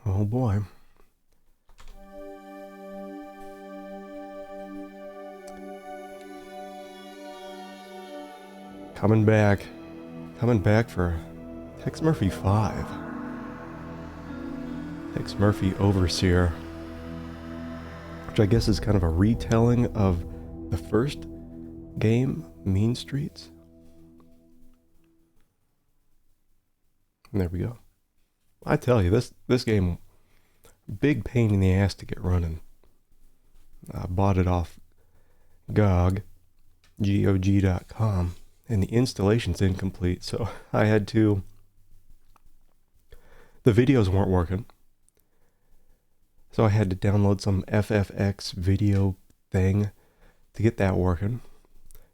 Oh boy. Coming back. Coming back for Tex Murphy 5. Tex Murphy Overseer. Which I guess is kind of a retelling of the first game, Mean Streets. And there we go. I tell you, this game, big pain in the ass to get running. I bought it off GOG, GOG.com, and the installation's incomplete, so I had to... The videos weren't working, so I had to download some FFX video thing to get that working.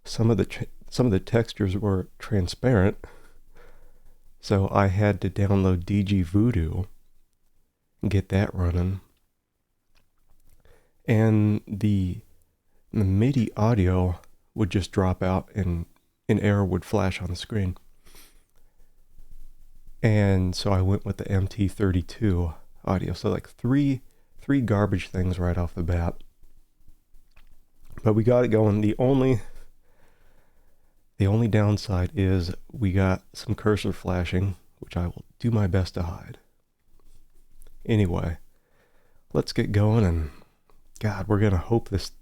Some of the textures were transparent, so I had to download DG Voodoo and get that running. And the MIDI audio would just drop out and an error would flash on the screen. And so I went with the MT32 audio. So like three garbage things right off the bat. But we got it going. The only downside is we got some cursor flashing, which I will do my best to hide. Anyway, let's get going, and God, we're gonna hope this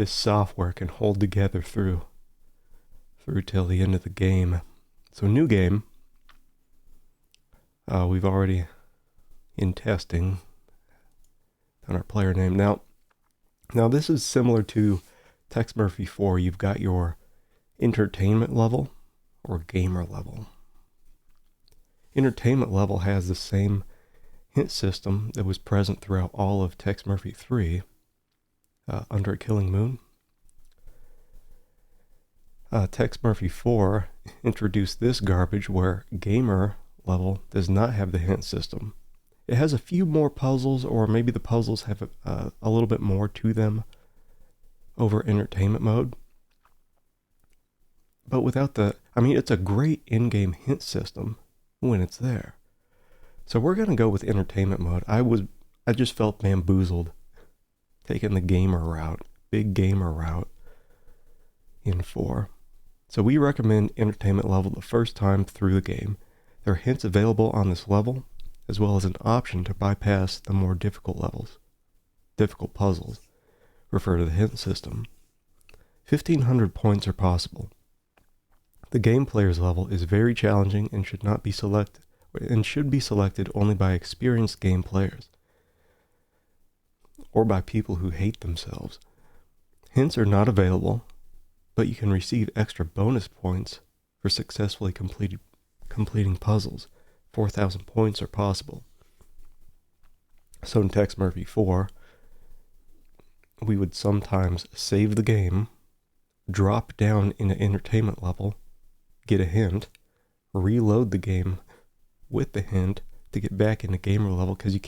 software can hold together through till the end of the game. So new game. We've already in testing on our player name. Now this is similar to Tex Murphy 4. You've got your entertainment level or gamer level. Entertainment level has the same hint system that was present throughout all of Tex Murphy 3, Under a Killing Moon. Tex Murphy 4 introduced this garbage where gamer level does not have the hint system. It has a few more puzzles, or maybe the puzzles have a little bit more to them over entertainment mode. But without it's a great in-game hint system when it's there. So we're going to go with entertainment mode. I just felt bamboozled taking the gamer route, big gamer route in 4. So we recommend entertainment level the first time through the game. There are hints available on this level, as well as an option to bypass the more difficult puzzles. Refer to the hint system. 1,500 points are possible. The game player's level is very challenging and should be selected only by experienced game players, or by people who hate themselves. Hints are not available, but you can receive extra bonus points for successfully completing puzzles. 4,000 points are possible. So in Tex Murphy 4, we would sometimes save the game, drop down in an entertainment level, get a hint, reload the game with the hint to get back into gamer level, because you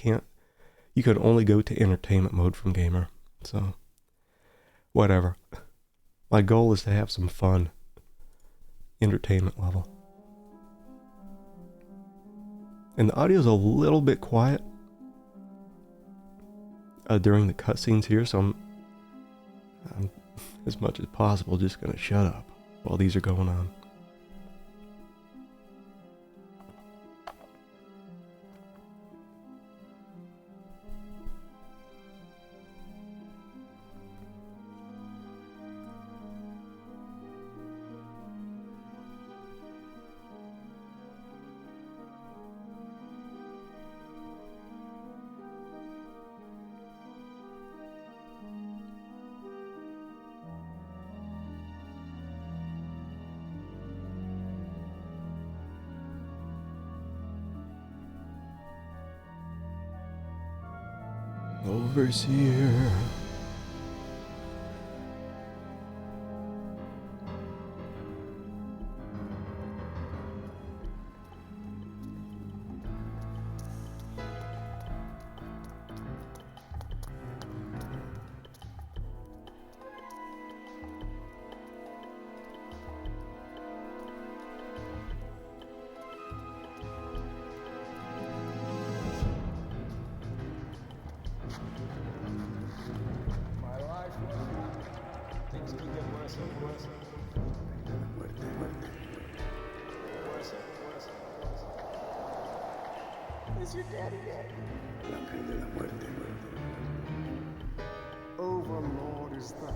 could only go to entertainment mode from gamer. So, whatever. My goal is to have some fun. Entertainment level. And the audio's a little bit quiet during the cutscenes here, so I'm as much as possible just gonna shut up while these are going on. Overseer. Is your daddy dead? Overlord is the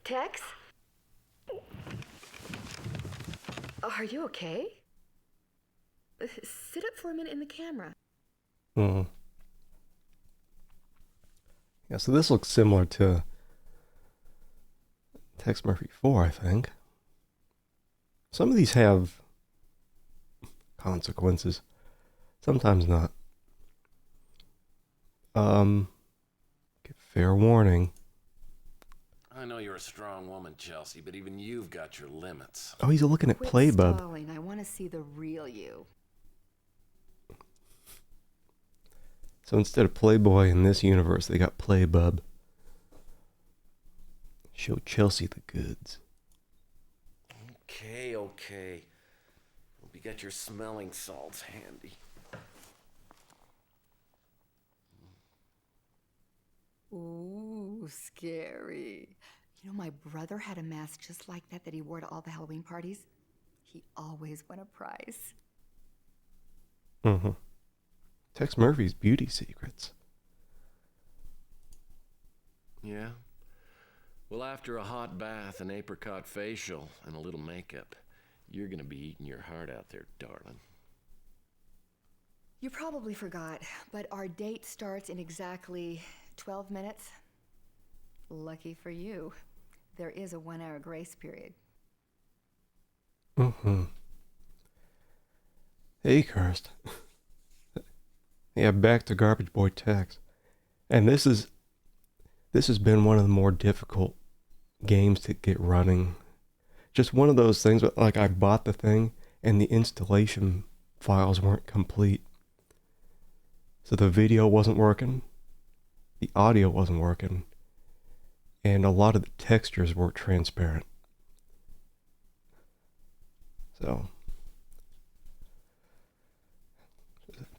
Tex? Are you okay? Sit up for a minute in the camera. Hmm. Yeah, so this looks similar to Tex Murphy 4, I think. Some of these have consequences. Sometimes not. Give fair warning. I know you're a strong woman, Chelsea, but even you've got your limits. Oh, he's looking at Quit Playbub. stalling. I want to see the real you. So instead of Playboy in this universe, they got Playbub. Show Chelsea the goods. Okay. Hope you got your smelling salts handy. Ooh, scary. You know, my brother had a mask just like that he wore to all the Halloween parties. He always won a prize. Mm-hmm. Tex Murphy's beauty secrets. Yeah? Well, after a hot bath, an apricot facial, and a little makeup, you're gonna be eating your heart out there, darling. You probably forgot, but our date starts in exactly 12 minutes. Lucky for you, there is a 1 hour grace period. Mm-hmm. Hey, Kirst. Yeah, back to Garbage Boy Tex. And this has been one of the more difficult games to get running. Just one of those things, like I bought the thing and the installation files weren't complete. So the video wasn't working, the audio wasn't working, and a lot of the textures weren't transparent. So,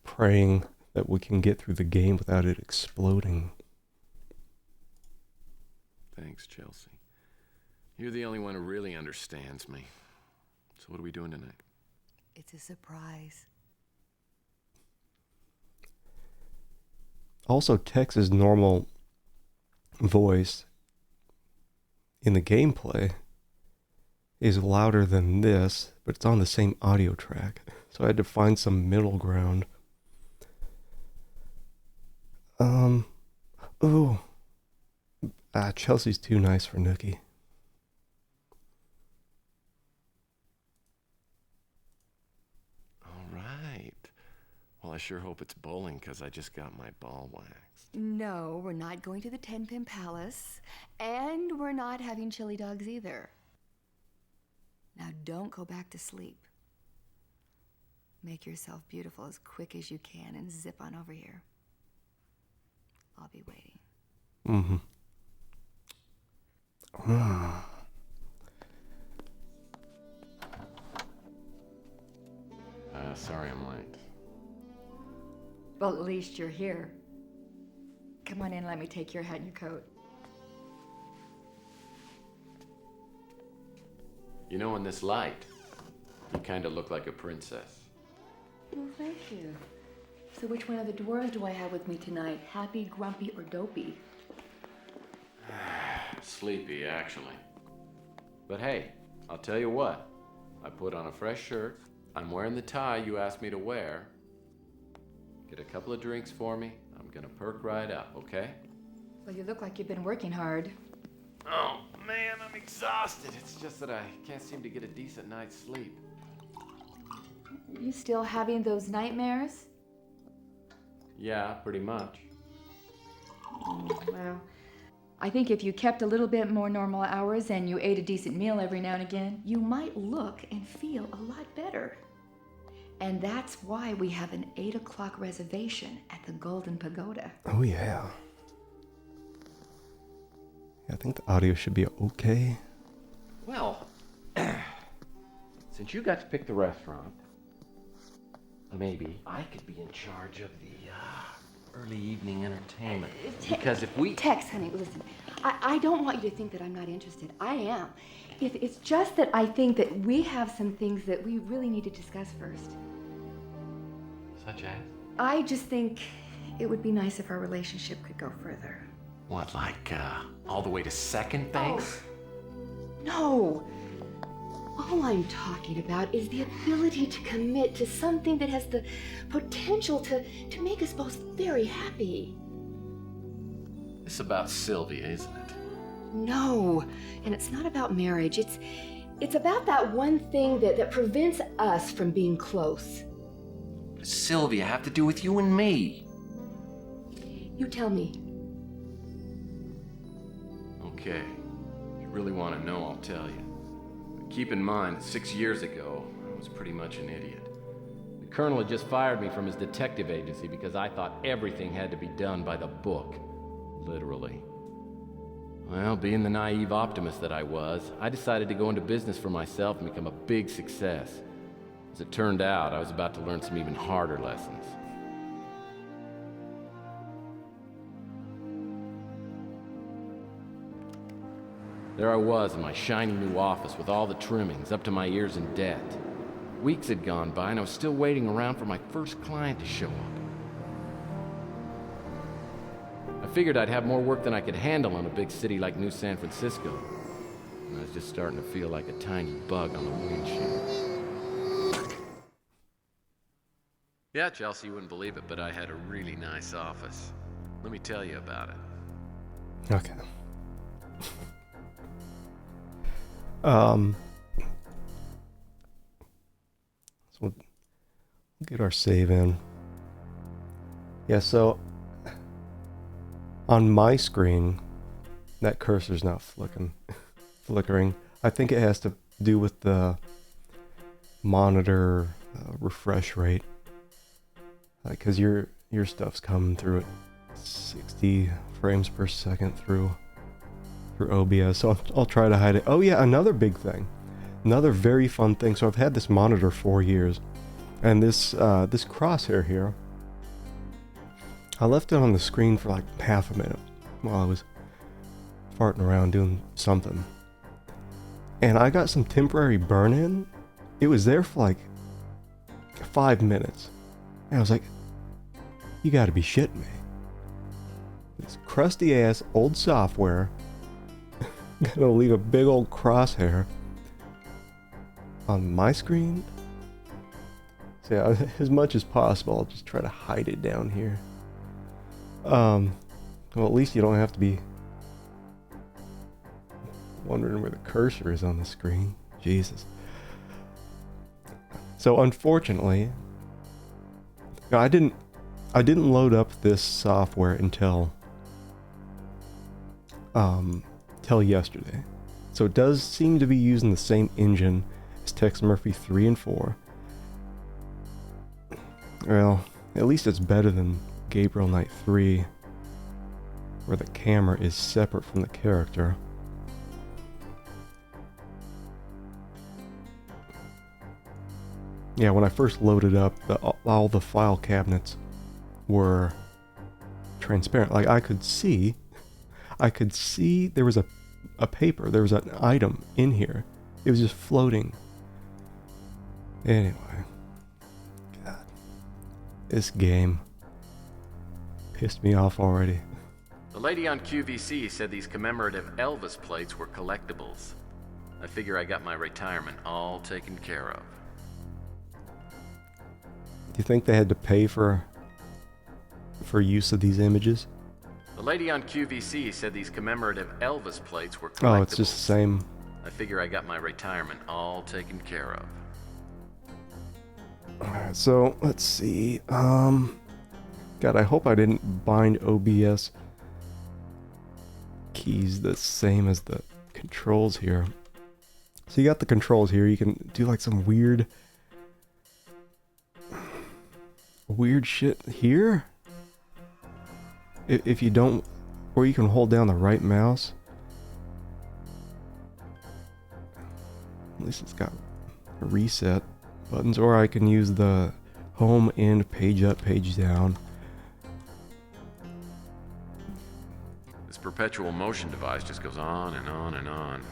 praying that we can get through the game without it exploding. Thanks, Chelsea. You're the only one who really understands me. So what are we doing tonight? It's a surprise. Also, Tex's normal voice in the gameplay is louder than this, but it's on the same audio track. So I had to find some middle ground. Chelsea's too nice for Nookie. All right. Well, I sure hope it's bowling, because I just got my ball waxed. No, we're not going to the 10-Pin Palace, and we're not having chili dogs either. Now don't go back to sleep. Make yourself beautiful as quick as you can and zip on over here. I'll be waiting. Mm-hmm. Sorry I'm late. Well, at least you're here. Come on in, let me take your hat and your coat. You know, in this light, you kind of look like a princess. Well, thank you. So which one of the dwarves do I have with me tonight? Happy, grumpy, or dopey? Sleepy, actually. But hey, I'll tell you what. I put on a fresh shirt. I'm wearing the tie you asked me to wear. Get a couple of drinks for me. I'm gonna perk right up, okay? Well, you look like you've been working hard. Oh, man, I'm exhausted. It's just that I can't seem to get a decent night's sleep. You still having those nightmares? Yeah, pretty much. Well, I think if you kept a little bit more normal hours and you ate a decent meal every now and again, you might look and feel a lot better. And that's why we have an 8 o'clock reservation at the Golden Pagoda. Oh, yeah. I think the audio should be okay. Well, since you got to pick the restaurant, maybe I could be in charge of the early evening entertainment. Because if we... Tex, honey, listen. I don't want you to think that I'm not interested. I am. It's just that I think that we have some things that we really need to discuss first. Such as? I just think it would be nice if our relationship could go further. What, like, all the way to second base? No. All I'm talking about is the ability to commit to something that has the potential to make us both very happy. It's about Sylvia, isn't it? No, and it's not about marriage. It's about that one thing that prevents us from being close. What does Sylvia have to do with you and me? You tell me. Okay. If you really want to know, I'll tell you. But keep in mind that 6 years ago, I was pretty much an idiot. The colonel had just fired me from his detective agency because I thought everything had to be done by the book. Literally. Well, being the naive optimist that I was, I decided to go into business for myself and become a big success. As it turned out, I was about to learn some even harder lessons. There I was in my shiny new office with all the trimmings up to my ears in debt. Weeks had gone by and I was still waiting around for my first client to show up. I figured I'd have more work than I could handle in a big city like New San Francisco. And I was just starting to feel like a tiny bug on the windshield. Yeah, Chelsea, you wouldn't believe it, but I had a really nice office. Let me tell you about it. Okay. So we'll get our save in. Yeah, so on my screen, that cursor's not flickering. I think it has to do with the monitor refresh rate. Because your stuff's coming through at 60 frames per second through OBS, so I'll try to hide it. Oh yeah, another big thing, another very fun thing. So I've had this monitor 4 years, and this crosshair here, I left it on the screen for like half a minute while I was farting around doing something, and I got some temporary burn-in. It was there for like 5 minutes, and I was like, you gotta be shitting me. This crusty ass old software gonna leave a big old crosshair on my screen. So yeah, as much as possible, I'll just try to hide it down here. Well, at least you don't have to be wondering where the cursor is on the screen. Jesus. So unfortunately, I didn't load up this software until yesterday. So it does seem to be using the same engine as Tex Murphy 3 and 4. Well, at least it's better than Gabriel Knight 3, where the camera is separate from the character. Yeah, when I first loaded up, all the file cabinets were transparent. Like I could see there was a paper, there was an item in here. It was just floating. Anyway, God, this game pissed me off already. The lady on QVC said these commemorative Elvis plates were collectibles. I figure I got my retirement all taken care of. Do you think they had to pay for use of these images? The lady on QVC said these commemorative Elvis plates were collectibles. Oh, it's just the same. I figure I got my retirement all taken care of. Alright, so let's see. God, I hope I didn't bind OBS keys the same as the controls here. So you got the controls here. You can do like some weird shit here. If you don't, or you can hold down the right mouse. At least it's got reset buttons, or I can use the home and page up, page down. This perpetual motion device just goes on and on and on.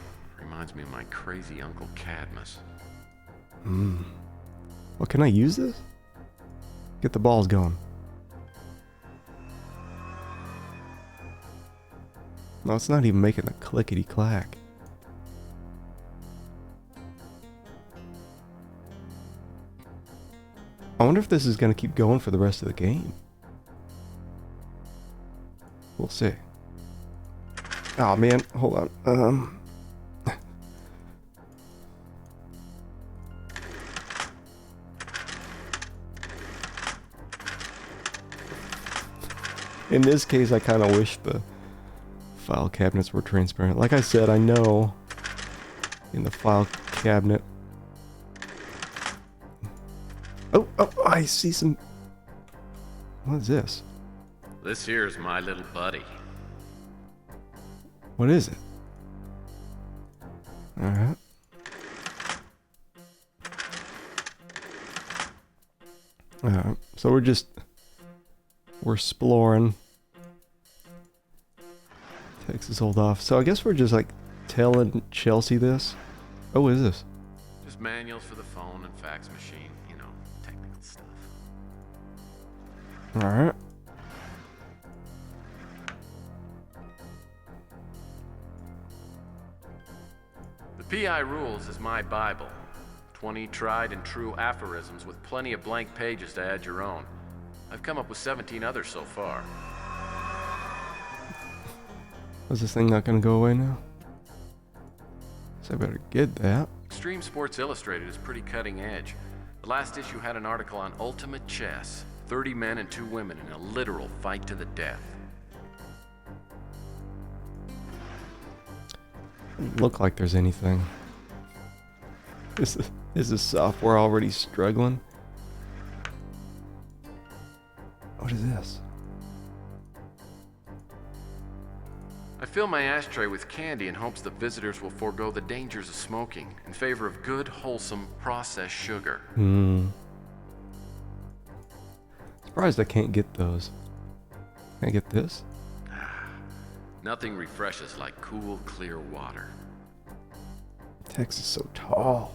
Reminds me of my crazy Uncle Cadmus. Well, can I use this? Get the balls going. No, it's not even making a clickety clack. I wonder if this is going to keep going for the rest of the game. We'll see. Oh man, hold on. In this case, I kind of wish the file cabinets were transparent. Like I said, I know in the file cabinet. Oh, I see some. What is this? This here's my little buddy. What is it? Alright. Alright, so we're exploring. Texas hold off. So I guess we're just like telling Chelsea this. Oh, what is this? Just manuals for the phone and fax machine. You know, technical stuff. Alright. The PI Rules is my Bible. 20 tried and true aphorisms with plenty of blank pages to add your own. I've come up with 17 others so far. Is this thing not gonna go away now? So I better get that. Extreme Sports Illustrated is pretty cutting edge. The last issue had an article on ultimate chess. 30 men and 2 women in a literal fight to the death. Doesn't look like there's anything. Is this software already struggling? What is this? I fill my ashtray with candy in hopes that visitors will forego the dangers of smoking in favor of good, wholesome, processed sugar. Surprised I can't get those. Can I get this? Nothing refreshes like cool, clear water. Text is so tall.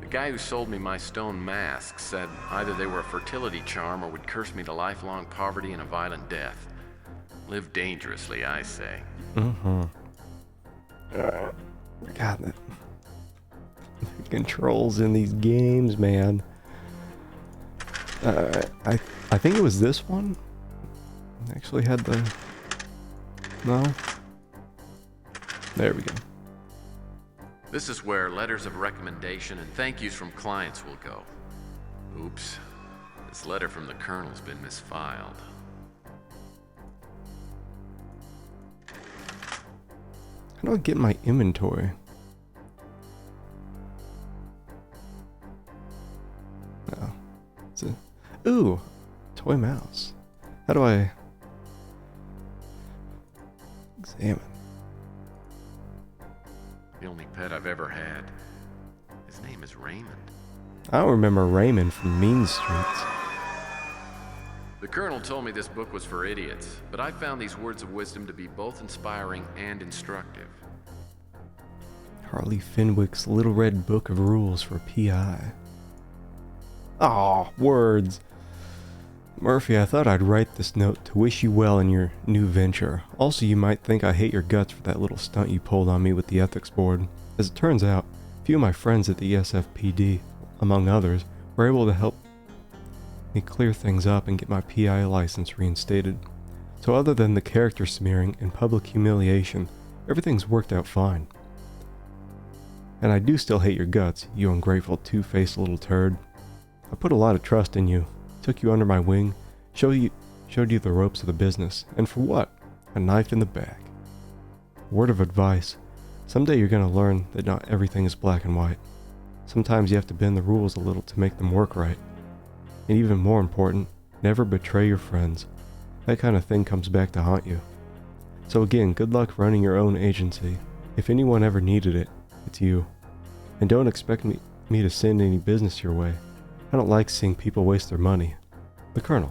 The guy who sold me my stone masks said either they were a fertility charm or would curse me to lifelong poverty and a violent death. Live dangerously, I say. God, the controls in these games, man. I think it was this one. Actually had the. No. There we go. This is where letters of recommendation and thank yous from clients will go. Oops. This letter from the Colonel's been misfiled. How do I get my inventory? No. It's a. Ooh! Toy mouse. How do I. Examine. The only pet I've ever had. His name is Raymond. I don't remember Raymond from Mean Streets. The Colonel told me this book was for idiots, but I found these words of wisdom to be both inspiring and instructive. Harley Fenwick's Little Red Book of Rules for PI. Aw, words. Murphy, I thought I'd write this note to wish you well in your new venture. Also, you might think I hate your guts for that little stunt you pulled on me with the ethics board. As it turns out, a few of my friends at the SFPD, among others, were able to help me clear things up and get my PI license reinstated. So other than the character smearing and public humiliation, everything's worked out fine. And I do still hate your guts, you ungrateful two-faced little turd. I put a lot of trust in you, took you under my wing, showed you the ropes of the business, and for what? A knife in the back. Word of advice, someday you're gonna learn that not everything is black and white. Sometimes you have to bend the rules a little to make them work right. And even more important, never betray your friends. That kind of thing comes back to haunt you. So again, good luck running your own agency. If anyone ever needed it, it's you. And don't expect me to send any business your way. I don't like seeing people waste their money. The Colonel.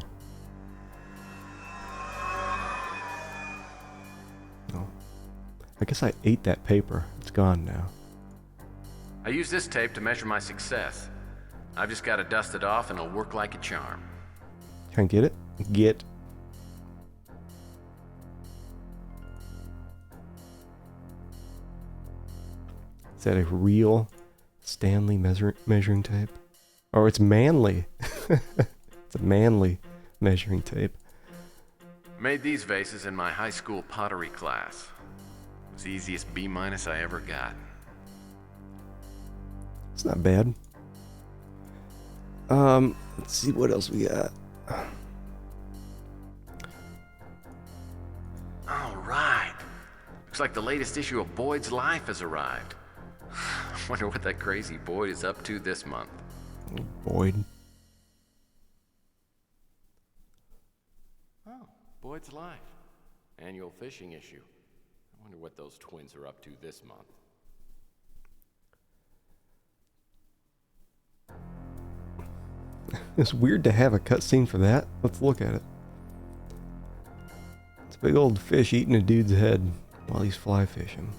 Oh. I guess I ate that paper. It's gone now. I use this tape to measure my success. I've just got to dust it off and it'll work like a charm. Can I get it? Get. Is that a real Stanley measuring tape? Oh, it's Manly. It's a Manly measuring tape. Made these vases in my high school pottery class. It was the easiest B- I ever got. It's not bad. Let's see what else we got. All right. Looks like the latest issue of Boyd's Life has arrived. Wonder what that crazy Boyd is up to this month. Oh, Boyd. Oh, Boyd's Life. Annual fishing issue. I wonder what those twins are up to this month. It's weird to have a cutscene for that. Let's look at it. It's a big old fish eating a dude's head while he's fly fishing.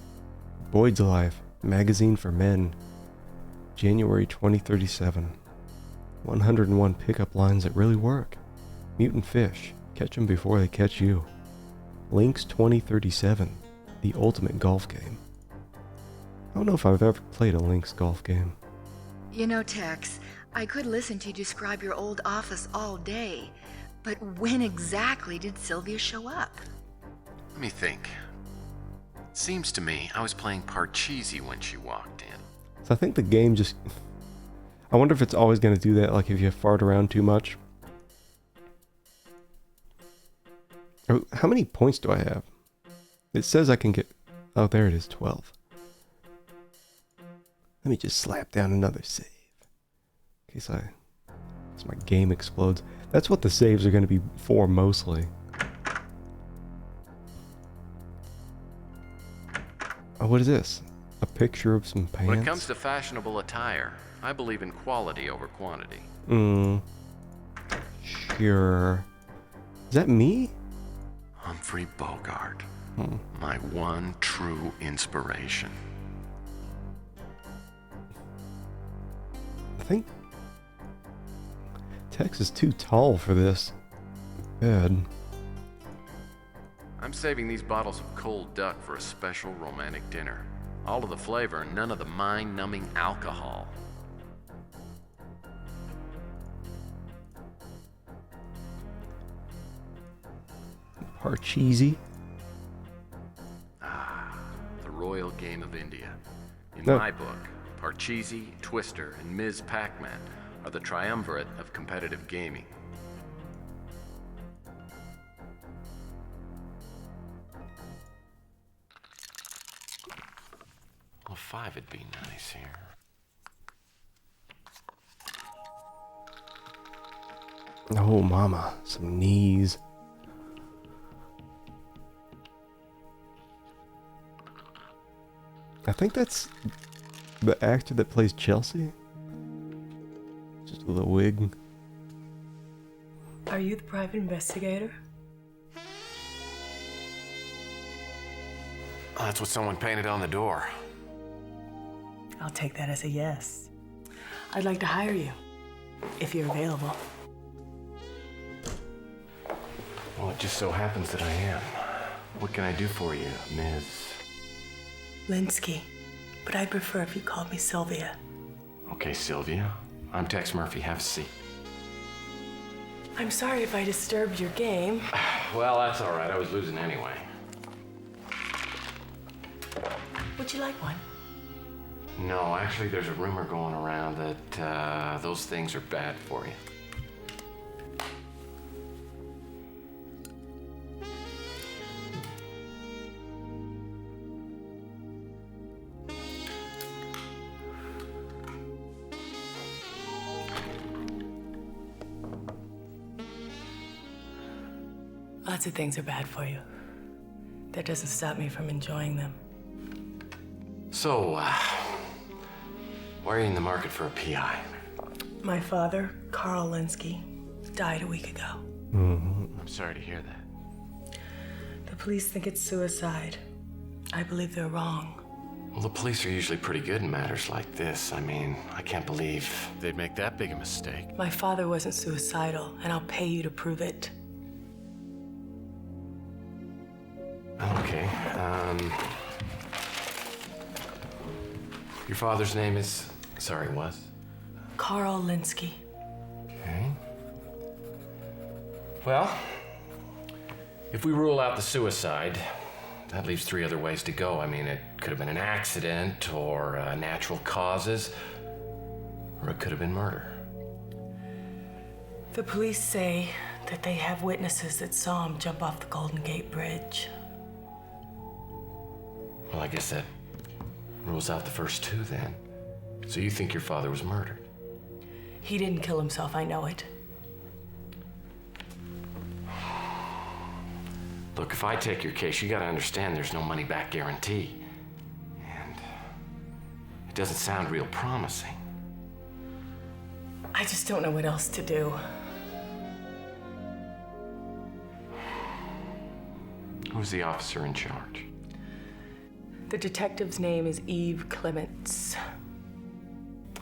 Boyd's Life, magazine for men. January 2037. 101 pickup lines that really work. Mutant fish. Catch them before they catch you. Lynx 2037. The ultimate golf game. I don't know if I've ever played a Lynx golf game. You know, Tex, I could listen to you describe your old office all day, but when exactly did Sylvia show up? Let me think. Seems to me I was playing Parcheesi when she walked in. So I think the game just... I wonder if it's always going to do that, like if you fart around too much. Oh, how many points do I have? It says I can get... Oh, there it is, 12. Let me just slap down another save. In case my game explodes. That's what the saves are going to be for mostly. Oh, what is this? A picture of some pants? When it comes to fashionable attire, I believe in quality over quantity. Sure. Is that me? Humphrey Bogart. My one true inspiration. I think Tex is too tall for this bed. I'm saving these bottles of cold duck for a special romantic dinner. All of the flavor, none of the mind-numbing alcohol. Parcheesi. The royal game of India. In No. my book, Parcheesi, Twister, and Ms. Pac-Man are the triumvirate of competitive gaming. Well, 5 would be nice here. Oh, mama. Some knees. I think that's the actor that plays Chelsea. Just with a wig. Are you the private investigator? Oh, that's what someone painted on the door. I'll take that as a yes. I'd like to hire you, if you're available. Well, it just so happens that I am. What can I do for you, Ms.? Linsky, but I'd prefer if you called me Sylvia. Okay, Sylvia. I'm Tex Murphy. Have a seat. I'm sorry if I disturbed your game. Well, that's all right. I was losing anyway. Would you like one? No, actually, there's a rumor going around that those things are bad for you. Lots of things are bad for you. That doesn't stop me from enjoying them. So, why are you in the market for a PI? My father, Carl Linsky, died a week ago. I'm sorry to hear that. The police think it's suicide. I believe they're wrong. Well, the police are usually pretty good in matters like this. I mean, I can't believe they'd make that big a mistake. My father wasn't suicidal, and I'll pay you to prove it. Okay, your father's name is... Sorry, was? Carl Linsky. Okay. Well, if we rule out the suicide, that leaves 3 other ways to go. I mean, it could have been an accident, or natural causes, or it could have been murder. The police say that they have witnesses that saw him jump off the Golden Gate Bridge. Well, I guess that rules out the first 2 then. So you think your father was murdered? He didn't kill himself, I know it. Look, if I take your case, you gotta understand there's no money back guarantee. And it doesn't sound real promising. I just don't know what else to do. Who's the officer in charge? The detective's name is Eve Clements.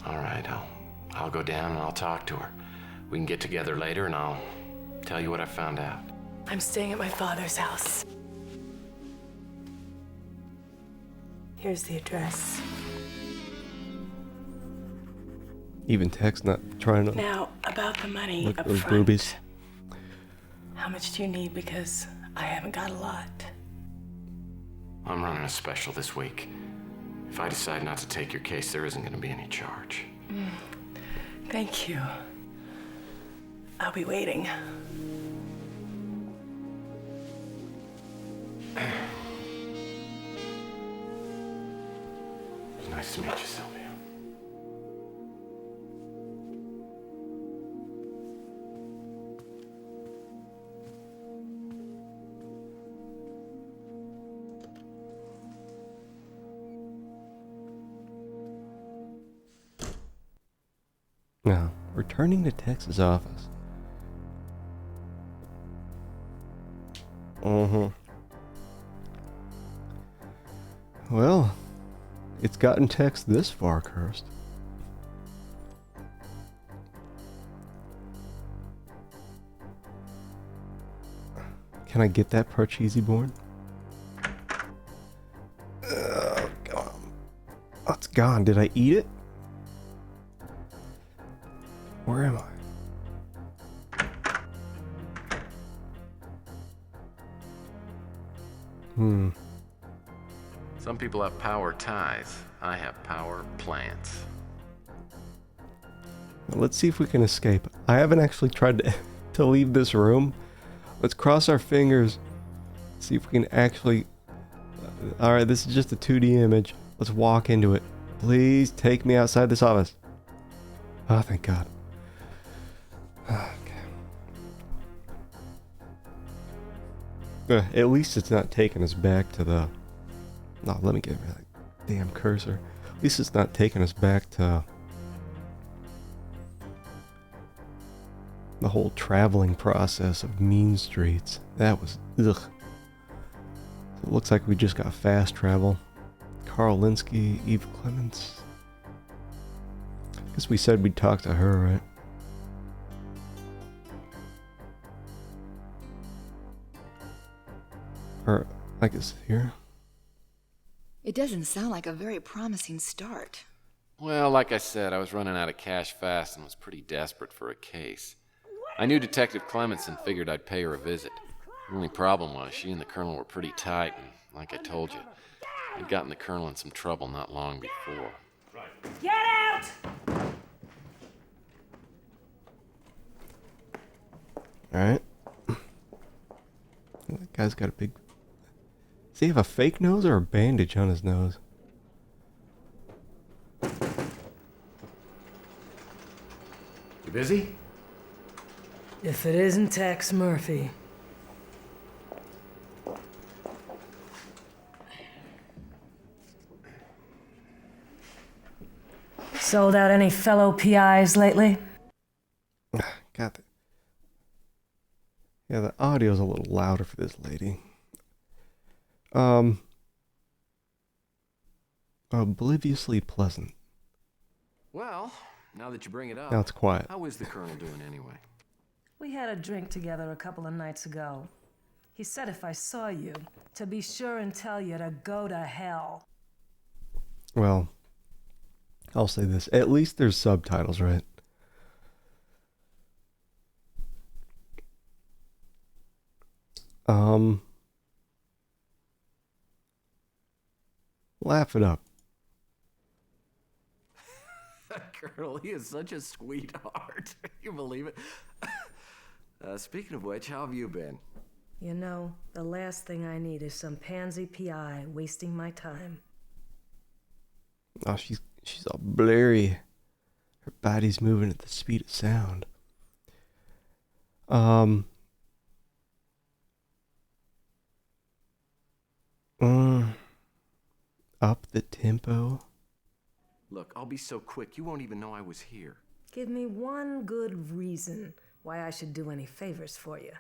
All right, I'll go down and I'll talk to her. We can get together later and I'll tell you what I found out. I'm staying at my father's house. Here's the address. Even Tech's not trying to Now, about the money look at up those front. boobies. How much do you need? Because I haven't got a lot. I'm running a special this week. If I decide not to take your case, there isn't going to be any charge. Thank you. I'll be waiting. It's nice to meet you, Sylvia. Now, returning to Tech's office. Well, it's gotten Tex this far, Cursed. Can I get that Parcheesi born? Oh, God. Oh, it's gone. Did I eat it? Where am I? Some people have power ties. I have power plants. Let's see if we can escape. I haven't actually tried to leave this room. Let's cross our fingers. See if we can actually... Alright, this is just a 2D image. Let's walk into it. Please take me outside this office. Oh, thank God. Okay. At least it's not taking us back to the... No, let me get rid of that damn cursor. At least it's not taking us back to... the whole traveling process of Mean Streets. That was... ugh. So it looks like we just got fast travel. Carl Linsky, Eve Clements. Guess we said we'd talk to her, right? Or, I guess here. It doesn't sound like a very promising start. Well, like I said, I was running out of cash fast and was pretty desperate for a case. I knew Detective Clements and figured I'd pay her a visit. The only problem was she and the Colonel were pretty tight, and like I told you, I'd gotten the Colonel in some trouble not long before. Get out! Alright. That guy's got a big... Does he have a fake nose or a bandage on his nose? You busy? If it isn't Tex Murphy. Sold out any fellow PIs lately? Got it. Yeah, the audio's a little louder for this lady. Obliviously pleasant. Well, now that you bring it up, Now it's quiet. how is the Colonel doing anyway? We had a drink together a couple of nights ago. He said if I saw you, to be sure and tell you to go to hell. Well, I'll say this. At least there's subtitles, right? Laugh it up. Colonel, he is such a sweetheart. You believe it? Speaking of which, how have you been? You know, the last thing I need is some pansy PI wasting my time. Oh, she's all blurry. Her body's moving at the speed of sound. Up the tempo. Look, I'll be so quick, you won't even know I was here. Give me one good reason why I should do any favors for you.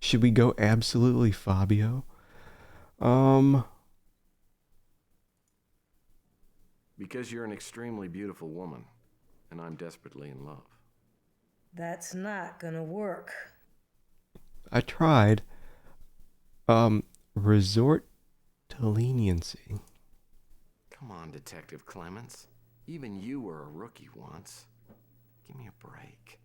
Should we go absolutely Fabio? Because you're an extremely beautiful woman, and I'm desperately in love. That's not gonna work. I tried. Resort to leniency. Come on, Detective Clements. Even you were a rookie once. Give me a break.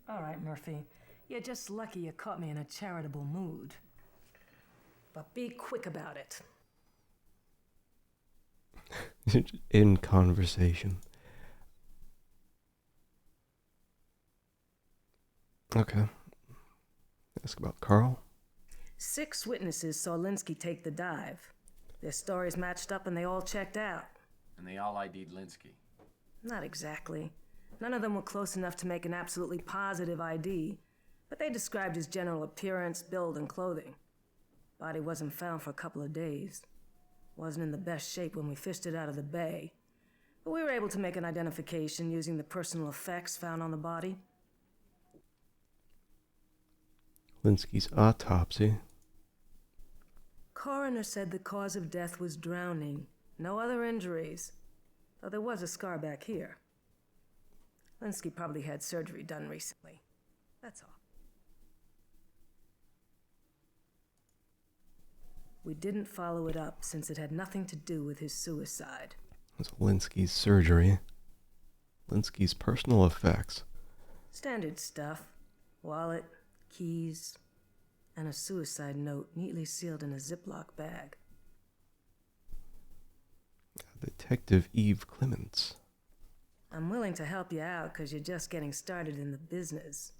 All right, Murphy. You're just lucky you caught me in a charitable mood. But be quick about it. In conversation. Okay. Ask about Carl. 6 witnesses saw Linsky take the dive. Their stories matched up and they all checked out. And they all ID'd Linsky. Not exactly. None of them were close enough to make an absolutely positive ID, but they described his general appearance, build, and clothing. Body wasn't found for a couple of days. Wasn't in the best shape when we fished it out of the bay, but we were able to make an identification using the personal effects found on the body. Linsky's autopsy. Coroner said the cause of death was drowning. No other injuries, though there was a scar back here. Linsky probably had surgery done recently. That's all. We didn't follow it up since it had nothing to do with his suicide. It was Linsky's surgery. Linsky's personal effects. Standard stuff. Wallet, keys, and a suicide note neatly sealed in a Ziploc bag. Detective Eve Clements. I'm willing to help you out because you're just getting started in the business.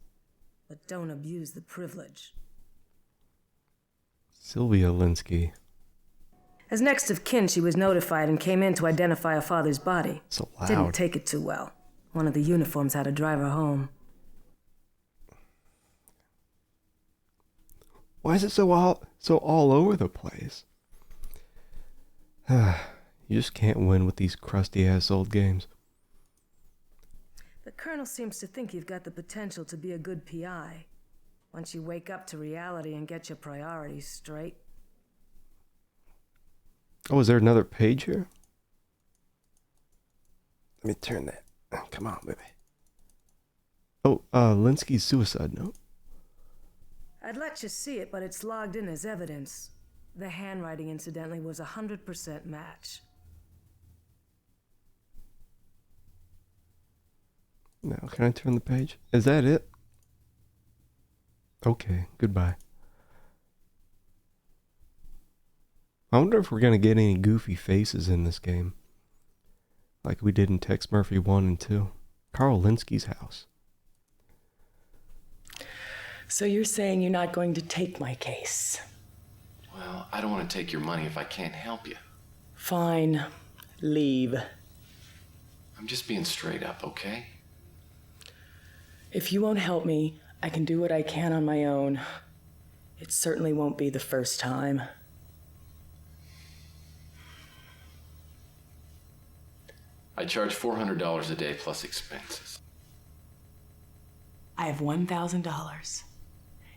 But don't abuse the privilege. Sylvia Linsky. As next of kin, she was notified and came in to identify her father's body. So loud. Didn't take it too well. One of the uniforms had to drive her home. Why is it so all over the place? You just can't win with these crusty ass old games. The Colonel seems to think you've got the potential to be a good PI. Once you wake up to reality and get your priorities straight. Oh, is there another page here? Let me turn that. Come on, baby. Oh, Linsky's suicide note. I'd let you see it, but it's logged in as evidence. The handwriting, incidentally, was a 100% match. Now, can I turn the page? Is that it? Okay, goodbye. I wonder if we're going to get any goofy faces in this game. Like we did in Tex Murphy 1 and 2. Carl Linsky's house. So you're saying you're not going to take my case? Well, I don't want to take your money if I can't help you. Fine. Leave. I'm just being straight up, okay? If you won't help me, I can do what I can on my own. It certainly won't be the first time. I charge $400 a day plus expenses. I have $1,000.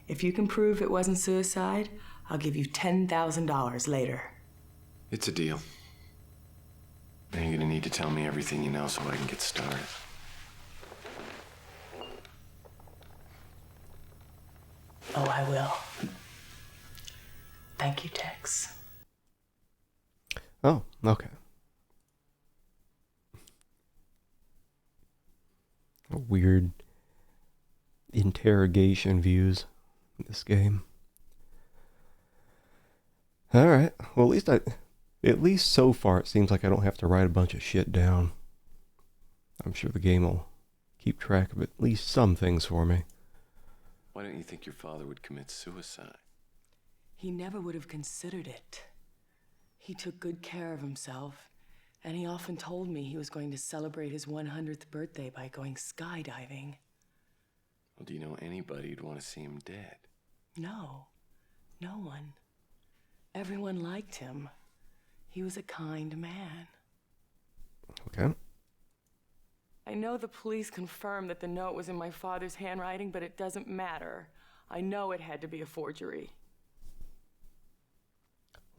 If you can prove it wasn't suicide, I'll give you $10,000 later. It's a deal. Now you're gonna need to tell me everything you know so I can get started. Oh, I will. Thank you, Tex. Oh, okay. Weird interrogation views in this game. Alright, well at least so far it seems like I don't have to write a bunch of shit down. I'm sure the game will keep track of at least some things for me. Why don't you think your father would commit suicide? He never would have considered it. He took good care of himself, and he often told me he was going to celebrate his 100th birthday by going skydiving. Well, do you know anybody who'd want to see him dead? No, no one. Everyone liked him. He was a kind man. Okay. I know the police confirmed that the note was in my father's handwriting, but it doesn't matter. I know it had to be a forgery.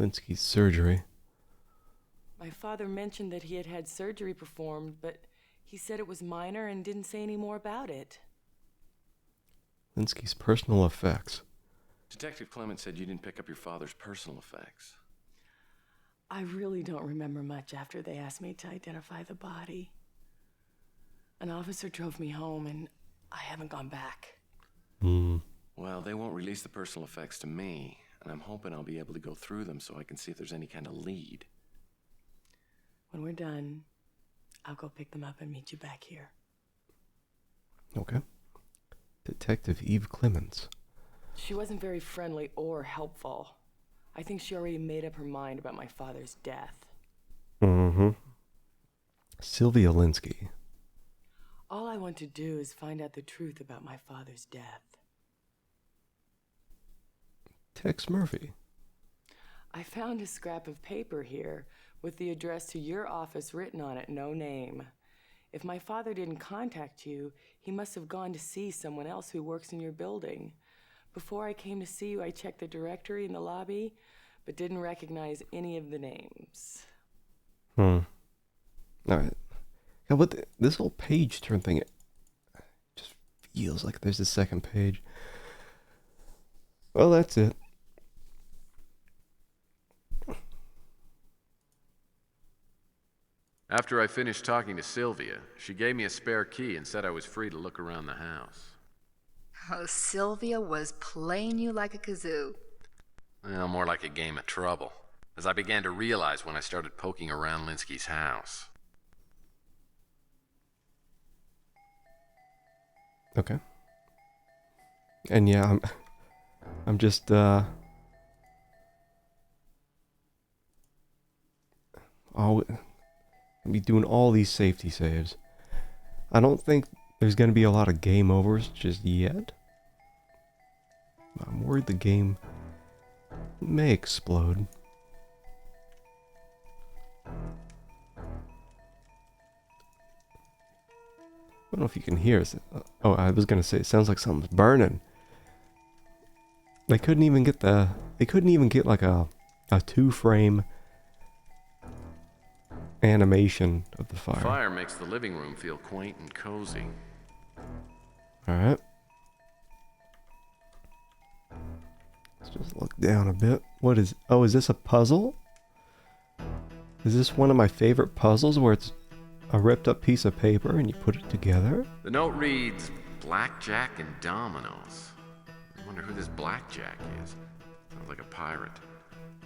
Linsky's surgery. My father mentioned that he had had surgery performed, but he said it was minor and didn't say any more about it. Linsky's personal effects. Detective Clement said you didn't pick up your father's personal effects. I really don't remember much after they asked me to identify the body. An officer drove me home, and I haven't gone back. Well, they won't release the personal effects to me, and I'm hoping I'll be able to go through them so I can see if there's any kind of lead. When we're done, I'll go pick them up and meet you back here. Okay. Detective Eve Clements. She wasn't very friendly or helpful. I think she already made up her mind about my father's death. Mm-hmm. Sylvia Linsky. All I want to do is find out the truth about my father's death. Tex Murphy. I found a scrap of paper here with the address to your office written on it, no name. If my father didn't contact you, he must have gone to see someone else who works in your building. Before I came to see you, I checked the directory in the lobby, but didn't recognize any of the names. All right. Yeah, but this whole page turn thing, it just feels like there's a second page. Well, that's it. After I finished talking to Sylvia, she gave me a spare key and said I was free to look around the house. Oh, Sylvia was playing you like a kazoo. Well, more like a game of trouble, as I began to realize when I started poking around Linsky's house. Okay. And yeah, I'm just I'll be doing all these safety saves. I don't think there's going to be a lot of game overs just yet. I'm worried the game may explode. I don't know if you can hear it. Oh, I was going to say, it sounds like something's burning. They couldn't even get like a 2-frame animation of the fire. Fire makes the living room feel quaint and cozy. Alright. Let's just look down a bit. Is this a puzzle? Is this one of my favorite puzzles where it's a ripped up piece of paper and you put it together? The note reads, Blackjack and dominoes. I wonder who this Blackjack is. Sounds like a pirate.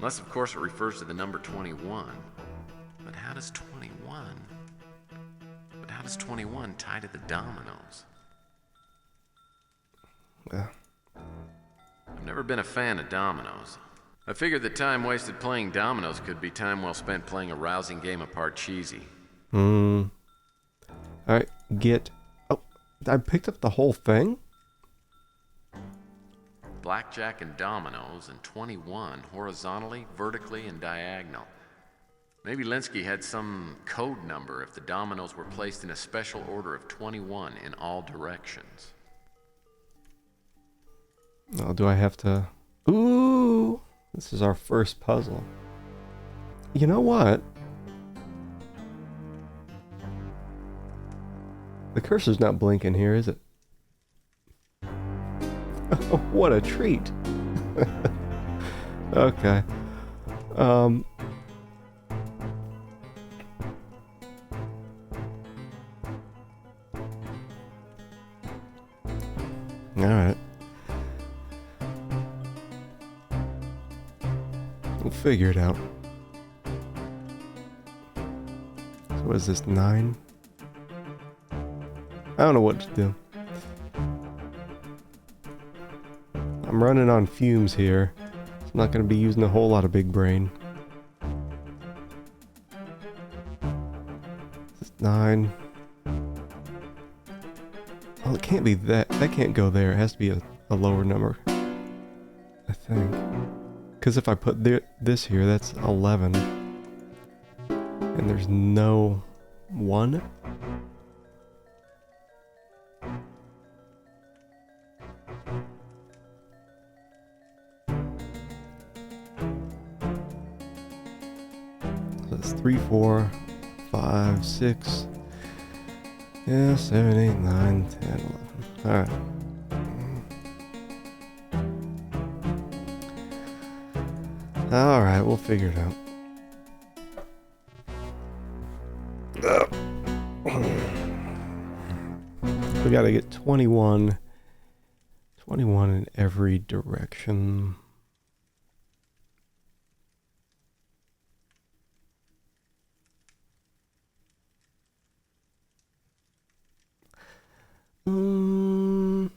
Unless, of course, it refers to the number 21. But how does 21 tie to the dominoes? Yeah. I've never been a fan of dominoes. I figured that time wasted playing dominoes could be time well spent playing a rousing game of Parcheesi. Alright, get... Oh, I picked up the whole thing? Blackjack and dominoes, and 21 horizontally, vertically, and diagonal. Maybe Linsky had some code number if the dominoes were placed in a special order of 21 in all directions. Oh, do I have to... Ooh! This is our first puzzle. You know what? The cursor's not blinking here, is it? Oh, what a treat. Okay. Alright. We'll figure it out. So what is this, 9? I don't know what to do. I'm running on fumes here. I'm not going to be using a whole lot of big brain. This is 9. Well, it can't be that. That can't go there. It has to be a lower number, I think. Because if I put this here, that's 11. And there's no 1. So that's 3, 4, 5, 6. Yeah, 7, 8, 9, 10, 11. Alright. Alright, we'll figure it out. We gotta get 21. 21 in every direction. I'm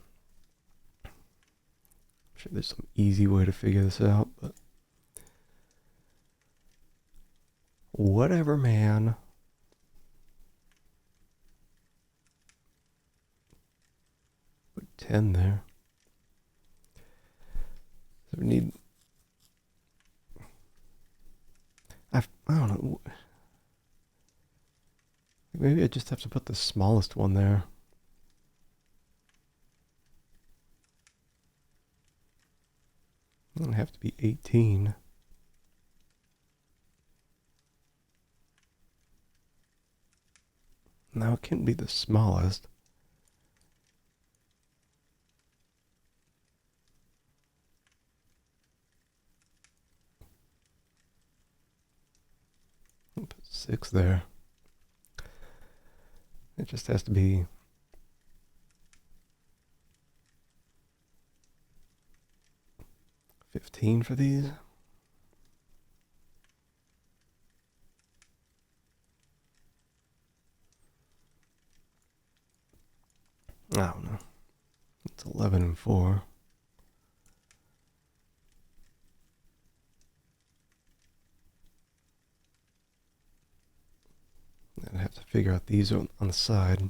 sure there's some easy way to figure this out, but whatever, man. Put 10 there. So we need... I don't know. Maybe I just have to put the smallest one there. It doesn't have to be 18. No, it can't be the smallest. I'll put 6 there. It just has to be 15 for these. I don't know. It's 11 and 4. I'd have to figure out these on the side.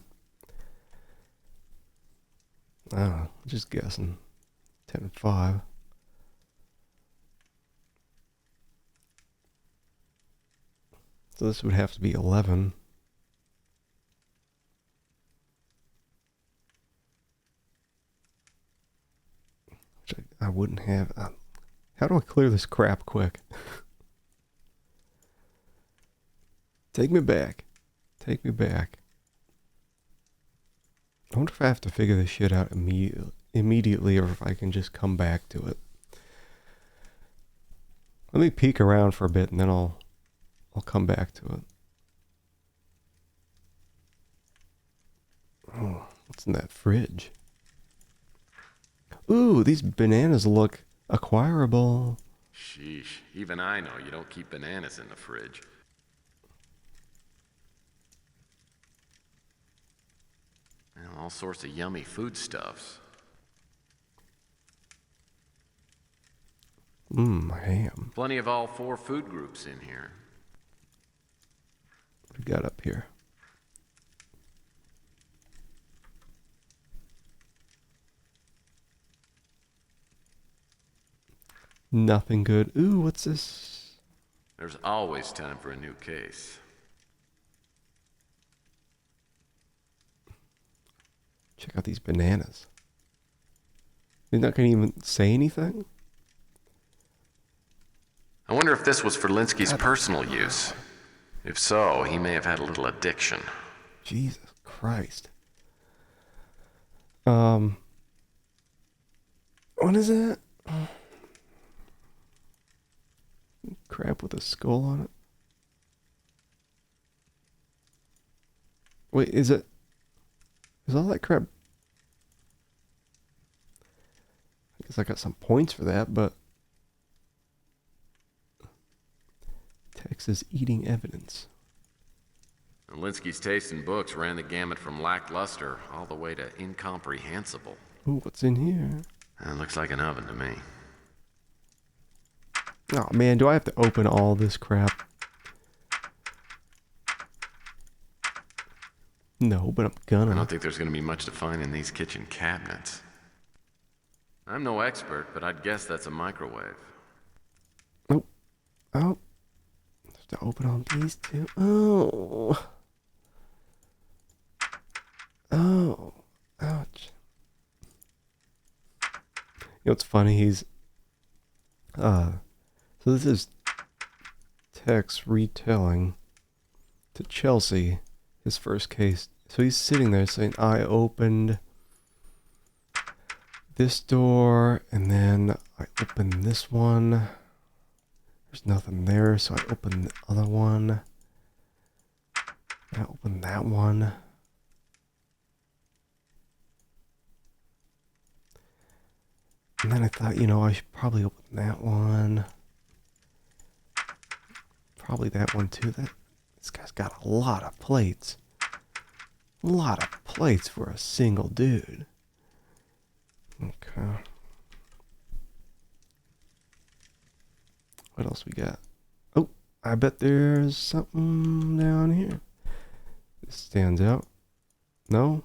I don't know. Just guessing. 10 and 5. So this would have to be 11. Which I wouldn't have. How do I clear this crap quick? Take me back. Take me back. I wonder if I have to figure this shit out immediately or if I can just come back to it. Let me peek around for a bit and then I'll come back to it. Oh, what's in that fridge? Ooh, these bananas look acquirable. Sheesh. Even I know you don't keep bananas in the fridge. Well, all sorts of yummy foodstuffs. Ham. Plenty of all 4 food groups in here. What we got up here? Nothing good. Ooh, what's this? There's always time for a new case. Check out these bananas. They're not going to even say anything? I wonder if this was for Linsky's personal use. If so, he may have had a little addiction. Jesus Christ. What is that? Crap with a skull on it. Wait, is all that crap? I guess I got some points for that, but Texas eating evidence. Linsky's taste in books ran the gamut from lackluster all the way to incomprehensible. Ooh, what's in here? It looks like an oven to me. Oh man, do I have to open all this crap? No, but I'm I gonna. don't think there's going to be much to find in these kitchen cabinets. I'm no expert, but I'd guess that's a microwave. Oh. Have to open all these too. Oh. Oh. Ouch. You know what's funny? He's so this is Tex retelling to Chelsea his first case. So he's sitting there saying, I opened this door and then I opened this one. There's nothing there, so I opened the other one. I opened that one. And then I thought, I should probably open that one. Probably that one too. This guy's got a lot of plates. A lot of plates for a single dude. Okay. What else we got? Oh, I bet there's something down here. This stands out. No?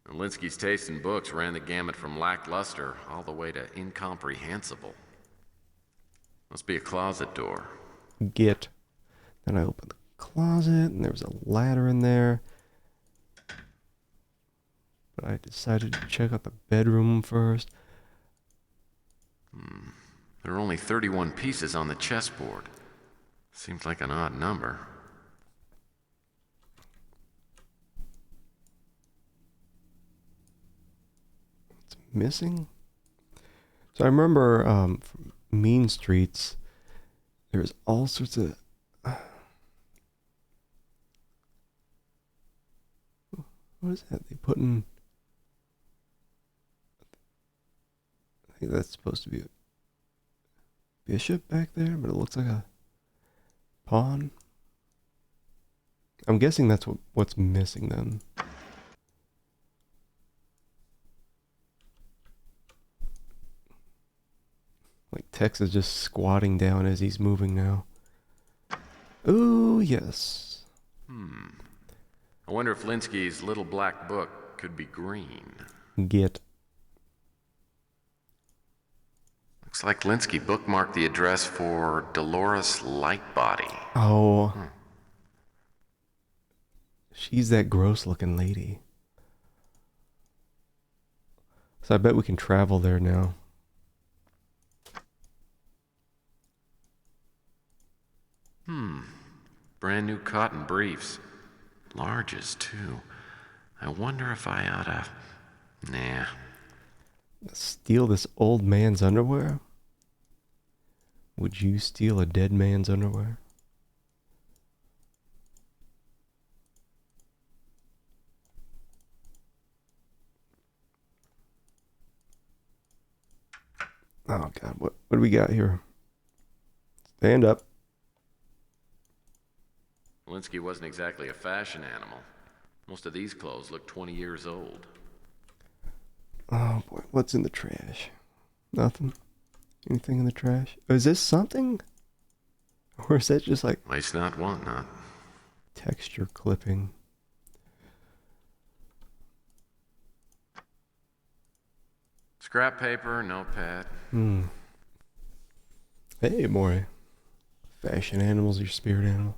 Linsky's taste in books ran the gamut from lackluster all the way to incomprehensible. Must be a closet door. Get. Then I opened the closet and there was a ladder in there. But I decided to check out the bedroom first. There are only 31 pieces on the chessboard. Seems like an odd number. What's missing? So I remember from Mean Streets, there's all sorts of... what is that? They put in... I think that's supposed to be a bishop back there, but it looks like a pawn. I'm guessing that's what's missing then. Like Tex is just squatting down as he's moving now. Ooh, yes. I wonder if Linsky's little black book could be green. Get. Looks like Linsky bookmarked the address for Dolores Lightbody. Oh. She's that gross looking lady. So I bet we can travel there now. Brand new cotton briefs. Larges, too. I wonder if I oughta... Nah. Steal this old man's underwear? Would you steal a dead man's underwear? Oh God, what do we got here? Stand up. Linsky wasn't exactly a fashion animal. Most of these clothes look 20 years old. Oh boy, what's in the trash? Nothing. Anything in the trash? Is this something? Or is that just like Waste not, want not. texture clipping? Scrap paper, notepad. Hey, Maury. Fashion animal's your spirit animal.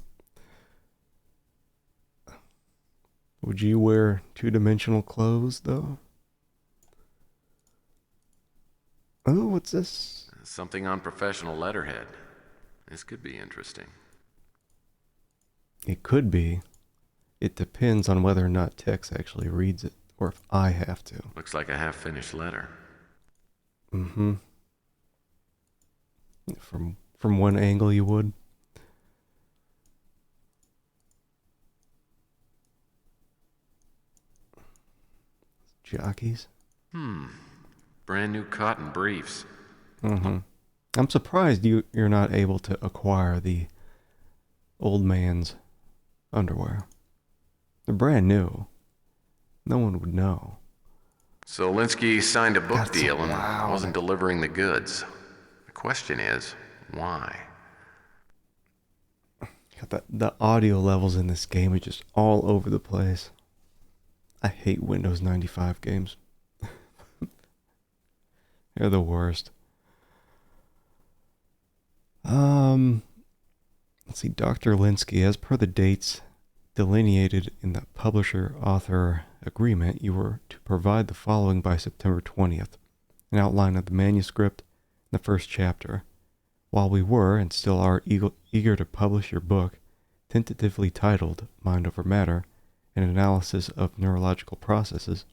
Would you wear two-dimensional clothes, though? Oh, what's this? Something on professional letterhead. This could be interesting. It could be. It depends on whether or not Tex actually reads it, or if I have to. Looks like a half-finished letter. Mm-hmm. From one angle you would. Jockeys. Brand new cotton briefs. Mm-hmm. I'm surprised you're not able to acquire the old man's underwear. They're brand new. No one would know. So Linsky signed a book That's deal and loud. wasn't delivering the goods. The question is, why? God, the audio levels in this game are just all over the place. I hate Windows 95 games. They're the worst. Let's see. Dr. Linsky, as per the dates delineated in the publisher-author agreement, you were to provide the following by September 20th. An outline of the manuscript and the first chapter. While we were, and still are, eager to publish your book, tentatively titled Mind Over Matter, an analysis of neurological processes,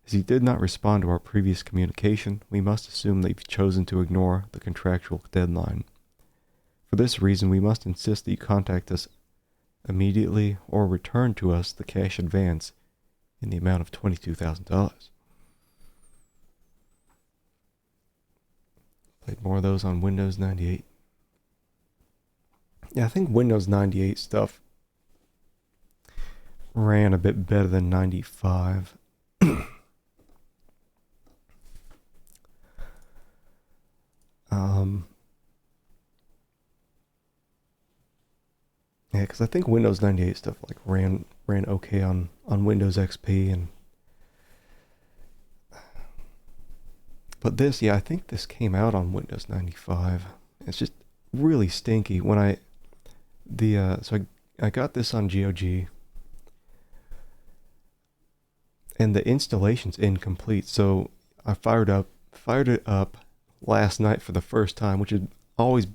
as you did not respond to our previous communication, we must assume that you've chosen to ignore the contractual deadline. For this reason, we must insist that you contact us immediately or return to us the cash advance in the amount of $22,000. Played more of those on Windows 98. Yeah, I think Windows 98 stuff ran a bit better than 95. Yeah, because I think Windows 98 stuff like ran okay on Windows XP but this, yeah, I think this came out on Windows 95. It's just really stinky. When I got this on GOG, and the installation's incomplete. So I fired it up last night for the first time, which is always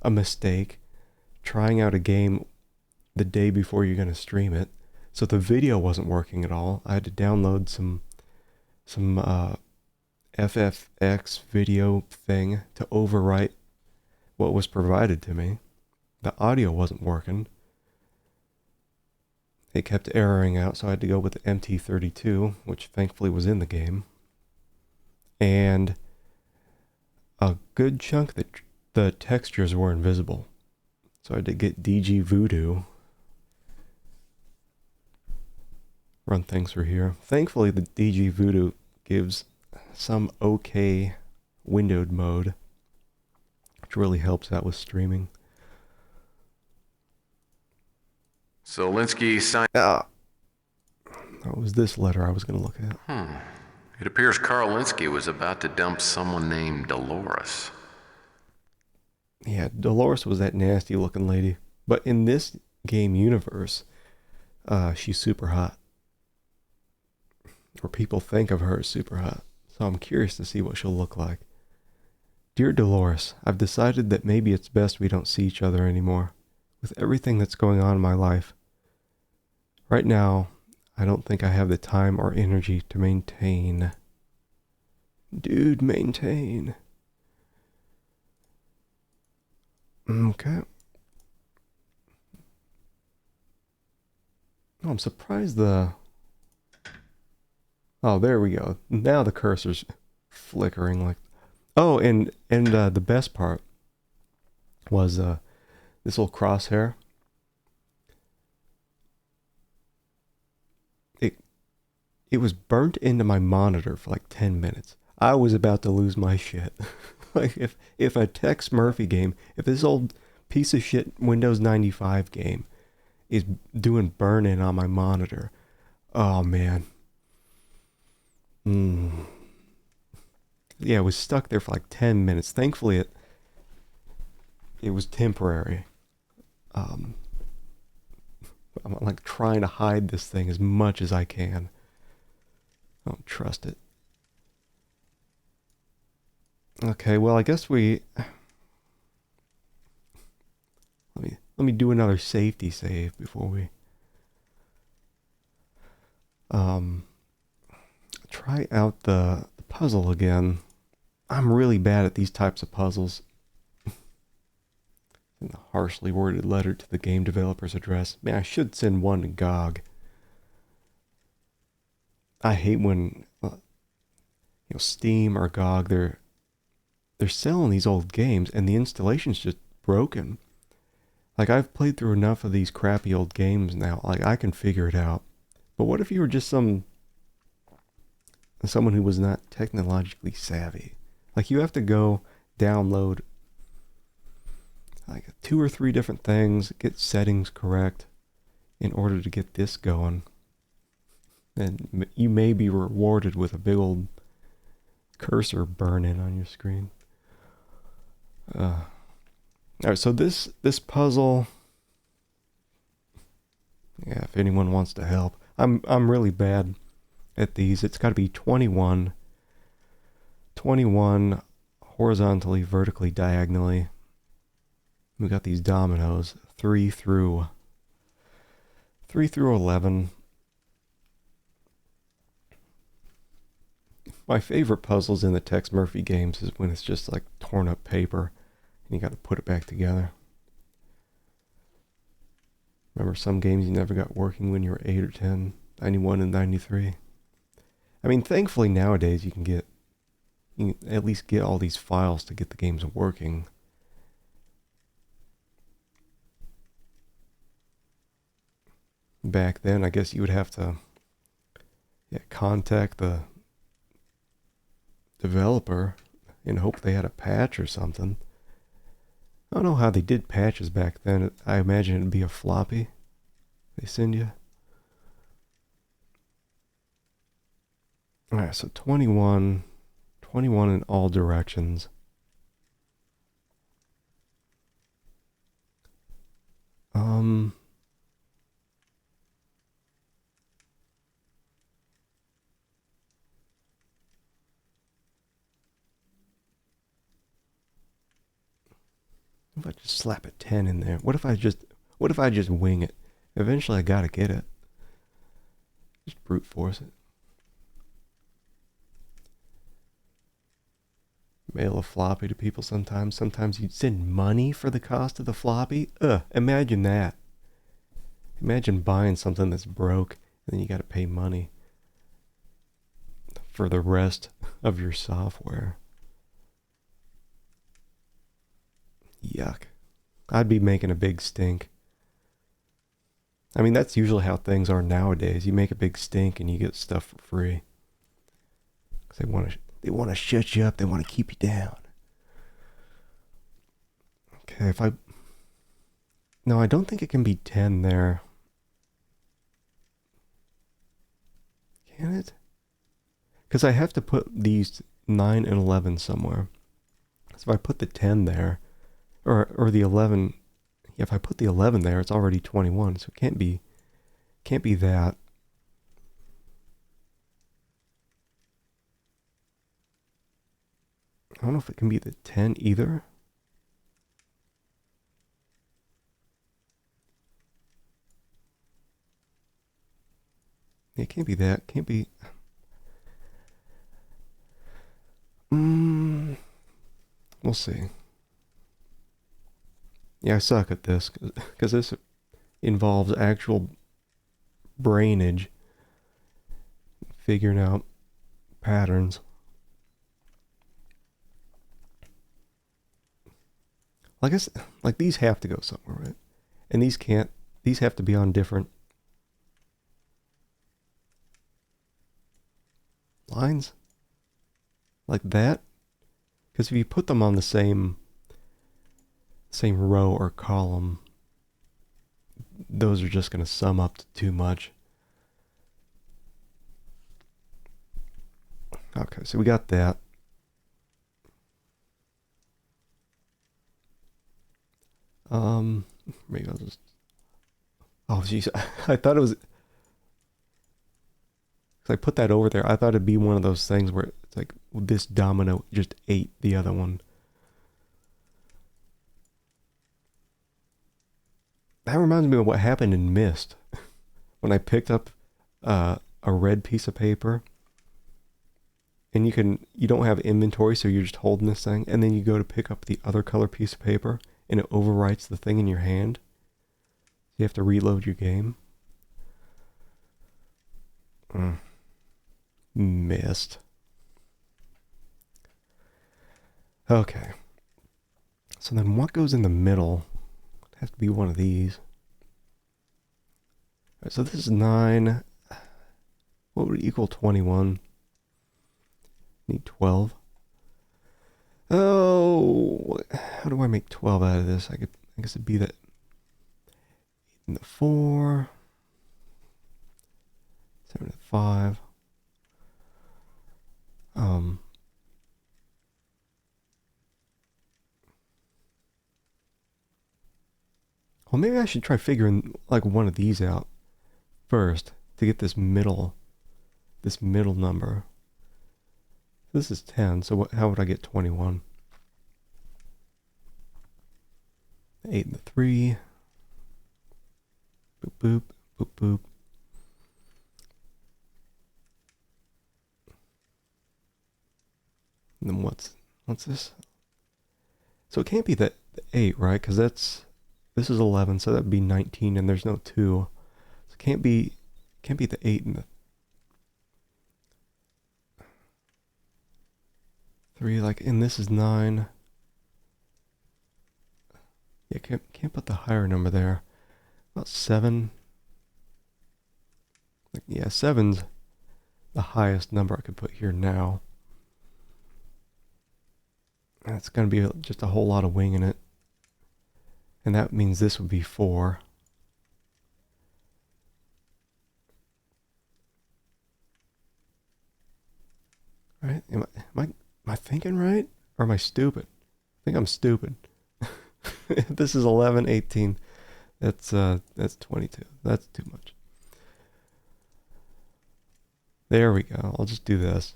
a mistake. Trying out a game the day before you're gonna stream it, so the video wasn't working at all. I had to download some FFX video thing to overwrite what was provided to me. The audio wasn't working. It kept erroring out, so I had to go with the MT32, which thankfully was in the game. And a good chunk of the textures were invisible. So I had to get DG Voodoo. Run things through here. Thankfully, the DG Voodoo gives some okay windowed mode, which really helps out with streaming. So Linsky signed... That was this letter I was going to look at. It appears Carl Linsky was about to dump someone named Dolores. Yeah, Dolores was that nasty looking lady. But in this game universe, she's super hot. Or people think of her as super hot. So I'm curious to see what she'll look like. Dear Dolores, I've decided that maybe it's best we don't see each other anymore. With everything that's going on in my life. Right now, I don't think I have the time or energy to maintain. Dude, maintain. Okay. Oh, I'm surprised Oh, there we go. Now the cursor's flickering like... Oh, and the best part was this little crosshair. It was burnt into my monitor for like 10 minutes. I was about to lose my shit. Like if a Tex Murphy game, if this old piece of shit Windows 95 game is doing burn-in on my monitor, oh man. Yeah, it was stuck there for like 10 minutes. Thankfully it was temporary. I'm like trying to hide this thing as much as I can. I don't trust it. Okay, well, I guess let me do another safety save before we try out the puzzle again. I'm really bad at these types of puzzles. In the harshly worded letter to the game developer's address. Man, I should send one to GOG. I hate when Steam or GOG, they're selling these old games and the installation's just broken. Like, I've played through enough of these crappy old games now, like I can figure it out. But what if you were just someone who was not technologically savvy? Like, you have to go download like 2 or 3 different things, get settings correct in order to get this going. And you may be rewarded with a big old cursor burn-in on your screen. Alright, so this puzzle, yeah, if anyone wants to help, I'm really bad at these. It's got to be 21 horizontally, vertically, diagonally. We got these dominoes, 3 through 11. My favorite puzzles in the Tex Murphy games is when it's just like torn up paper and you got to put it back together. Remember some games you never got working when you were 8 or 10, 91 and 93. I mean, thankfully nowadays you can at least get all these files to get the games working. Back then, I guess you would have to contact the developer and hope they had a patch or something. I don't know how they did patches back then. I imagine it'd be a floppy they send you. Alright, so 21 in all directions. What if I just slap a 10 in there? What if I just wing it? Eventually I gotta get it. Just brute force it. Mail a floppy to people sometimes. Sometimes you'd send money for the cost of the floppy. Imagine that. Imagine buying something that's broke and then you gotta pay money for the rest of your software. Yuck. I'd be making a big stink. I mean, that's usually how things are nowadays. You make a big stink and you get stuff for free. 'Cause they want to shut you up. They want to keep you down. Okay, no, I don't think it can be 10 there. Can it? Because I have to put these 9 and 11 somewhere. So if I put the 10 there, or the 11, if I put the 11 there, it's already 21, so it can't be that. I don't know if it can be the 10 either. It can't be that. Can't be. We'll see. Yeah, I suck at this because this involves actual brainage, figuring out patterns. I guess, like, these have to go somewhere, right? And these can't. These have to be on different lines. Like that. Because if you put them on the same row or column, those are just going to sum up to too much. Okay, so we got that. Maybe I'll just... Oh, jeez. I thought it was... Because I put that over there. I thought it'd be one of those things where it's like this domino just ate the other one. That reminds me of what happened in Myst. When I picked up a red piece of paper. And you don't have inventory, so you're just holding this thing. And then you go to pick up the other color piece of paper. And it overwrites the thing in your hand. You have to reload your game. Missed. Okay. So then what goes in the middle? It has to be one of these. All right, so this is 9. What would equal 21? Need 12. Oh, how do I make 12 out of this? I guess it'd be that 8 and the 4, 7 and 5. Well, maybe I should try figuring like one of these out first to get this middle number. This is 10, so how would I get 21? 8 and the 3. Boop, boop, boop, boop. And then what's this? So it can't be the 8, right? Because this is 11, so that'd be 19, and there's no 2. So it can't be the 8 and the 3, like, and this is 9. Yeah, can't put the higher number there. About 7. Like, yeah, 7's the highest number I could put here now. And it's going to be just a whole lot of wing in it. And that means this would be 4. Right? Am I thinking right? Or am I stupid? I think I'm stupid. This is 11, 18. That's 22. That's too much. There we go. I'll just do this.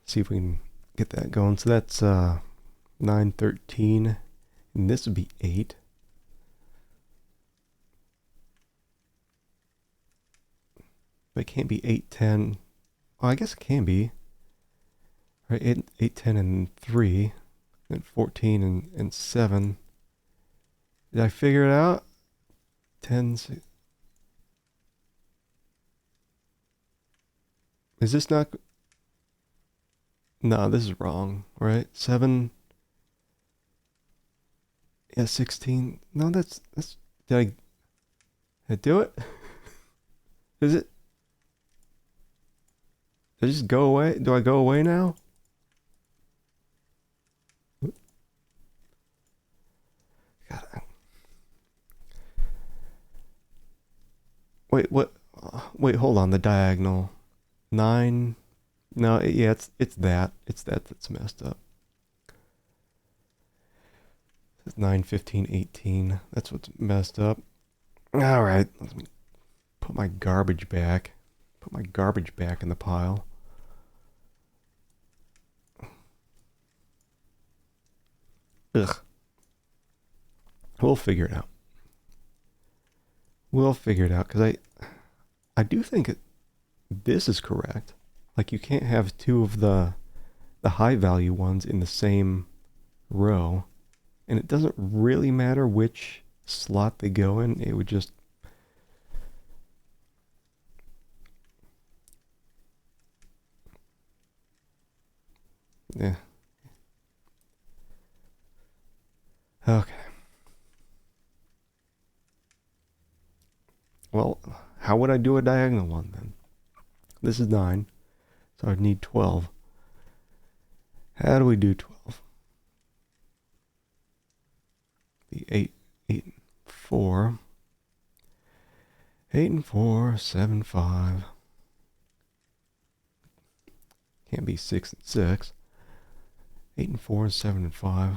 See if we can get that going. So that's 9, 13. And this would be 8. But it can't be 8, 10. Oh, I guess it can be. Right, 8, 10, and 3. And 14 and 7. Did I figure it out? 10, 6. Is this not... No, this is wrong, right? 7. Yeah, 16. No, that's... Did I do it? Is it? Did I just go away? Do I go away now? God. Wait, what? Wait, hold on. The diagonal. 9. No, yeah, it's that. It's that's messed up. It's 9, 15, 18. That's what's messed up. All right. Let me put my garbage back. Put my garbage back in the pile. Ugh. We'll figure it out. We'll figure it out, because I do think this is correct. Like, you can't have two of the high value ones in the same row. And it doesn't really matter which slot they go in. It would just... Yeah. Okay. Well, how would I do a diagonal one then? This is 9, so I'd need 12. How do we do 12? The 8, 8, 4. 8 and 4, 7, 5. Can't be 6 and 6. 8 and 4 and 7 and 5.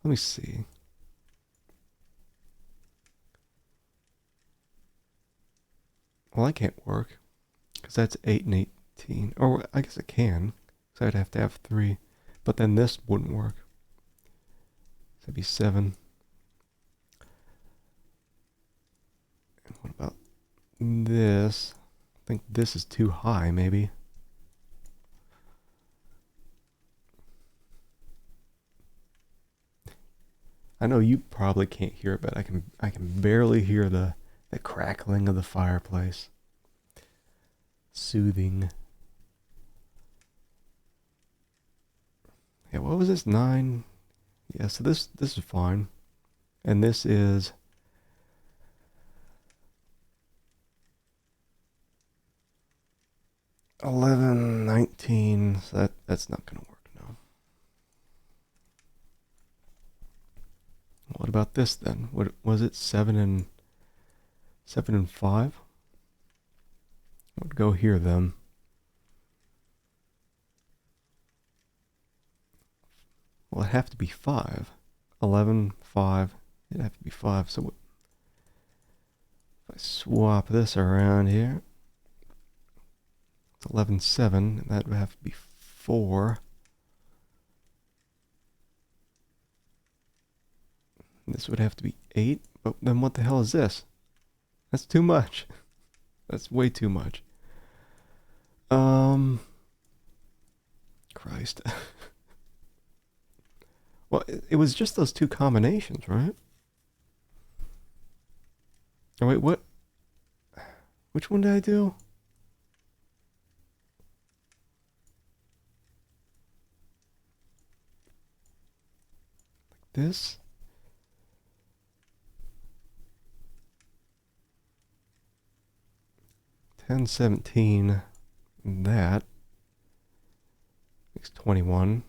Let me see. Well, I can't work, because that's 8 and 18. Or I guess it can, because I'd have to have 3. But then this wouldn't work. So it'd be 7. And what about this? I think this is too high, maybe. I know you probably can't hear it, but I can barely hear the crackling of the fireplace. Soothing. Yeah, what was this? 9? Yeah, so this is fine. And this is 11, 19. So that's not gonna work now. What about this then? What was it? 7 and 5? I would go here then. Well, it'd have to be 5. 11, 5. It'd have to be 5. So if I swap this around here, it's 11, 7. And that would have to be 4. And this would have to be 8. But then what the hell is this? That's too much. That's way too much. Christ. Well, it was just those 2 combinations, right? Oh, wait, what? Which one did I do? Like this? $10.17. That makes 21.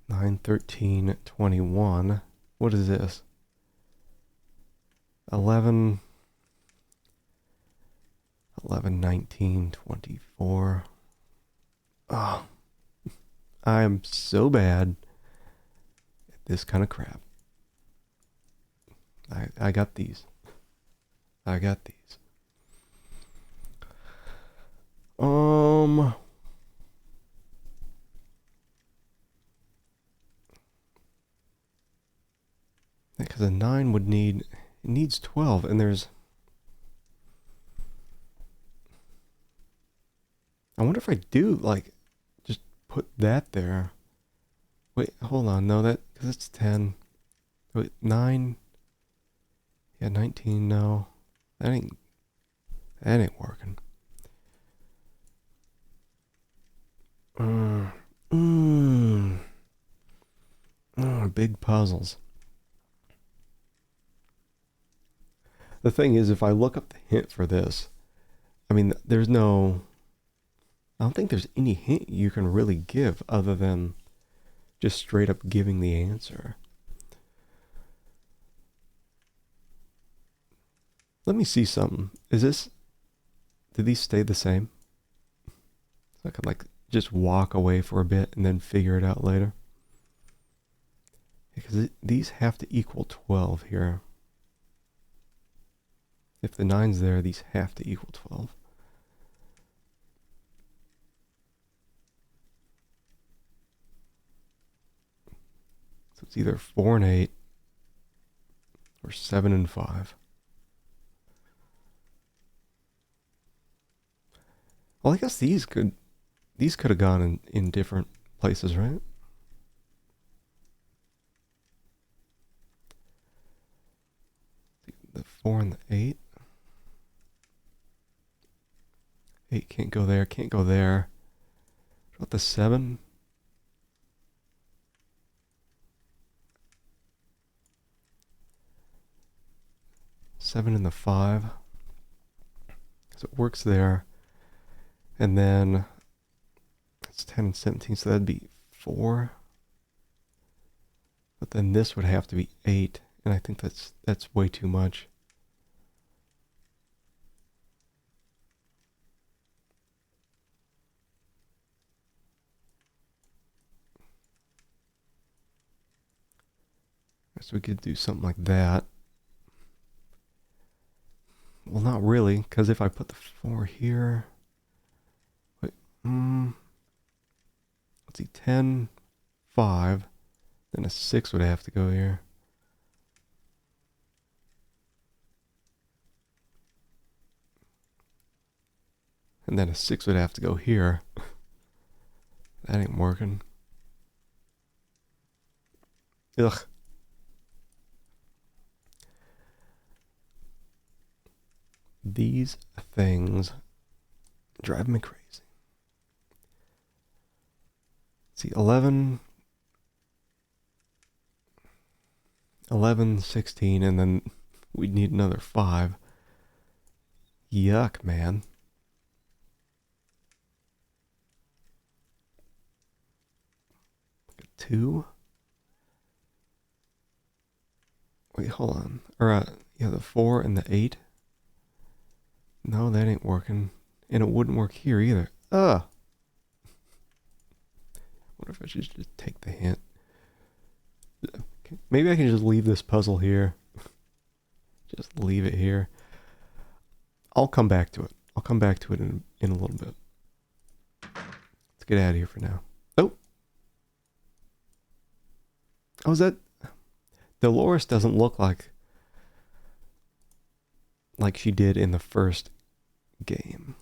9, 13, 21. What is this? 11, 19, 24. Oh, I am so bad at this kind of crap. I got these. I got these. Because a 9 would need, it needs 12, and there's, I wonder if I do, like, just put that there. Wait, hold on, no, because it's 10. Wait, 9, yeah, 19, no, that ain't working. Big puzzles. The thing is, if I look up the hint for this, I mean, I don't think there's any hint you can really give other than just straight up giving the answer. Let me see something. Did these stay the same? So I could like just walk away for a bit and then figure it out later. Because these have to equal 12 here. If the 9's there, these have to equal 12. So it's either 4 and 8 or 7 and 5. Well, I guess these could have gone in different places, right? The 4 and the 8. 8 can't go there, can't go there. What about the 7? Seven and the 5. So it works there. And then it's 10 and 17, so that'd be 4. But then this would have to be 8, and I think that's way too much. So we could do something like that. Well, not really, because if I put the 4 here... Wait, let's see, 10, 5, then a 6 would have to go here. And then a 6 would have to go here. That ain't working. Ugh. These things drive me crazy. See, 11, 16, and then we'd need another 5. Yuck, man. Look at 2. Wait, hold on. Or, yeah, the 4 and the 8. No, that ain't working. And it wouldn't work here either. Ugh. What if I should just take the hint? Maybe I can just leave this puzzle here. Just leave it here. I'll come back to it. I'll come back to it in a little bit. Let's get out of here for now. Oh. Oh, is that... Dolores doesn't look like she did in the first game.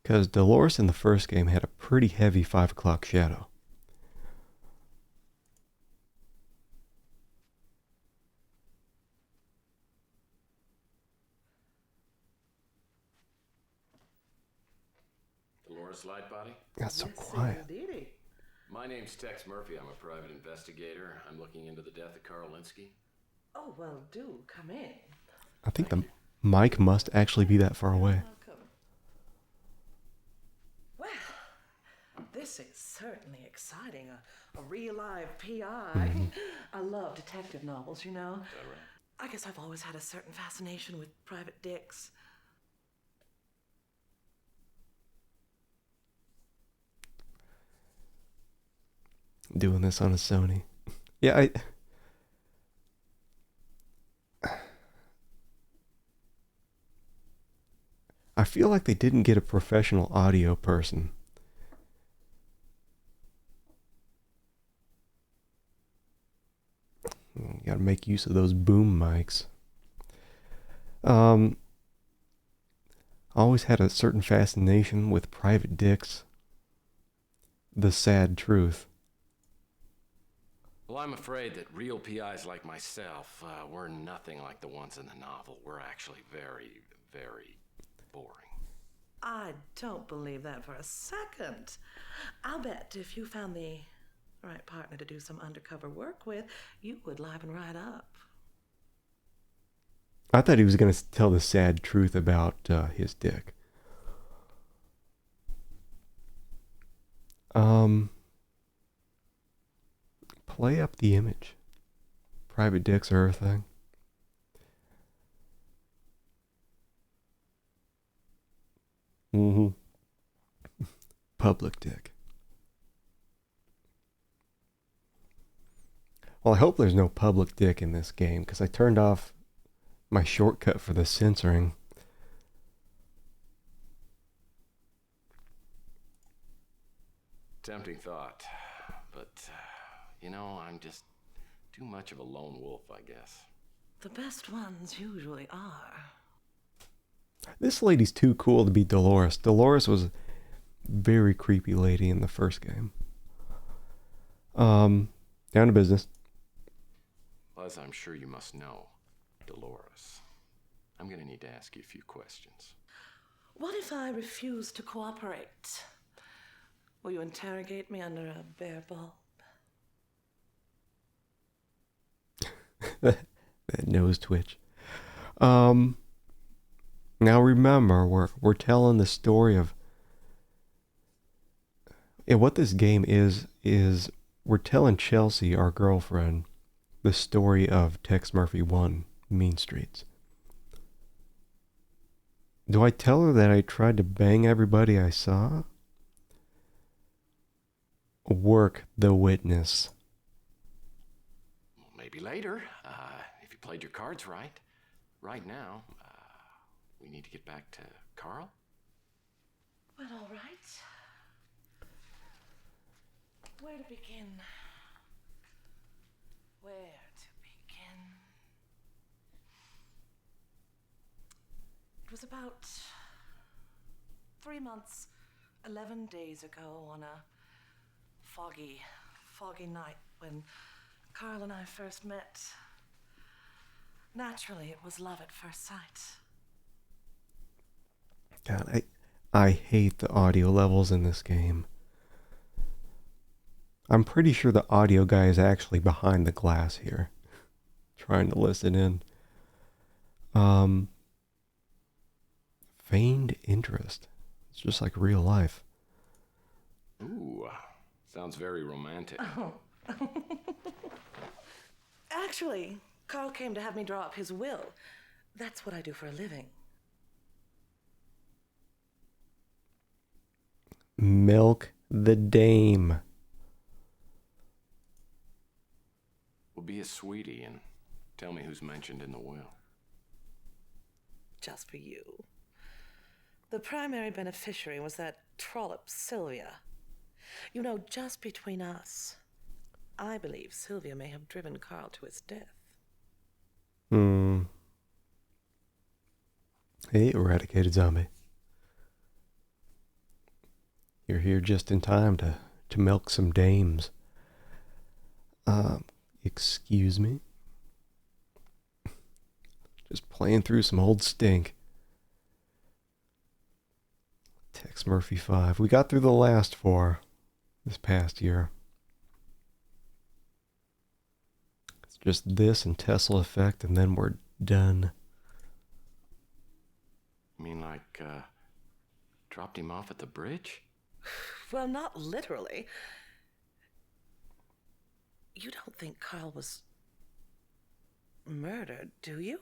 Because Dolores in the first game had a pretty heavy 5 o'clock shadow. Dolores Lightbody? Got so quiet. My name's Tex Murphy. I'm a private investigator. I'm looking into the death of Carl Linsky. Oh, well, do come in. I think the mic must actually be that far away. Welcome. Well, this is certainly exciting. A real live PI. I love detective novels, you know. Is that right? I guess I've always had a certain fascination with private dicks. Doing this on a Sony. Yeah, I feel like they didn't get a professional audio person. You gotta make use of those boom mics. I always had a certain fascination with private dicks. The sad truth. Well, I'm afraid that real PIs like myself, we're nothing like the ones in the novel. We're actually very, very boring. I don't believe that for a second. I'll bet if you found the right partner to do some undercover work with, you would liven right up. I thought he was going to tell the sad truth about his dick. Play up the image. Private dicks are a thing. Public dick. Well, I hope there's no public dick in this game, because I turned off my shortcut for the censoring. Tempting thought, but, you know, I'm just too much of a lone wolf, I guess. The best ones usually are. This lady's too cool to be Dolores. Dolores was a very creepy lady in the first game. Down to business. Well, as I'm sure you must know, Dolores, I'm gonna need to ask you a few questions. What if I refuse to cooperate? Will you interrogate me under a bare bulb? That nose twitch. Now remember, we're telling the story of. And what this game is we're telling Chelsea, our girlfriend, the story of Tex Murphy 1, Mean Streets. Do I tell her that I tried to bang everybody I saw? Work the witness. Maybe later, if you played your cards right. Right now, we need to get back to Carl. Well, all right. Where to begin? Where to begin? It was about 3 months, 11 days ago on a foggy night when Carl and I first met. Naturally, it was love at first sight. God, I hate the audio levels in this game. I'm pretty sure the audio guy is actually behind the glass here, trying to listen in. Feigned interest. It's just like real life. Ooh, sounds very romantic. Oh. Actually, Carl came to have me draw up his will. That's what I do for a living. Milk the dame. Well, be a sweetie and tell me who's mentioned in the will. Just for you. The primary beneficiary was that trollop Sylvia. You know, just between us, I believe Sylvia may have driven Carl to his death. Hey, eradicated zombie. You're here just in time to milk some dames. Excuse me? Just playing through some old stink. Tex Murphy 5. We got through the last 4 this past year. It's just this and Tesla Effect, and then we're done. You mean like, dropped him off at the bridge? Well, not literally. You don't think Carl was murdered, do you?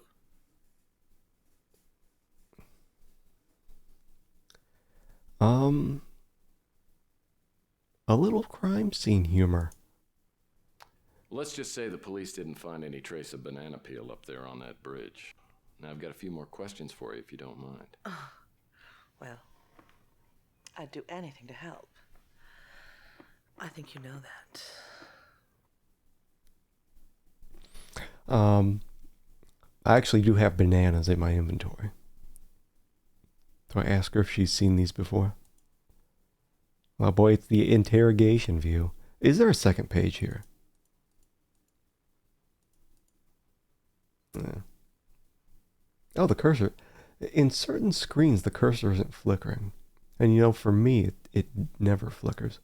A little crime scene humor. Let's just say the police didn't find any trace of banana peel up there on that bridge. Now I've got a few more questions for you if you don't mind. Oh, well, I'd do anything to help. I think you know that. I actually do have bananas in my inventory. Do I ask her if she's seen these before? Oh boy, it's the interrogation view. Is there a second page here? Yeah. Oh, the cursor. In certain screens, the cursor isn't flickering. And you know, for me, it never flickers.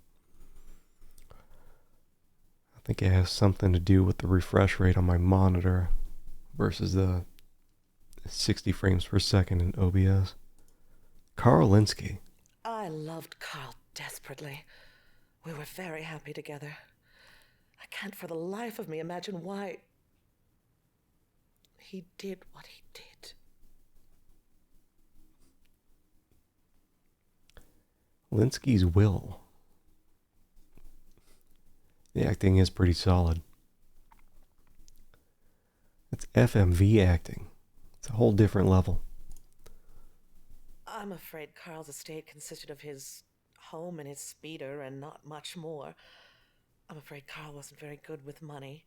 I think it has something to do with the refresh rate on my monitor versus the 60 frames per second in OBS. Carl Linsky. I loved Carl desperately. We were very happy together. I can't for the life of me imagine why he did what he did. Linsky's will. The acting is pretty solid. It's FMV acting. It's a whole different level. I'm afraid Carl's estate consisted of his home and his speeder and not much more. I'm afraid Carl wasn't very good with money.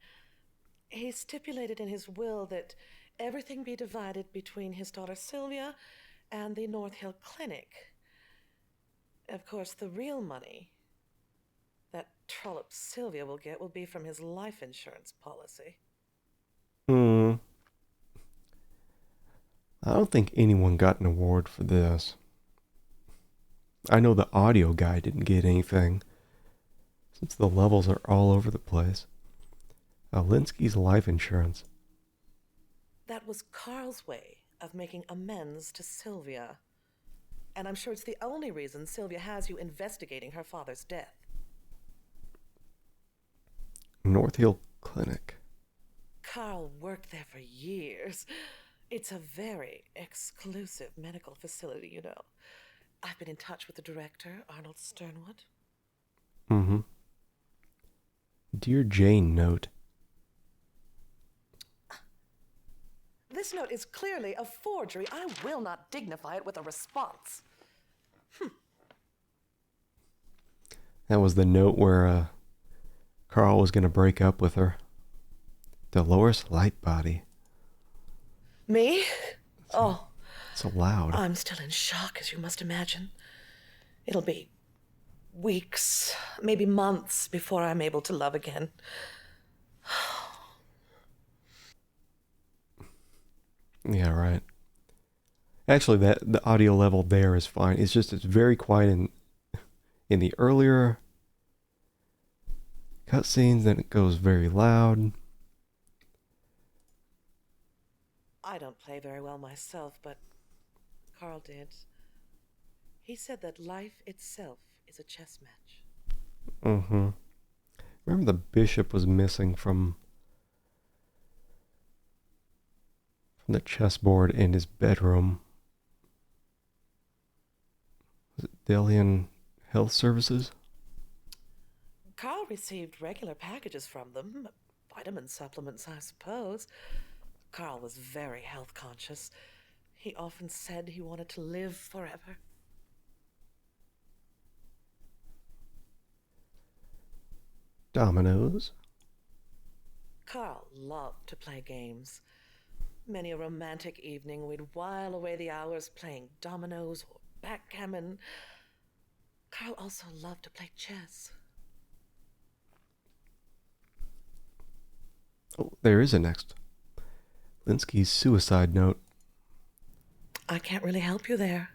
He stipulated in his will that everything be divided between his daughter Sylvia and the North Hill Clinic. Of course, the real money That trollop Sylvia will get will be from his life insurance policy. I don't think anyone got an award for this. I know the audio guy didn't get anything, since the levels are all over the place. Alinsky's life insurance. That was Carl's way of making amends to Sylvia. And I'm sure it's the only reason Sylvia has you investigating her father's death. North Hill Clinic. Carl worked there for years. It's a very exclusive medical facility, you know. I've been in touch with the director, Arnold Sternwood. Dear Jane note. This note is clearly a forgery. I will not dignify it with a response. That was the note where Carl was going to break up with her. Dolores Lightbody. Me? Oh. So loud. I'm still in shock, as you must imagine. It'll be weeks, maybe months before I'm able to love again. Yeah, right. Actually, the audio level there is fine. It's just it's very quiet in the earlier cutscenes, then it goes very loud. I don't play very well myself, but Carl did. He said that life itself is a chess match. Remember the bishop was missing from the chessboard in his bedroom. Was it Delian Health Services? Carl received regular packages from them. Vitamin supplements, I suppose. Carl was very health conscious. He often said he wanted to live forever. Dominoes. Carl loved to play games. Many a romantic evening we'd while away the hours playing dominoes or backgammon. Carl also loved to play chess. Oh, there is a next. Linsky's suicide note. I can't really help you there.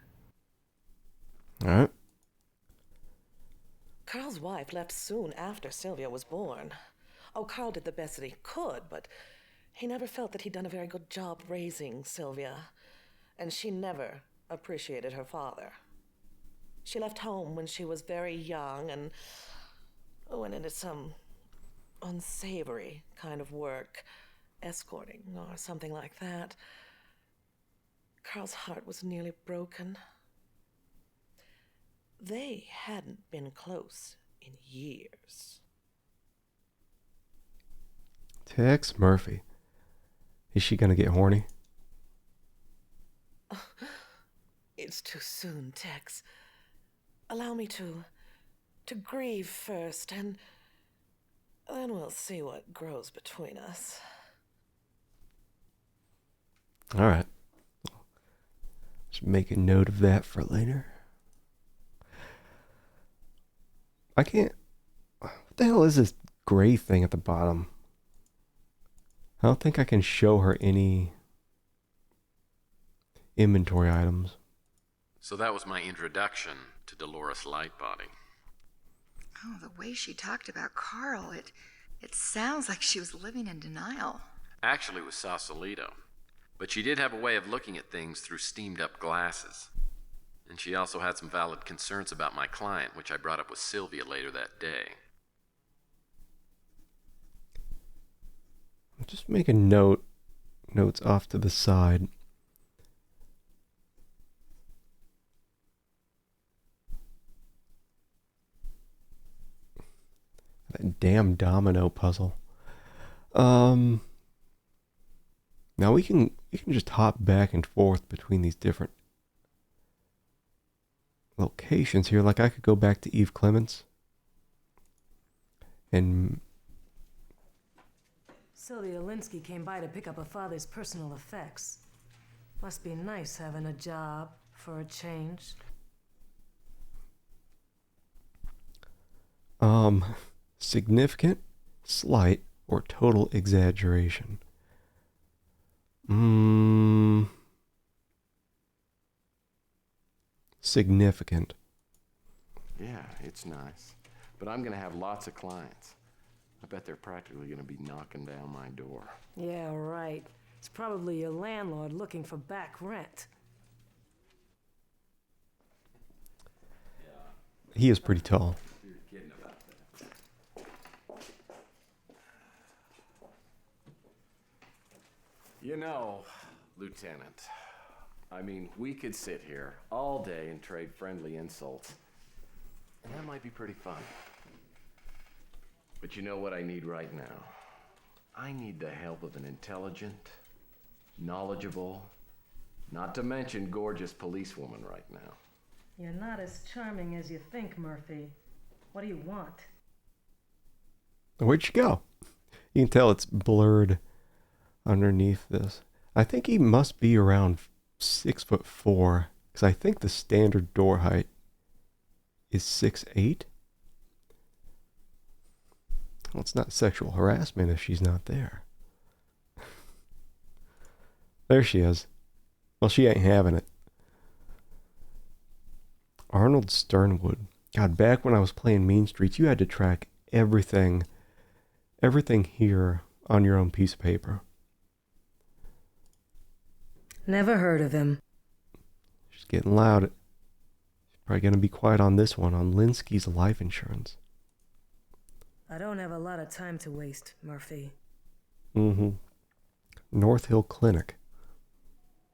Alright. Carl's wife left soon after Sylvia was born. Oh, Carl did the best that he could, but he never felt that he'd done a very good job raising Sylvia, and she never appreciated her father. She left home when she was very young and went into some unsavory kind of work, escorting or something like that. Carl's heart was nearly broken. They hadn't been close in years. Tex Murphy. Is she gonna get horny? It's too soon, Tex. Allow me to grieve first, and then we'll see what grows between us. Alright. Just make a note of that for later. I can't... What the hell is this gray thing at the bottom? I don't think I can show her any inventory items. So that was my introduction to Dolores Lightbody. Oh, the way she talked about Carl, it sounds like she was living in denial. Actually, it was Sausalito. But she did have a way of looking at things through steamed-up glasses. And she also had some valid concerns about my client, which I brought up with Sylvia later that day. Just make a notes off to the side. That damn domino puzzle. Now we can just hop back and forth between these different locations here. Like I could go back to Eve Clements and Sylvia Linsky came by to pick up her father's personal effects. Must be nice having a job for a change. Significant, slight, or total exaggeration. Significant. Yeah, it's nice. But I'm gonna have lots of clients. I bet they're practically gonna be knocking down my door. Yeah, right. It's probably your landlord looking for back rent. He is pretty tall. You're kidding about that. You know, Lieutenant, I mean, we could sit here all day and trade friendly insults. And that might be pretty fun. But you know what I need right now? I need the help of an intelligent, knowledgeable, not to mention gorgeous policewoman right now. You're not as charming as you think, Murphy. What do you want? Where'd she go? You can tell it's blurred underneath this. I think he must be around 6'4", because I think the standard door height is 6'8". Well, it's not sexual harassment if she's not there. There she is. Well, she ain't having it. Arnold Sternwood. God, back when I was playing Mean Streets, you had to track everything here on your own piece of paper. Never heard of him. She's getting loud. She's probably going to be quiet on this one, on Linsky's life insurance. I don't have a lot of time to waste, Murphy. North Hill Clinic.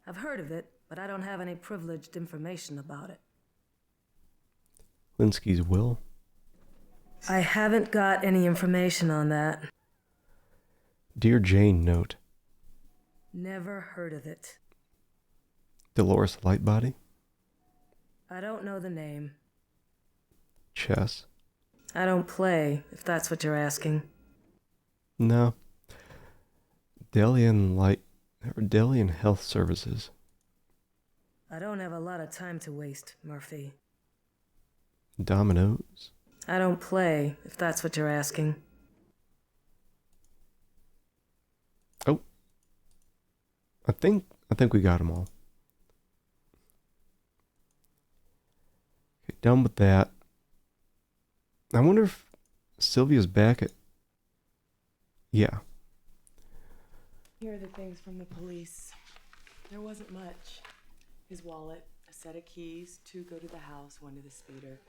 I've heard of it, but I don't have any privileged information about it. Linsky's will. I haven't got any information on that. Dear Jane note. Never heard of it. Dolores Lightbody. I don't know the name. Chess. I don't play, if that's what you're asking. No. Delian Health Services. I don't have a lot of time to waste, Murphy. Dominoes. I don't play, if that's what you're asking. Oh. I think we got them all. Okay, done with that. I wonder if Sylvia's back at... Yeah. Here are the things from the police. There wasn't much. His wallet, a set of keys, 2 go to the house, 1 to the speeder.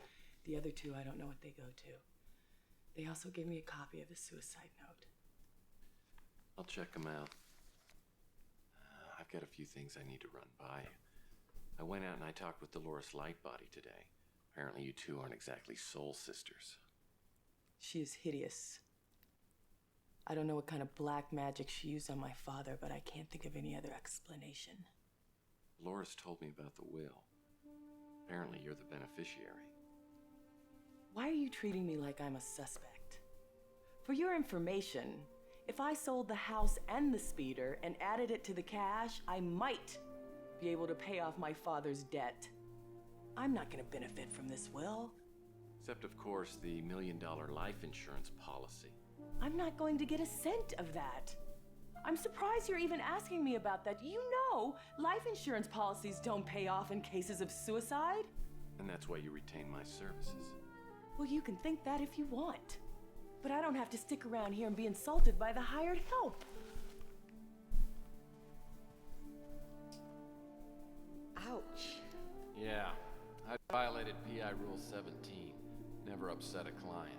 The other 2, I don't know what they go to. They also gave me a copy of the suicide note. I'll check them out. I've got a few things I need to run by. I went out and I talked with Dolores Lightbody today. Apparently you two aren't exactly soul sisters. She is hideous. I don't know what kind of black magic she used on my father, but I can't think of any other explanation. Dolores told me about the will. Apparently you're the beneficiary. Why are you treating me like I'm a suspect? For your information, if I sold the house and the speeder and added it to the cash, I might be able to pay off my father's debt. I'm not going to benefit from this will. Except, of course, the $1 million life insurance policy. I'm not going to get a cent of that. I'm surprised you're even asking me about that. You know, life insurance policies don't pay off in cases of suicide. And that's why you retain my services. Well, you can think that if you want. But I don't have to stick around here and be insulted by the hired help. Ouch. Yeah, I violated PI Rule 17. Never upset a client.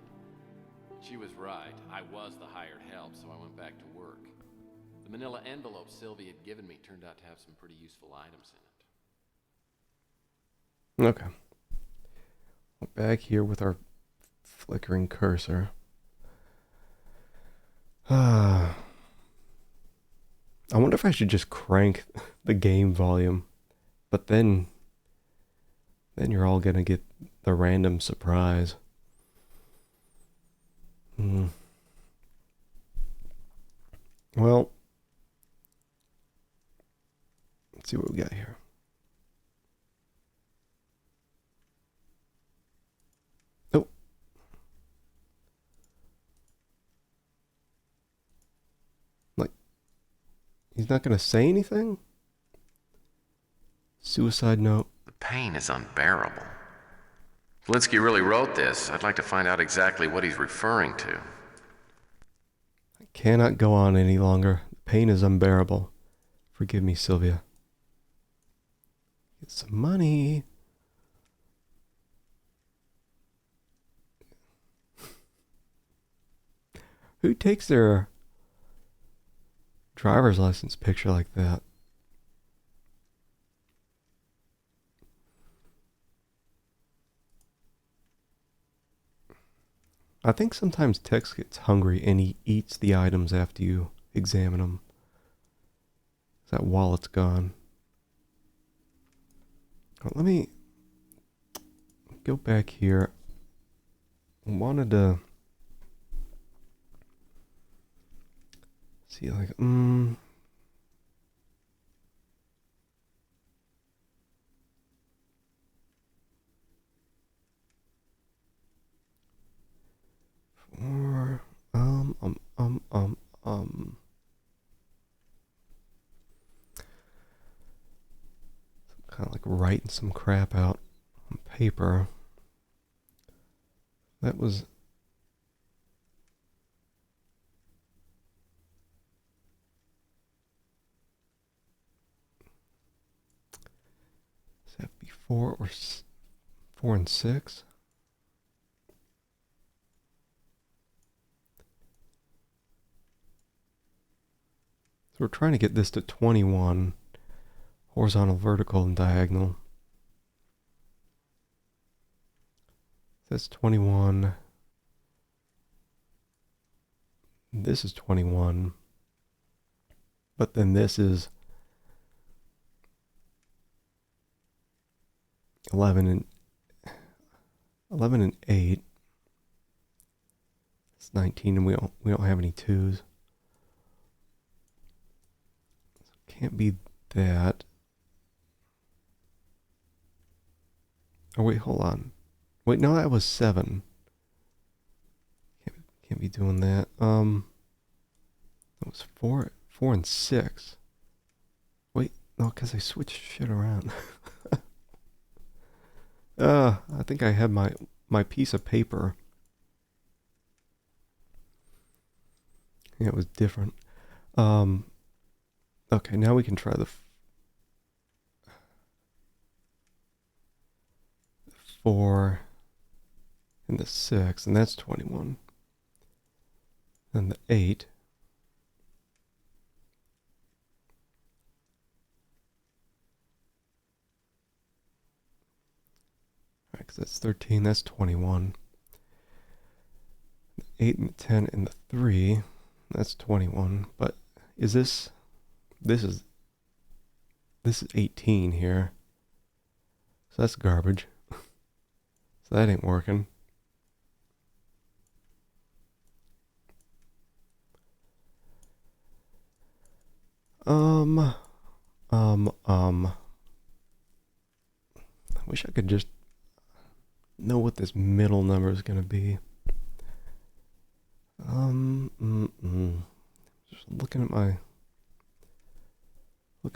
She was right. I was the hired help, so I went back to work. The manila envelope Sylvia had given me turned out to have some pretty useful items in it. Okay. We're back here with our flickering cursor. I wonder if I should just crank the game volume, but then you're all gonna get the random surprise. Well, let's see what we got here. Oh, He's not going to say anything? Suicide note. The pain is unbearable. If Linsky really wrote this, I'd like to find out exactly what he's referring to. I cannot go on any longer. The pain is unbearable. Forgive me, Sylvia. Get some money. Who takes their driver's license picture like that? I think sometimes Tex gets hungry and he eats the items after you examine them. That wallet's gone. Let me go back here. I wanted to see, like, kind of like writing some crap out on paper. That was is that before or 4 and 6? So we're trying to get this to 21. Horizontal, vertical, and diagonal. That's 21. This is 21. But then this is 11 and 8. It's 19, and we don't have any 2s. So can't be that. Oh wait, hold on. Wait, no, that was 7. Can't be doing that. That was 4 and 6. Wait, no, because I switched shit around. I think I had my piece of paper. Yeah, it was different. Okay, now we can try the 4 and the 6, and that's 21. And the 8. Alright, because that's 13, that's 21. The 8 and the 10 and the 3, that's 21. But is this is 18 here. So that's garbage. So that ain't working. I wish I could just know what this middle number is gonna be. Just looking at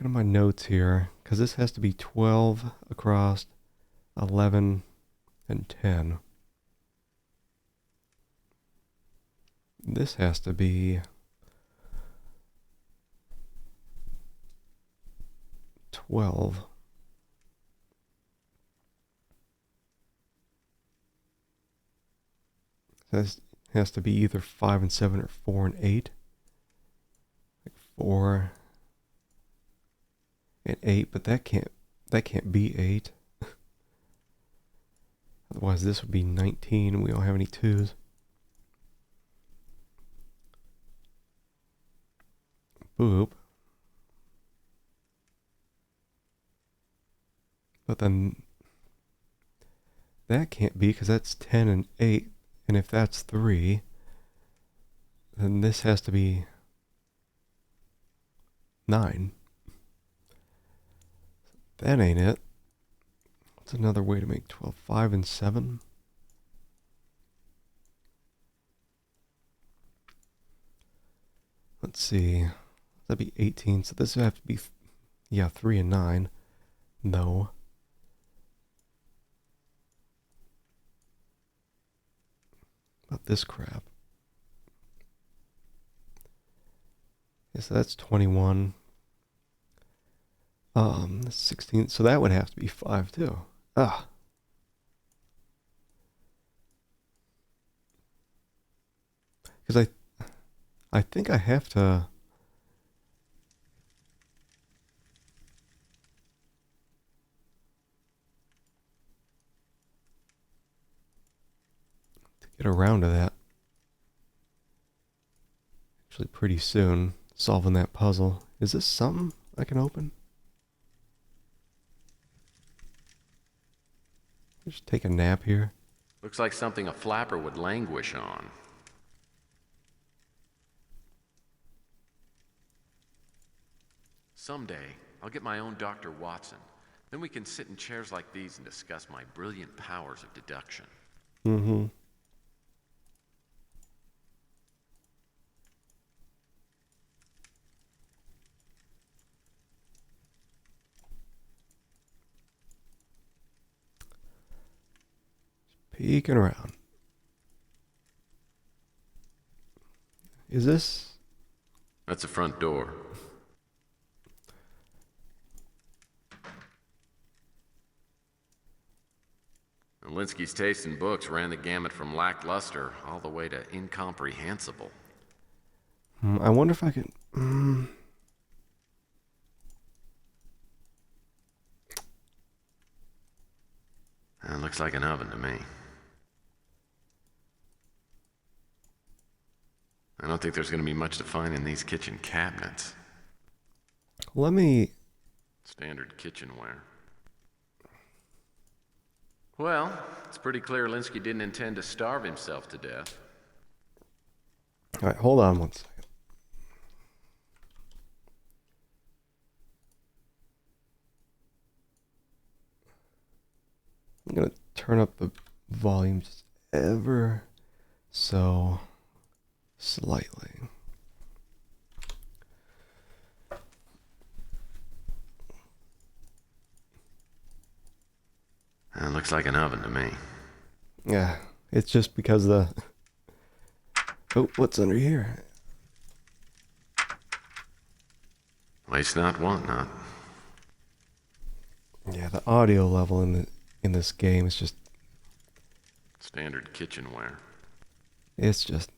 my notes here, because this has to be 12 across, 11 and 10. This has to be 12. This has to be either 5 and 7 or 4 and 8. Like 4 and 8, but that can't be 8. Otherwise this would be 19 and we don't have any 2s. Boop. But then that can't be, because that's 10 and 8. And if that's 3, then this has to be 9. That ain't it. What's another way to make 12? 5 and 7? Let's see. That'd be 18. So this would have to be, yeah, 3 and 9. No. About this crap. Yeah, so that's 21. That's 16. So that would have to be 5 too. Ah. Because I think I have to. Get around to that. Actually, pretty soon, solving that puzzle. Is this something I can open? Just take a nap here. Looks like something a flapper would languish on. Someday, I'll get my own Dr. Watson. Then we can sit in chairs like these and discuss my brilliant powers of deduction. Mm-hmm. Peeking around. Is this? That's the front door. Linsky's taste in books ran the gamut from lackluster all the way to incomprehensible. I wonder if I can. It looks like an oven to me. I don't think there's going to be much to find in these kitchen cabinets. Let me. Standard kitchenware. Well, it's pretty clear Linsky didn't intend to starve himself to death. All right, hold on one second. I'm gonna turn up the volume just ever so slightly. It looks like an oven to me. Yeah, it's just because the. Oh, what's under here? Waste not, want not. Yeah, the audio level in this game is just. Standard kitchenware. It's just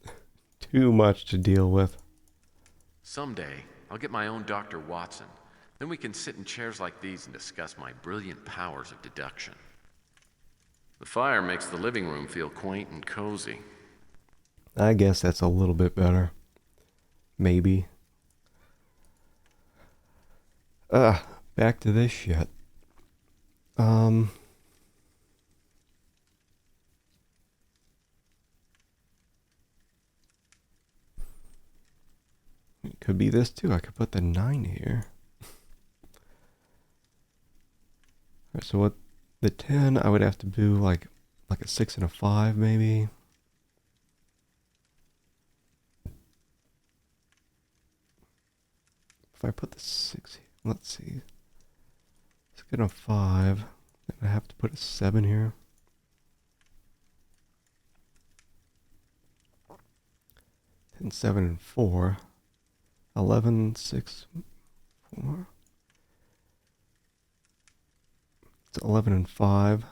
too much to deal with. Someday, I'll get my own Dr. Watson. Then we can sit in chairs like these and discuss my brilliant powers of deduction. The fire makes the living room feel quaint and cozy. I guess that's a little bit better. Maybe. Back to this shit. It could be this too. I could put the 9 here. Alright, so what the 10 I would have to do like a 6 and a 5 maybe. If I put the 6 here, let's see. 6 and a 5, then I have to put a 7 here. Then 7 and 4. 11, 6, 4. It's 11 and 5.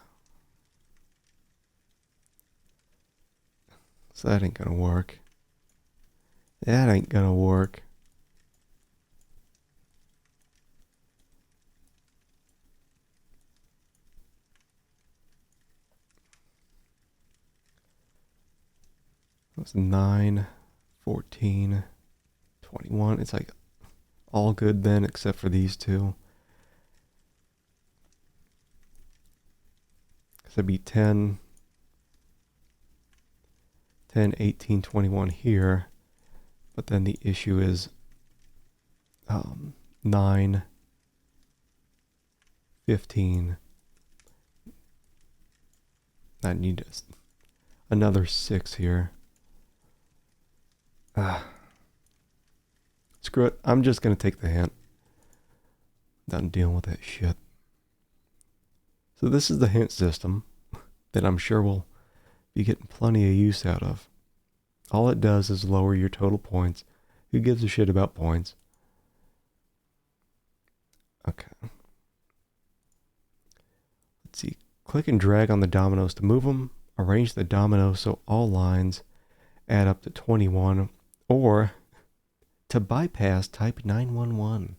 So that ain't gonna work. That ain't gonna work. That's 9, 14, 21. It's like all good then except for these two. Because that'd be 10, 18, 21 here. But then the issue is 9, 15. I need another 6 here. It's Screw it. I'm just going to take the hint. Done dealing with that shit. So this is the hint system that I'm sure we'll be getting plenty of use out of. All it does is lower your total points. Who gives a shit about points? Okay. Let's see. Click and drag on the dominoes to move them. Arrange the dominoes so all lines add up to 21. Or to bypass, type 911.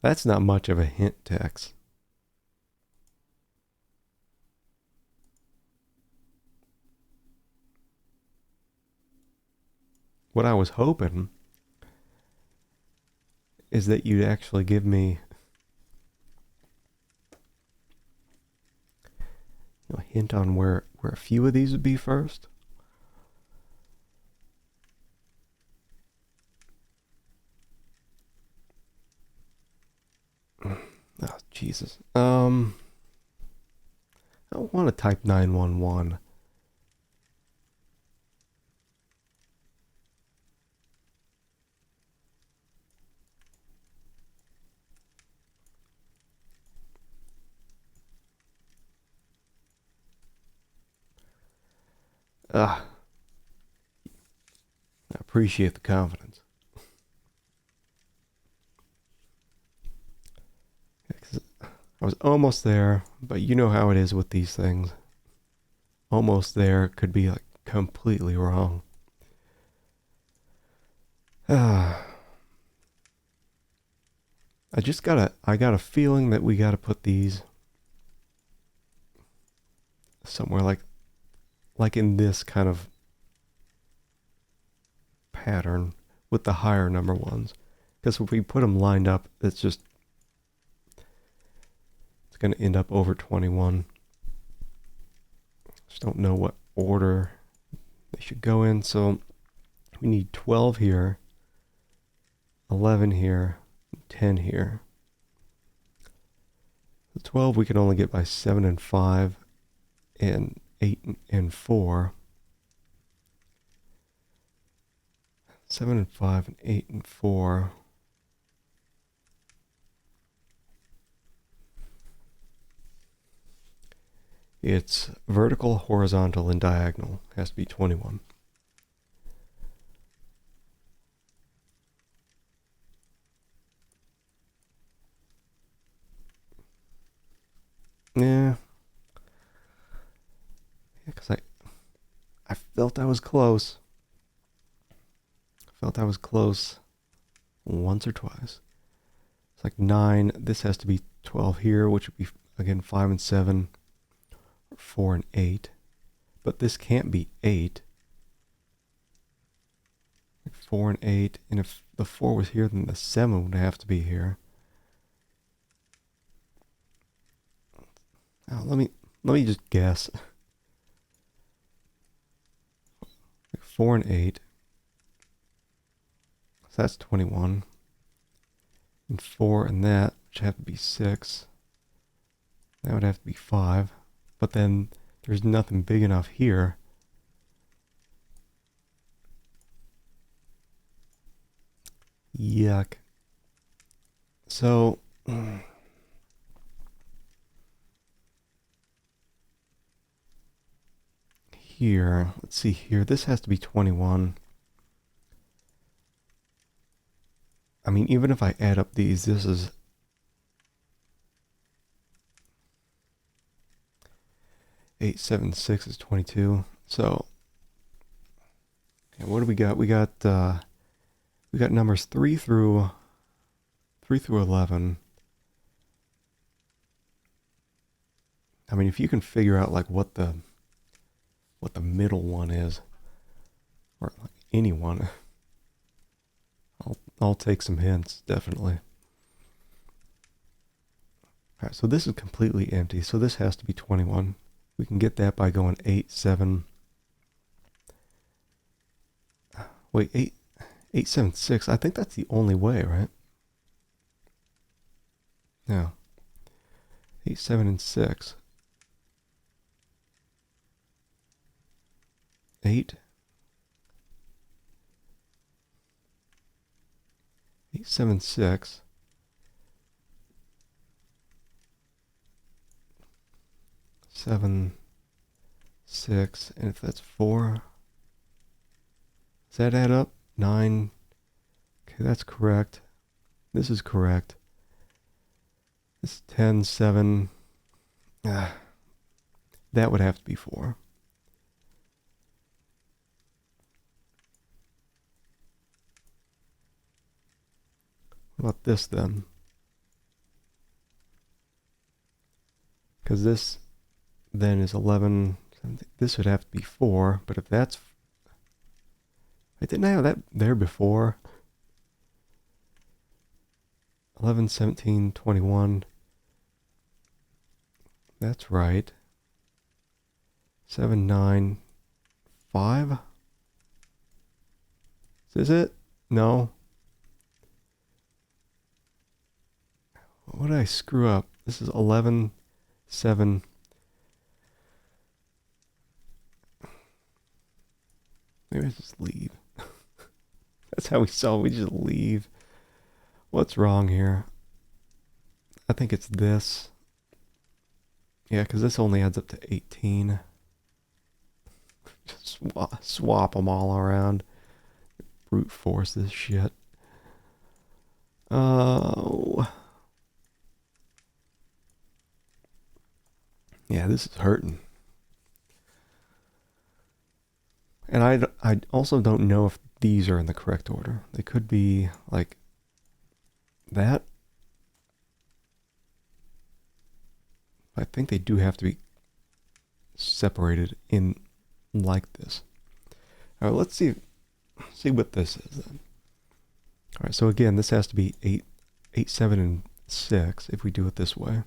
That's not much of a hint text. What I was hoping is that you'd actually give me a hint on where a few of these would be first. Oh, Jesus. I don't want to type 911. I appreciate the confidence. I was almost there, but you know how it is with these things. Almost there could be like completely wrong. I got a feeling that we gotta put these somewhere like in this kind of pattern with the higher number ones. Because if we put them lined up, it's going to end up over 21. Just don't know what order they should go in. So we need 12 here, 11 here, 10 here. The 12 we can only get by 7 and 5 and 8 and 4. 7 and 5 and 8 and 4. It's vertical, horizontal, and diagonal. Has to be 21. Yeah. Because I felt I was close. Felt I was close once or twice. It's like 9. This has to be 12 here, which would be, again, 5 and 7. 4 and 8. But this can't be 8. 4 and 8. And if the 4 was here, then the 7 would have to be here. Oh, let me just guess. 4 and 8. So that's 21. And 4 and that, which have to be 6. That would have to be 5. But then there's nothing big enough here. Yuck. So here, let's see here. This has to be 21. I mean, even if I add up these, this is 8, 7, 6 is 22. So, okay, what do we got? We got numbers 3 through 11. I mean, if you can figure out like what the middle one is, or like any one, I'll take some hints, definitely. All right, so this is completely empty. So this has to be 21. We can get that by going 8, 7. Wait, 8, 7, 6. I think that's the only way, right? Yeah. 8, 7, and 6. 8. 876. Seven, 6, and if that's 4, does that add up? 9. Okay, that's correct. This is correct. This is 10, 7. That would have to be 4. What about this then? Because this then is 11. This would have to be 4, but if that's... I didn't have that there before. 11, 17, 21. That's right. 7, 9, 5. Is this it? No. What did I screw up? This is 11, 7. Maybe I just leave. That's how we saw. We just leave. What's wrong here? I think it's this. Yeah, because this only adds up to 18. Just swap them all around. Brute force this shit. Oh. Yeah, this is hurting. And I also don't know if these are in the correct order. They could be like that. I think they do have to be separated in like this. All right, let's see what this is then. All right, so again, this has to be 8, 7, and 6 if we do it this way.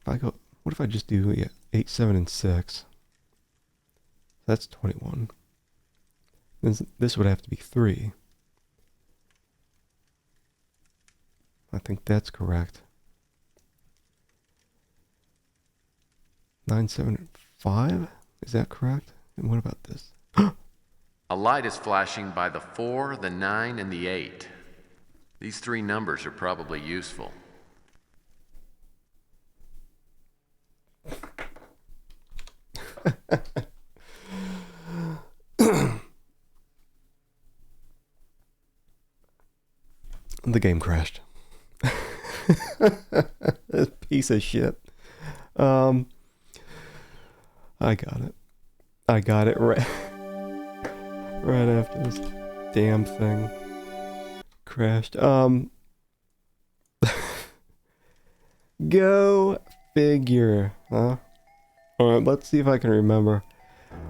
If I go, what if I just do 8, 7, and 6? That's 21. Then this would have to be 3. I think that's correct. 9, 7, and 5? Is that correct? And what about this? A light is flashing by the 4, the 9, and the 8. These 3 numbers are probably useful. The game crashed. This piece of shit. I got it. I got it right after this damn thing crashed. Go figure, huh? Alright, let's see if I can remember.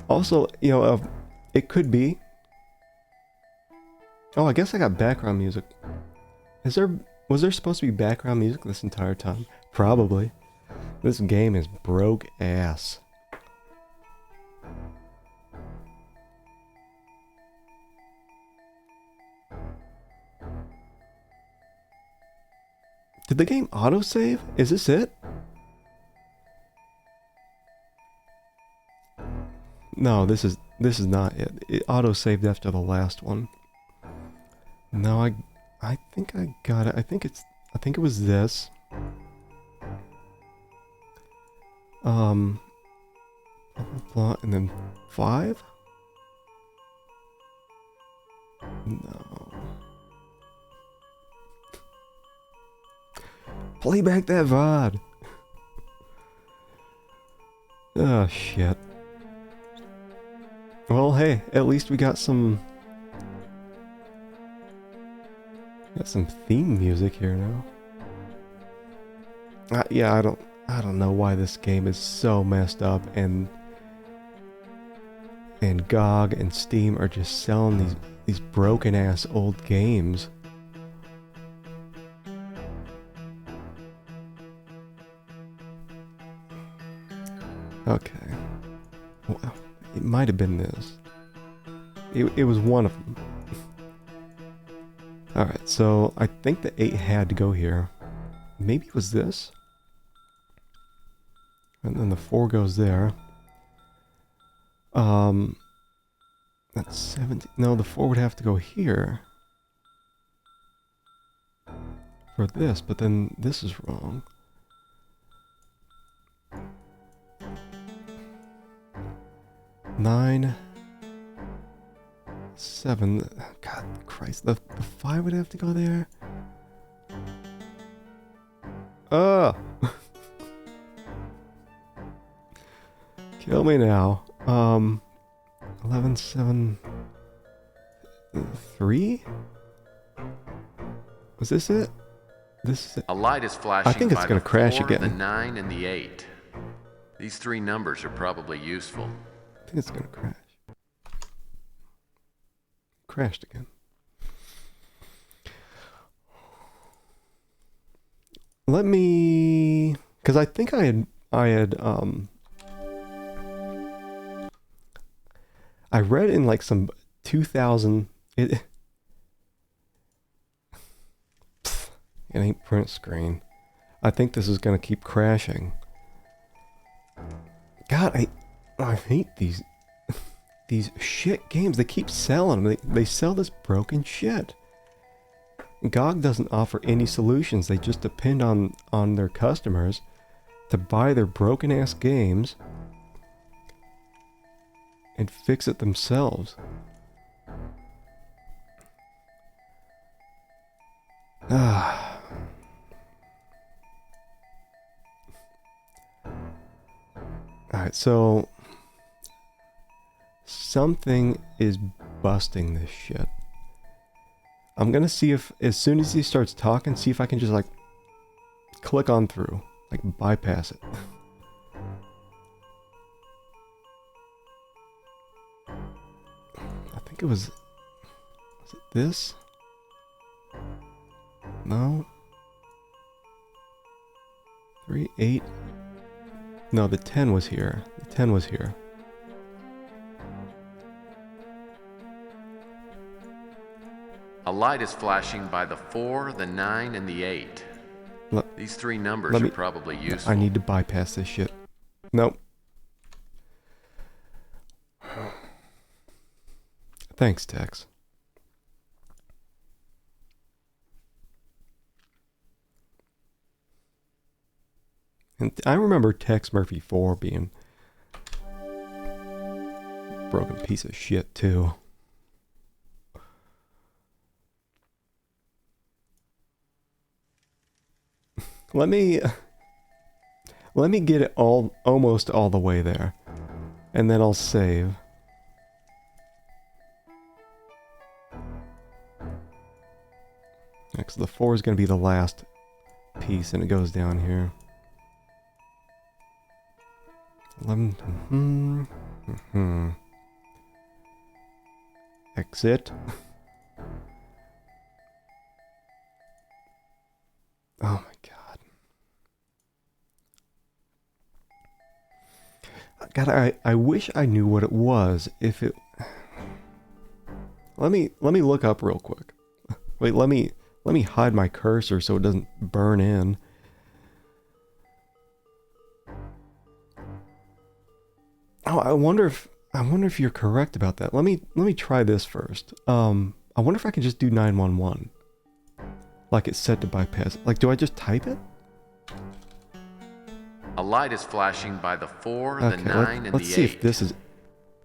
Also, it could be... Oh, I guess I got background music. Was there supposed to be background music this entire time? Probably. This game is broke ass. Did the game autosave? Is this it? No, this is not it. It autosaved after the last one. No, I think I got it. I think it was this. Blah, blah, and then 5? No. Play back that VOD. Oh, shit. Well, hey, at least we got some theme music here now. Yeah, I don't know why this game is so messed up, and GOG and Steam are just selling these broken ass old games. Okay. Well, it might have been this. It was one of them. Alright, so I think the 8 had to go here. Maybe it was this? And then the 4 goes there. That's 17. No, the 4 would have to go here. For this, but then this is wrong. Nine, 7. God Christ, the 5 would have to go there. Oh! Kill me now. 11, 7, 3? Was this it? This is it. A light is flashing. I think it's by gonna the crash 4, again. the 9, and the 8. These 3 numbers are probably useful. I think it's gonna crash. Crashed again. Let me, because I think I had I read in like some 2000 it ain't print screen. I think this is gonna keep crashing. God, I hate these shit games. They keep selling them. They sell this broken shit. GOG doesn't offer any solutions. They just depend on their customers to buy their broken ass games and fix it themselves. Alright, so something is busting this shit. I'm gonna see if, as soon as he starts talking, see if I can just like click on through, like bypass it. I think it was it this? No. 3, 8. No, the 10 was here. The 10 was here. A light is flashing by the 4, the 9, and the 8. These 3 numbers are probably useful. I need to bypass this shit. Nope. Thanks, Tex. And I remember Tex Murphy 4 being a broken piece of shit too. Let me get it almost all the way there, and then I'll save. Next, the 4 is going to be the last piece, and it goes down here. 11. Exit. Oh my god. God, I wish I knew what it was. If it, let me look up real quick. Wait, let me hide my cursor so it doesn't burn in. Oh, I wonder if you're correct about that. Let me try this first. I wonder if I can just do 911. Like it's set to bypass. Like, do I just type it? A light is flashing by the 4, the 9, and the 8. Let's see if this is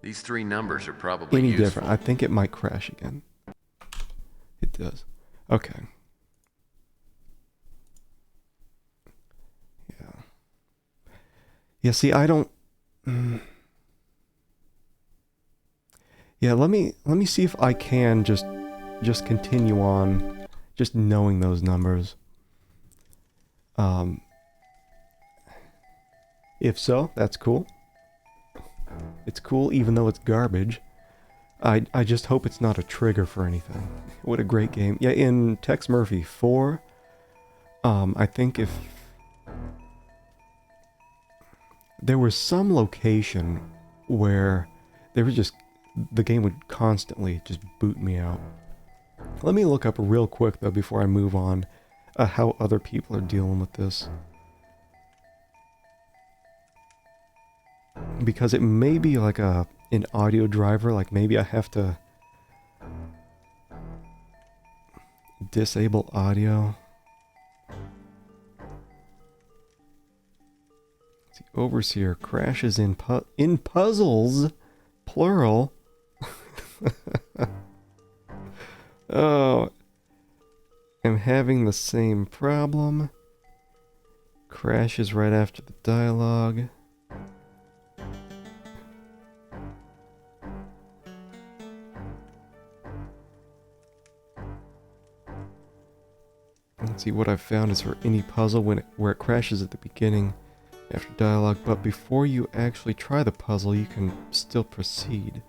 These 3 numbers are probably any useful. different. I think it might crash again. It does. Okay. Yeah. Yeah, see, I don't... Yeah, let me see if I can just continue on just knowing those numbers. If so, that's cool. It's cool even though it's garbage. I just hope it's not a trigger for anything. What a great game. Yeah, in Tex Murphy 4, I think if there was some location where there was just, the game would constantly just boot me out. Let me look up real quick though before I move on how other people are dealing with this. Because it may be like an audio driver. Like maybe I have to disable audio. The overseer crashes in puzzles, plural. Oh, I'm having the same problem. Crashes right after the dialogue. Let's see, what I've found is for any puzzle where it crashes at the beginning after dialogue, but before you actually try the puzzle, you can still proceed.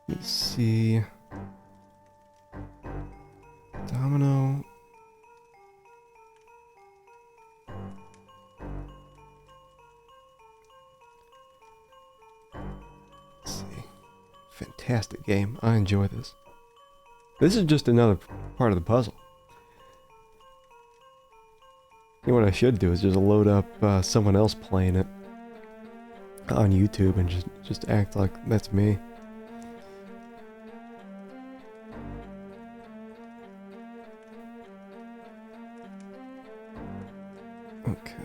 Let's see. Domino. Let's see. Fantastic game. I enjoy this. This is just another part of the puzzle. You know what I should do is just load up someone else playing it on YouTube and just act like that's me. Okay.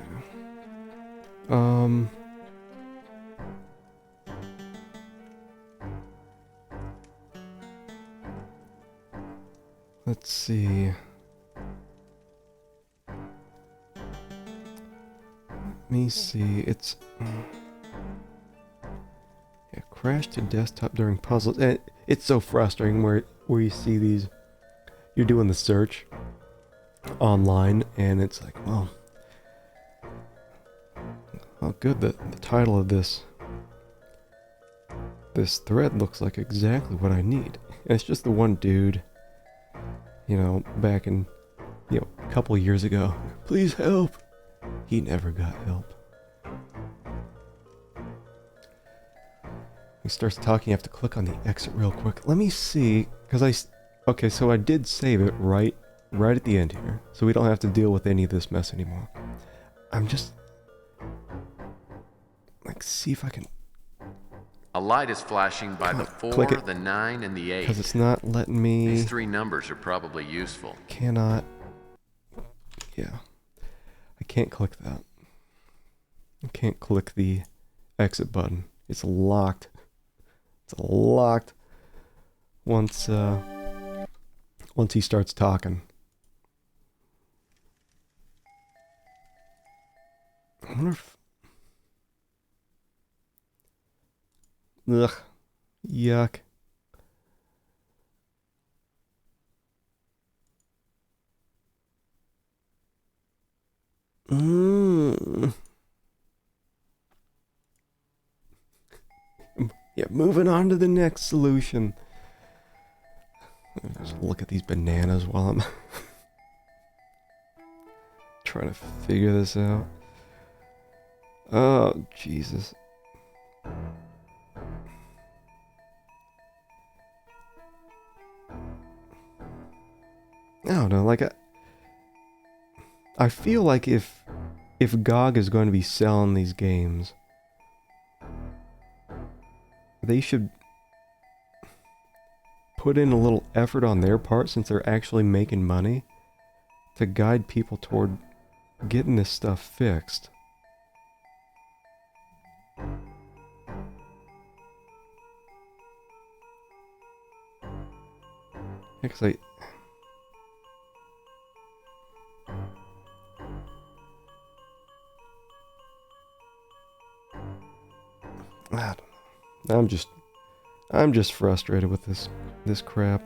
Let's see. Let me see. It's yeah, crash to desktop during puzzles. And it's so frustrating where you see these. You're doing the search online, and it's like, well, oh, good. The title of this thread looks like exactly what I need. And it's just the one dude, you know, back in, you know, a couple years ago. Please help. He never got help. He starts talking. You have to click on the exit real quick. Let me see, because okay, so I did save it right at the end here, so we don't have to deal with any of this mess anymore. I'm just like, see if I can. A light is flashing by the 4, the 9, and the 8. Because it's not letting me. These 3 numbers are probably useful. Cannot. Yeah. I can't click that. I can't click the exit button. It's locked. It's locked once he starts talking. I wonder if... Ugh. Yuck. Yeah, moving on to the next solution. Just look at these bananas while I'm trying to figure this out. Oh, Jesus. I don't know, like I feel like if GOG is going to be selling these games, they should put in a little effort on their part, since they're actually making money, to guide people toward getting this stuff fixed. Because I don't know. I'm just frustrated with this crap.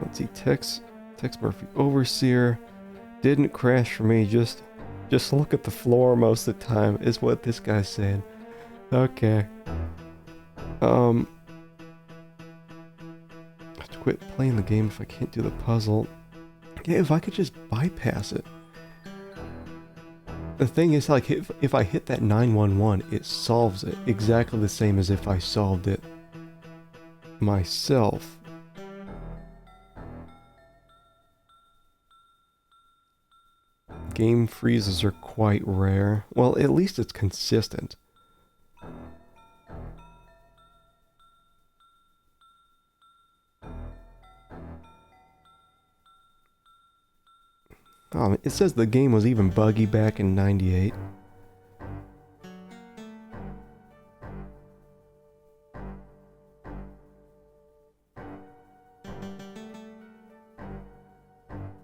Let's see, Tex Murphy, Overseer didn't crash for me. Just look at the floor most of the time, is what this guy's saying. Okay. I have to quit playing the game if I can't do the puzzle. Yeah, if I could just bypass it. The thing is, like, if I hit that 911, it solves it exactly the same as if I solved it myself. Game freezes are quite rare. Well, at least it's consistent. It says the game was even buggy back in '98.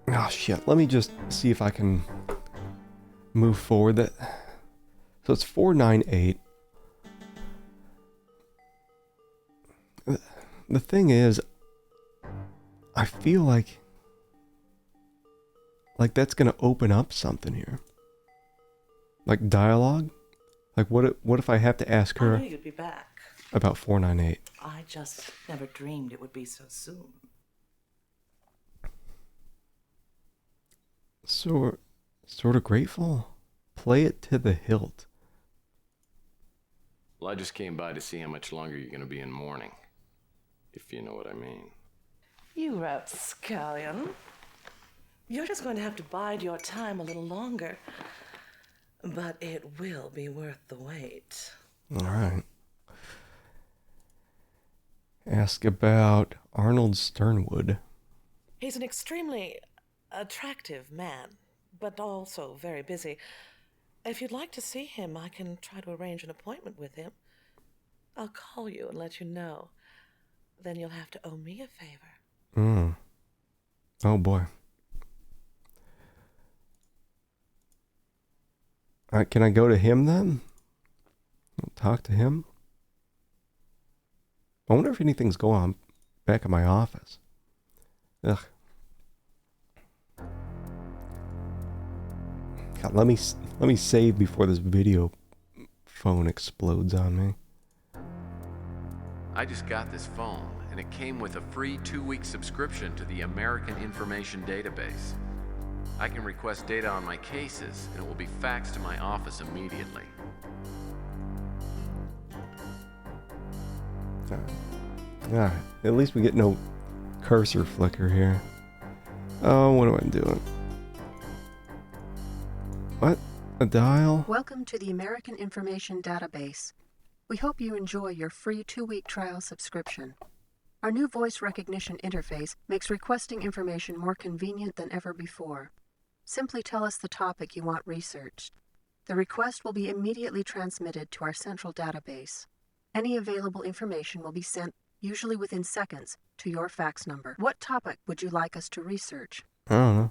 Oh shit, let me just see if I can move forward. So it's 498. The thing is, I feel like that's gonna open up something here. Like dialogue? Like what if I have to ask I her knew you'd be back. about 498? I just never dreamed it would be so soon. Sort of grateful. Play it to the hilt. Well, I just came by to see how much longer you're gonna be in mourning. If you know what I mean. You rapscallion. You're just going to have to bide your time a little longer. But it will be worth the wait. Alright. Ask about Arnold Sternwood. He's an extremely attractive man, but also very busy. If you'd like to see him, I can try to arrange an appointment with him. I'll call you and let you know. Then you'll have to owe me a favor. Oh boy. Alright, can I go to him then? Talk to him? I wonder if anything's going on back at my office. Ugh. God, let me save before this video phone explodes on me. I just got this phone, and it came with a free 2-week subscription to the American Information Database. I can request data on my cases, and it will be faxed to my office immediately. Alright, at least we get no cursor flicker here. Oh, what am I doing? What? A dial? Welcome to the American Information Database. We hope you enjoy your free 2-week trial subscription. Our new voice recognition interface makes requesting information more convenient than ever before. Simply tell us the topic you want researched. The request will be immediately transmitted to our central database. Any available information will be sent, usually within seconds, to your fax number. What topic would you like us to research? I don't know.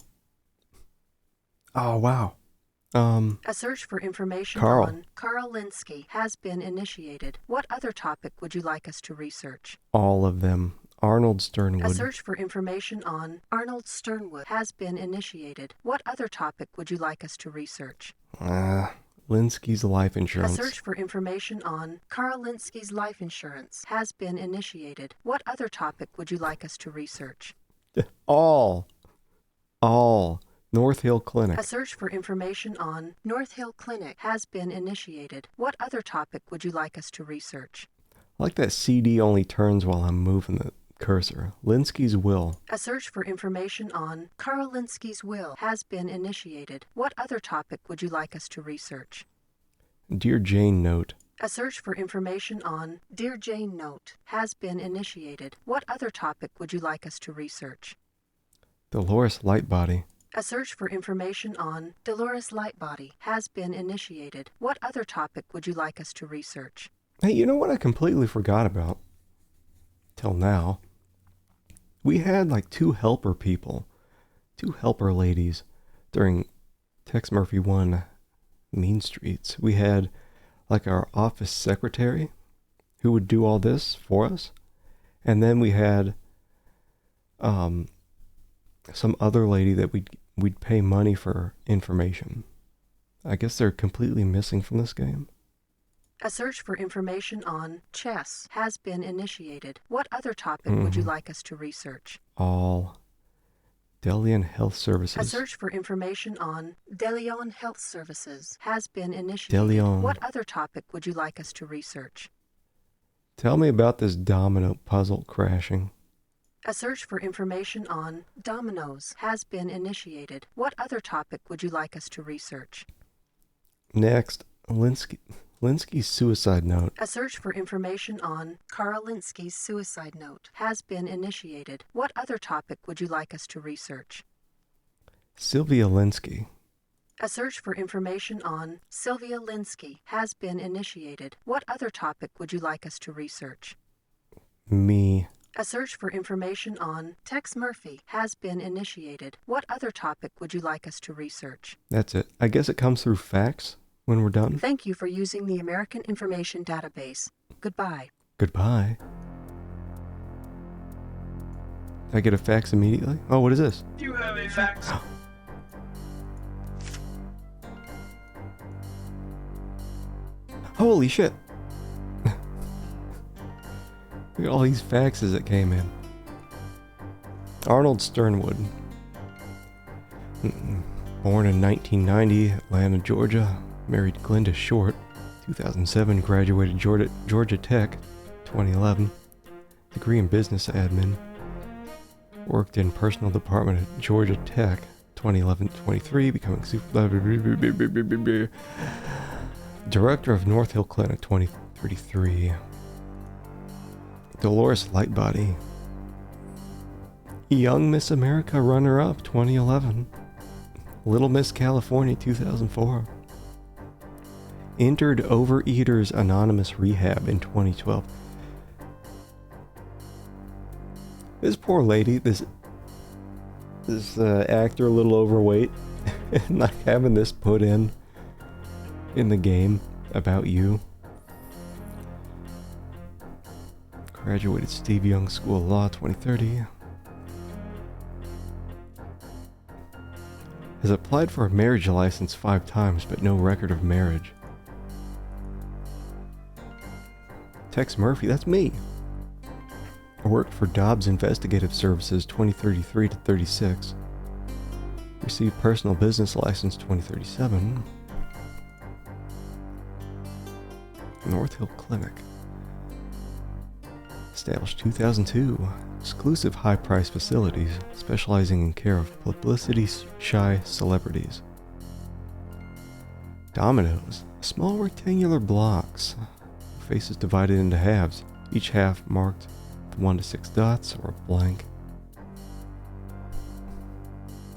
Oh, wow. A search for information Carl. on Carl Linsky has been initiated. What other topic would you like us to research? All of them. Arnold Sternwood. A search for information on Arnold Sternwood has been initiated. What other topic would you like us to research? Linsky's life A insurance. search for information on Carl Linsky's life insurance has been initiated. What other topic would you like us to research? All. North Hill Clinic. A search for information on North Hill Clinic has been initiated. What other topic would you like us to research? I like that CD only turns while I'm moving the cursor. Linsky's will. A search for information on Carl Linsky's will has been initiated. What other topic would you like us to research? Dear Jane note. A search for information on Dear Jane note has been initiated. What other topic would you like us to research? Dolores Lightbody. A search for information on Dolores Lightbody has been initiated. What other topic would you like us to research? Hey, you know what I completely forgot about? Till now. We had like 2 helper people. 2 helper ladies during Tex Murphy 1 Mean Streets. We had like our office secretary who would do all this for us. And then we had some other lady that we'd pay money for information. I guess they're completely missing from this game. A search for information on chess has been initiated. What other topic would you like us to research? All. Delian Health A Services. search for information on Delion Health Services has been initiated. Delion. What other topic would you like us to research? Tell me about this domino puzzle crashing. A search for information on dominoes has been initiated. What other topic would you like us to research? Next, Linsky's suicide note. A search for information on Carl Linsky's suicide note has been initiated. What other topic would you like us to research? Sylvia Linsky. A search for information on Sylvia Linsky has been initiated. What other topic would you like us to research? Me. A search for information on Tex Murphy has been initiated. What other topic would you like us to research? That's it. I guess it comes through fax when we're done. Thank you for using the American Information Database. Goodbye. Goodbye. Did I get a fax immediately? Oh, what is this? You have a fax. Holy shit. Look at all these faxes that came in. Arnold Sternwood. Born in 1990, Atlanta, Georgia. Married Glenda Short. 2007, graduated Georgia Tech. 2011. Degree in business admin. Worked in personal department at Georgia Tech. 2011-23, becoming Director of North Hill Clinic. 2033. Dolores Lightbody. Young Miss America runner-up 2011. Little Miss California 2004. Entered Overeaters Anonymous Rehab in 2012. This poor lady, this actor, a little overweight, not having this put in the game about you. Graduated Steve Young School of Law 2030. Has applied for a marriage license 5 times, but no record of marriage. Tex Murphy, that's me. I worked for Dobbs Investigative Services 2033 to 36. Received personal business license 2037. North Hill Clinic. Established 2002. Exclusive high-price facilities specializing in care of publicity-shy celebrities. Dominoes. Small rectangular blocks. Faces divided into halves. Each half marked with 1 to 6 dots or a blank.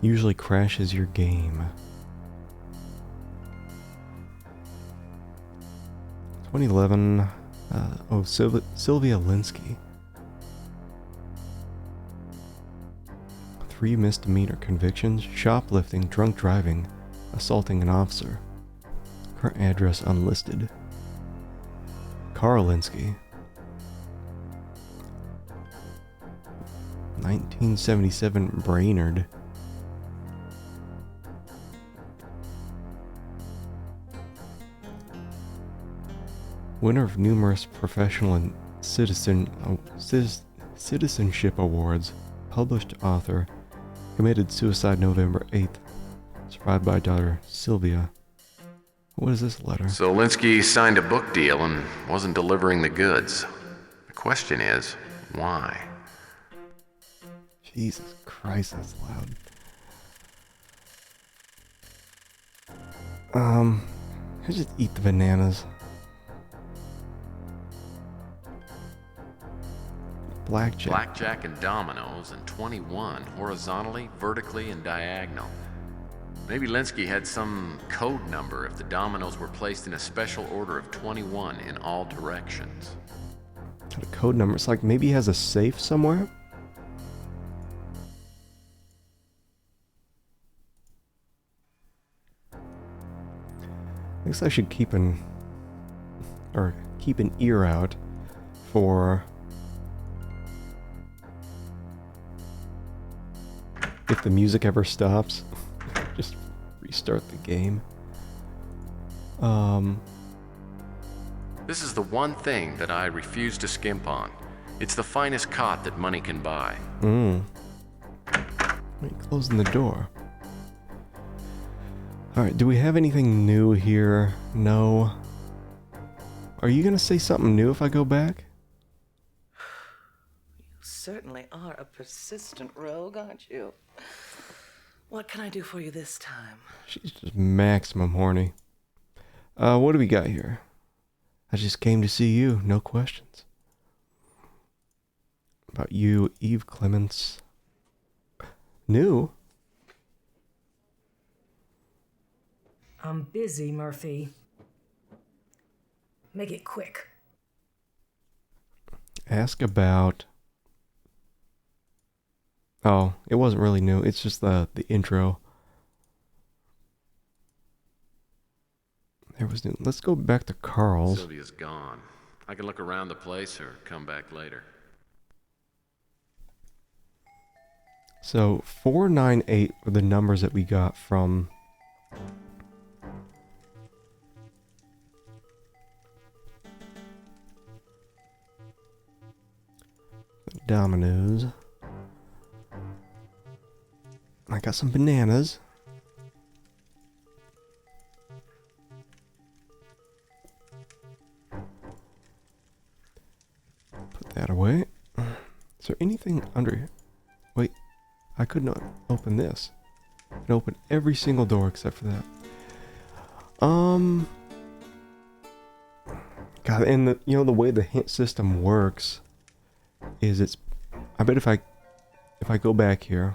Usually crashes your game. 2011. Sylvia Linsky. 3 misdemeanor convictions: shoplifting, drunk driving, assaulting an officer. Current address unlisted. Carl Linsky. 1977 Brainerd. Winner of numerous professional and citizenship awards. Published author. Committed suicide November 8th. Survived by daughter Sylvia. What is this letter? So Linsky signed a book deal and wasn't delivering the goods. The question is, why? Jesus Christ, that's loud. I just eat the bananas. Blackjack and dominoes, and 21 horizontally, vertically, and diagonal. Maybe Linsky had some code number if the dominoes were placed in a special order of 21 in all directions. Got a code number. It's like maybe he has a safe somewhere? I guess I should keep an ear out for if the music ever stops. Just restart the game. This is the one thing that I refuse to skimp on. It's the finest cot that money can buy. Wait, closing the door. Alright, do we have anything new here? No. Are you gonna say something new if I go back? You certainly are a persistent rogue, aren't you? What can I do for you this time? She's just maximum horny. What do we got here? I just came to see you, no questions. About you, Eve Clements. New? I'm busy, Murphy. Make it quick. Ask about... Oh, it wasn't really new. It's just the intro. There was new. Let's go back to Carl's. Sylvia's gone. I can look around the place or come back later. So 498 were the numbers that we got from Domino's. I got some bananas. Put that away. Is there anything under here? Wait, I could not open this. I can open every single door except for that. God, and the way the hint system works is I bet if I go back here.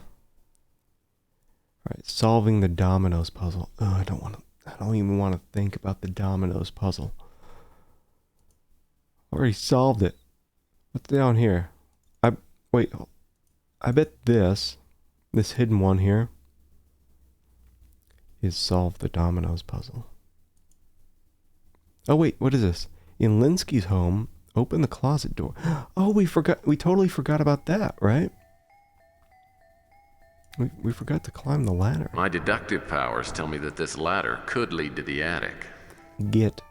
Alright, solving the dominoes puzzle. Oh, I don't even want to think about the dominoes puzzle. I already solved it. What's down here? I bet this hidden one here is solve the dominoes puzzle. Oh wait, what is this? In Linsky's home, open the closet door. Oh, we totally forgot about that, right? We forgot to climb the ladder. My deductive powers tell me that this ladder could lead to the attic. Do it.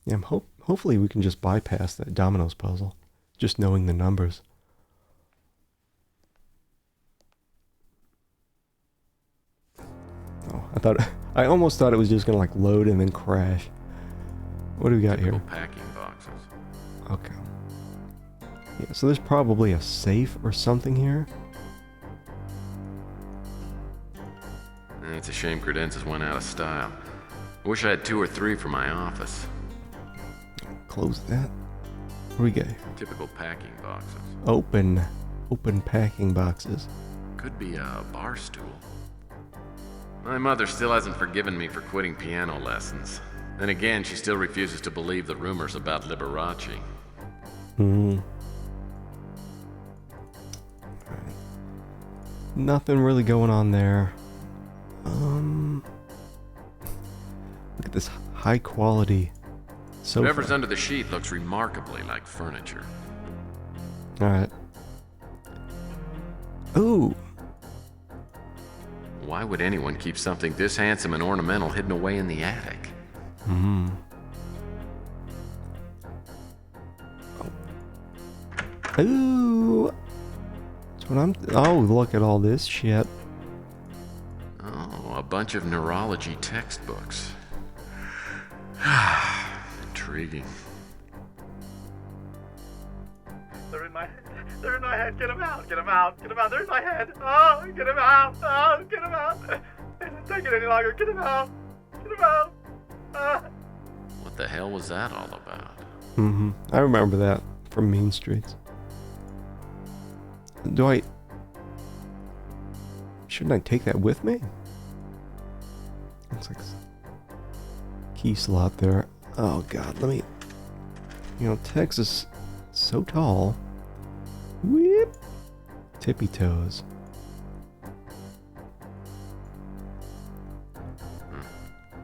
Yeah, hopefully we can just bypass that dominoes puzzle, just knowing the numbers. Oh, I almost thought it was just gonna like load and then crash. What do we got Typical here? Packing boxes. Okay. Yeah, so there's probably a safe or something here. It's a shame credenzas went out of style. I wish I had 2 or 3 for my office. Close that. What do we got here? Typical packing boxes. Open packing boxes. Could be a bar stool. My mother still hasn't forgiven me for quitting piano lessons. Then again, she still refuses to believe the rumors about Liberace. Nothing really going on there. Look at this high quality sofa. Whatever's under the sheet looks remarkably like furniture. Alright. Ooh. Why would anyone keep something this handsome and ornamental hidden away in the attic? Ooh. That's what oh, look at all this shit. Oh, a bunch of neurology textbooks. Intriguing. They're in my head. They're in my head. Get them out. Get them out. Get them out. They're in my head. Oh, get them out. Oh, get them out. I can't take it any longer. Get them out. Get them out. What the hell was that all about? I remember that from Mean Streets. Shouldn't I take that with me? Looks like key slot there. Oh god, let me... Texas so tall. Whip. Tippy toes.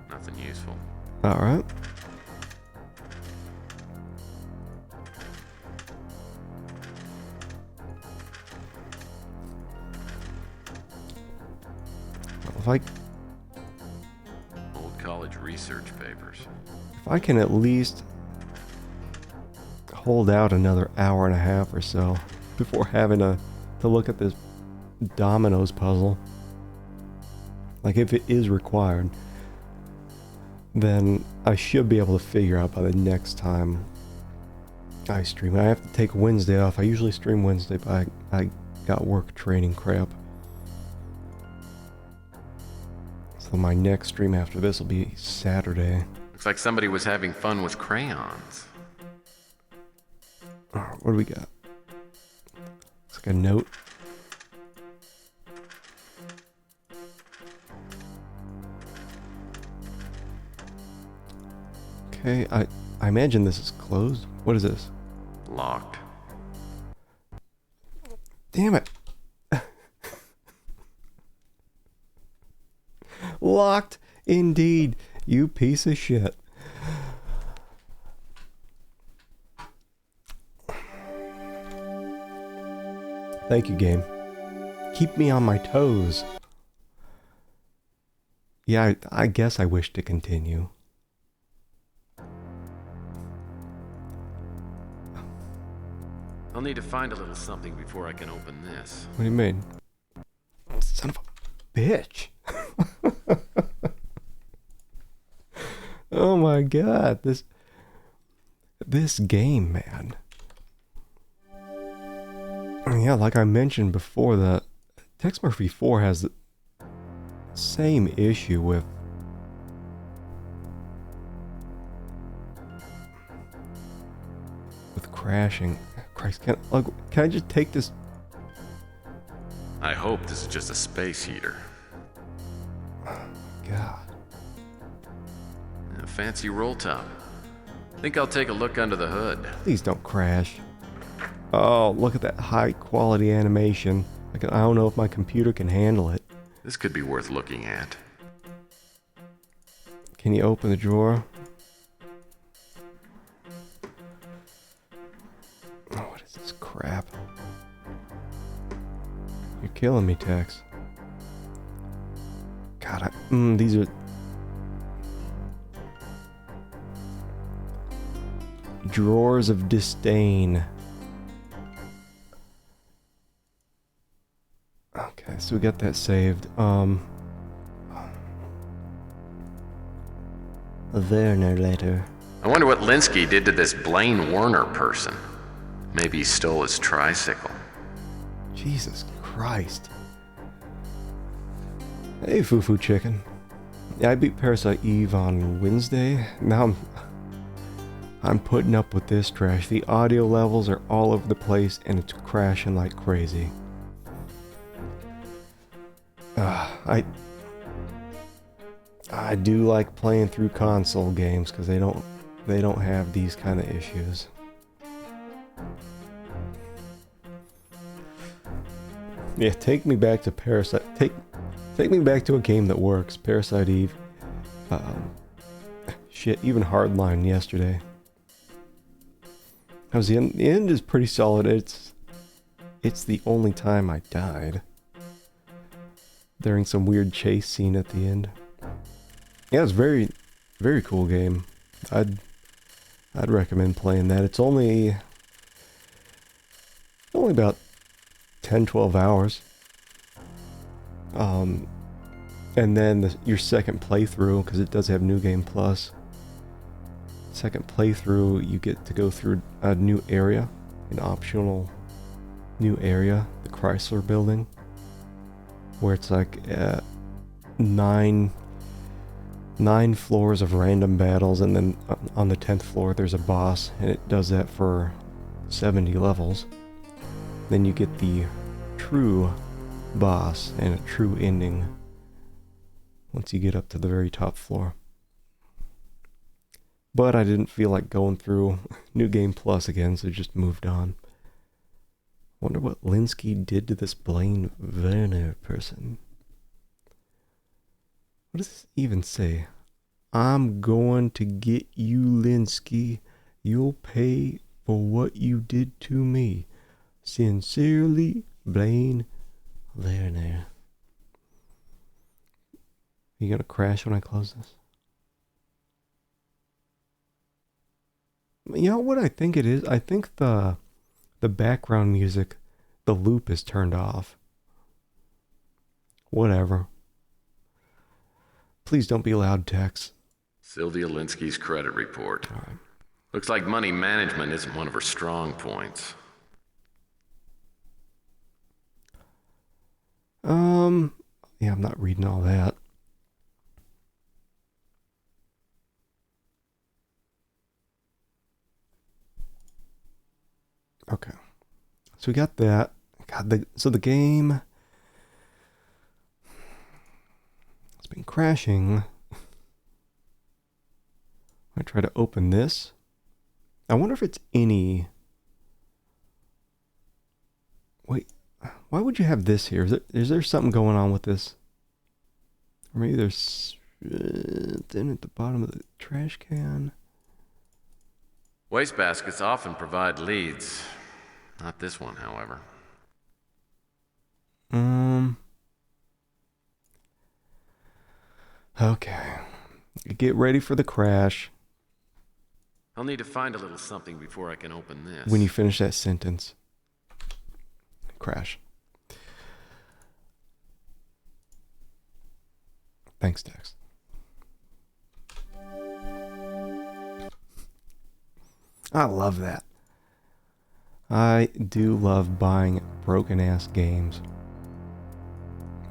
Nothing useful. Alright. Old college research papers. If I can at least hold out another hour and a half or so before having to look at this dominoes puzzle. Like, if it is required, then I should be able to figure out by the next time I stream. I have to take Wednesday off. I usually stream Wednesday, but I got work training crap. So my next stream after this will be Saturday. Looks like somebody was having fun with crayons. Oh, what do we got? It's like a note. Okay, I imagine this is closed. What is this? Locked. Damn it. Locked indeed, you piece of shit. Thank you, game. Keep me on my toes. Yeah, I guess I wish to continue. I'll need to find a little something before I can open this. What do you mean? Son of a bitch. Oh my god, this game, man. Yeah, like I mentioned before, the Tex Murphy 4 has the same issue with crashing. Christ, can I just take this? I hope this is just a space heater. God. A fancy roll top. Think I'll take a look under the hood. Please don't crash. Oh, look at that high quality animation. I don't know if my computer can handle it. This could be worth looking at. Can you open the drawer? Oh, what is this crap? You're killing me, Tex. God, these are... Drawers of disdain. Okay, so we got that saved. A Werner letter. I wonder what Linsky did to this Blaine Warner person. Maybe he stole his tricycle. Jesus Christ. Hey, Foo-Foo Chicken. Yeah, I beat Parasite Eve on Wednesday. Now I'm putting up with this trash. The audio levels are all over the place and it's crashing like crazy. I do like playing through console games because they don't have these kind of issues. Yeah, take me back to Parasite. Take me back to a game that works. Parasite Eve. Shit, even Hardline yesterday. How's the end? The end is pretty solid. It's the only time I died. During some weird chase scene at the end. Yeah, it's very, very cool game. I'd recommend playing that. It's only about 10-12 hours. And then your second playthrough, because it does have New Game Plus. Second playthrough, you get to go through a new area, an optional new area, the Chrysler Building, where it's like 9 floors of random battles, and then on the 10th floor there's a boss, and it does that for 70 levels. Then you get the true boss and a true ending once you get up to the very top floor. But I didn't feel like going through New Game Plus again, so just moved on. Wonder what Linsky did to this Blaine Werner person. What does this even say? I'm going to get you, Linsky. You'll pay for what you did to me. Sincerely, Blaine Werner. Are you gonna crash when I close this? You know what I think it is? I think the background music, the loop is turned off. Whatever. Please don't be loud, Tex. Sylvia Linsky's credit report. All right. Looks like money management isn't one of her strong points. Yeah, I'm not reading all that. Okay. So we got that. God, so the game, it's been crashing. I try to open this. I wonder if it's any... Wait, why would you have this here? Is there something going on with this? Or maybe there's then at the bottom of the trash can. Wastebaskets often provide leads. Not this one, however. Okay. Get ready for the crash. I'll need to find a little something before I can open this. When you finish that sentence. Crash. Thanks, Dex. I love that. I do love buying broken-ass games.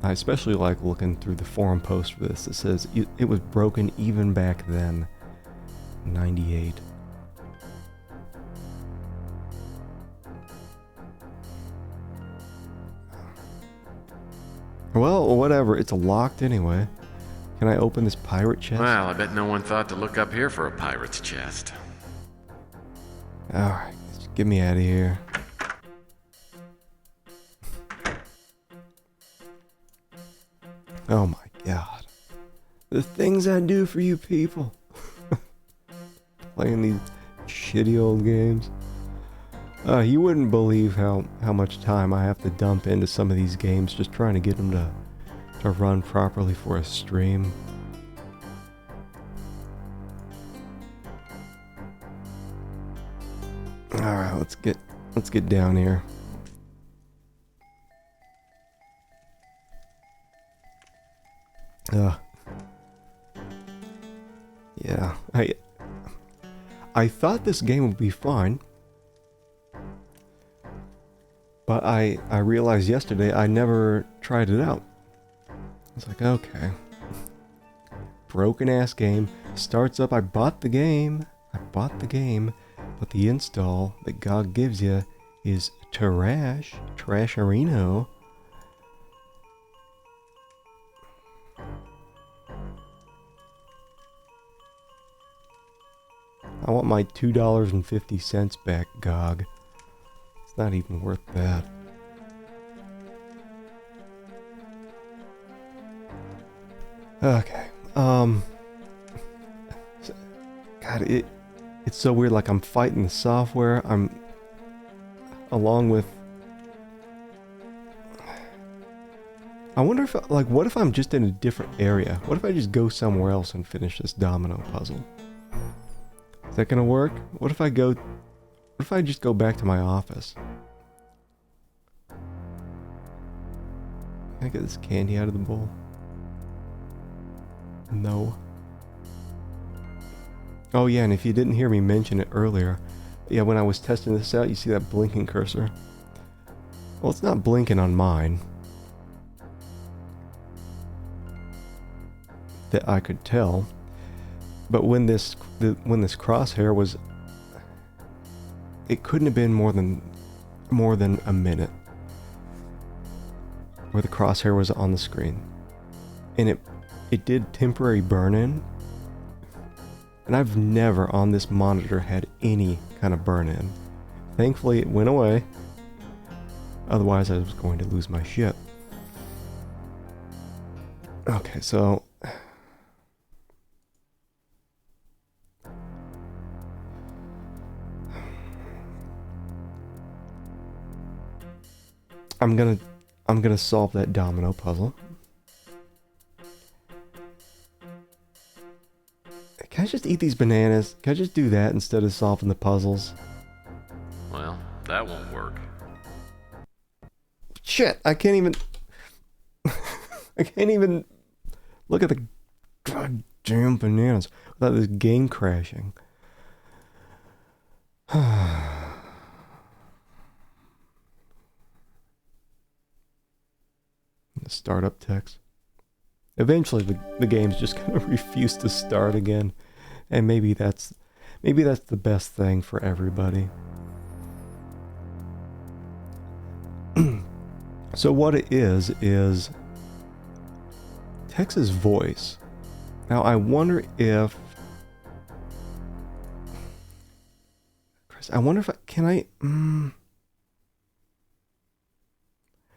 I especially like looking through the forum post for this. It says it was broken even back then. 98. Well, whatever. It's locked anyway. Can I open this pirate chest? Well, I bet no one thought to look up here for a pirate's chest. Alright, get me out of here. Oh my god. The things I do for you people. Playing these shitty old games. You wouldn't believe how much time I have to dump into some of these games just trying to get them to run properly for a stream. Alright, let's get down here. Yeah, I thought this game would be fine. But I realized yesterday I never tried it out. I was like, okay. Broken ass game. Starts up, I bought the game. But the install that GOG gives you is trash. Trasherino. I want my $2.50 back, GOG. It's not even worth that. Okay. God, it's so weird. Like, I'm fighting the software. I'm along with. I wonder if, like, what if I'm just in a different area? What if I just go somewhere else and finish this domino puzzle? Is that gonna work? What if I just go back to my office? Can I get this candy out of the bowl? No. Oh yeah, and if you didn't hear me mention it earlier, yeah, when I was testing this out, you see that blinking cursor? Well, it's not blinking on mine. That I could tell. But when this crosshair was, it couldn't have been more than a minute where the crosshair was on the screen, and it did temporary burn-in, and I've never on this monitor had any kind of burn-in. Thankfully it went away, otherwise I was going to lose my shit. Okay, so I'm gonna solve that domino puzzle. Can I just eat these bananas? Can I just do that instead of solving the puzzles? Well, that won't work. Shit, I can't even... I can't even look at the goddamn bananas without this game crashing. The startup text. Eventually the game's just gonna refuse to start again. And maybe that's the best thing for everybody. So what it is Tex's voice. Now I wonder if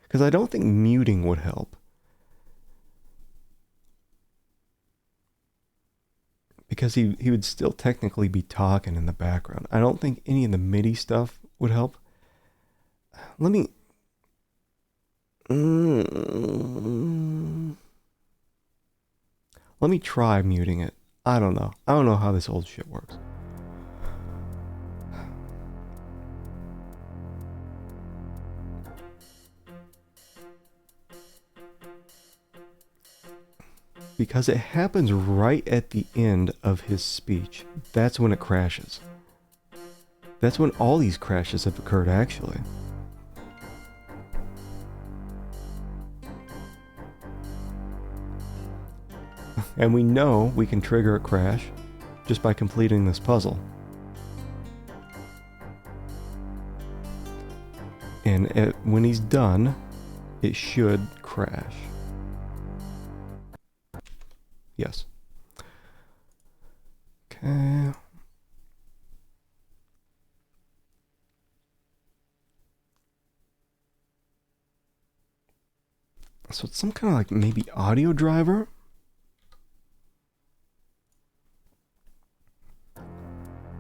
because I don't think muting would help. Because he would still technically be talking in the background. I don't think any of the MIDI stuff would help. Let me try muting it. I don't know. I don't know how this old shit works. Because it happens right at the end of his speech. That's when it crashes. That's when all these crashes have occurred, actually. And we know we can trigger a crash just by completing this puzzle. And when he's done, it should crash. Yes. Okay. So it's some kind of like maybe audio driver.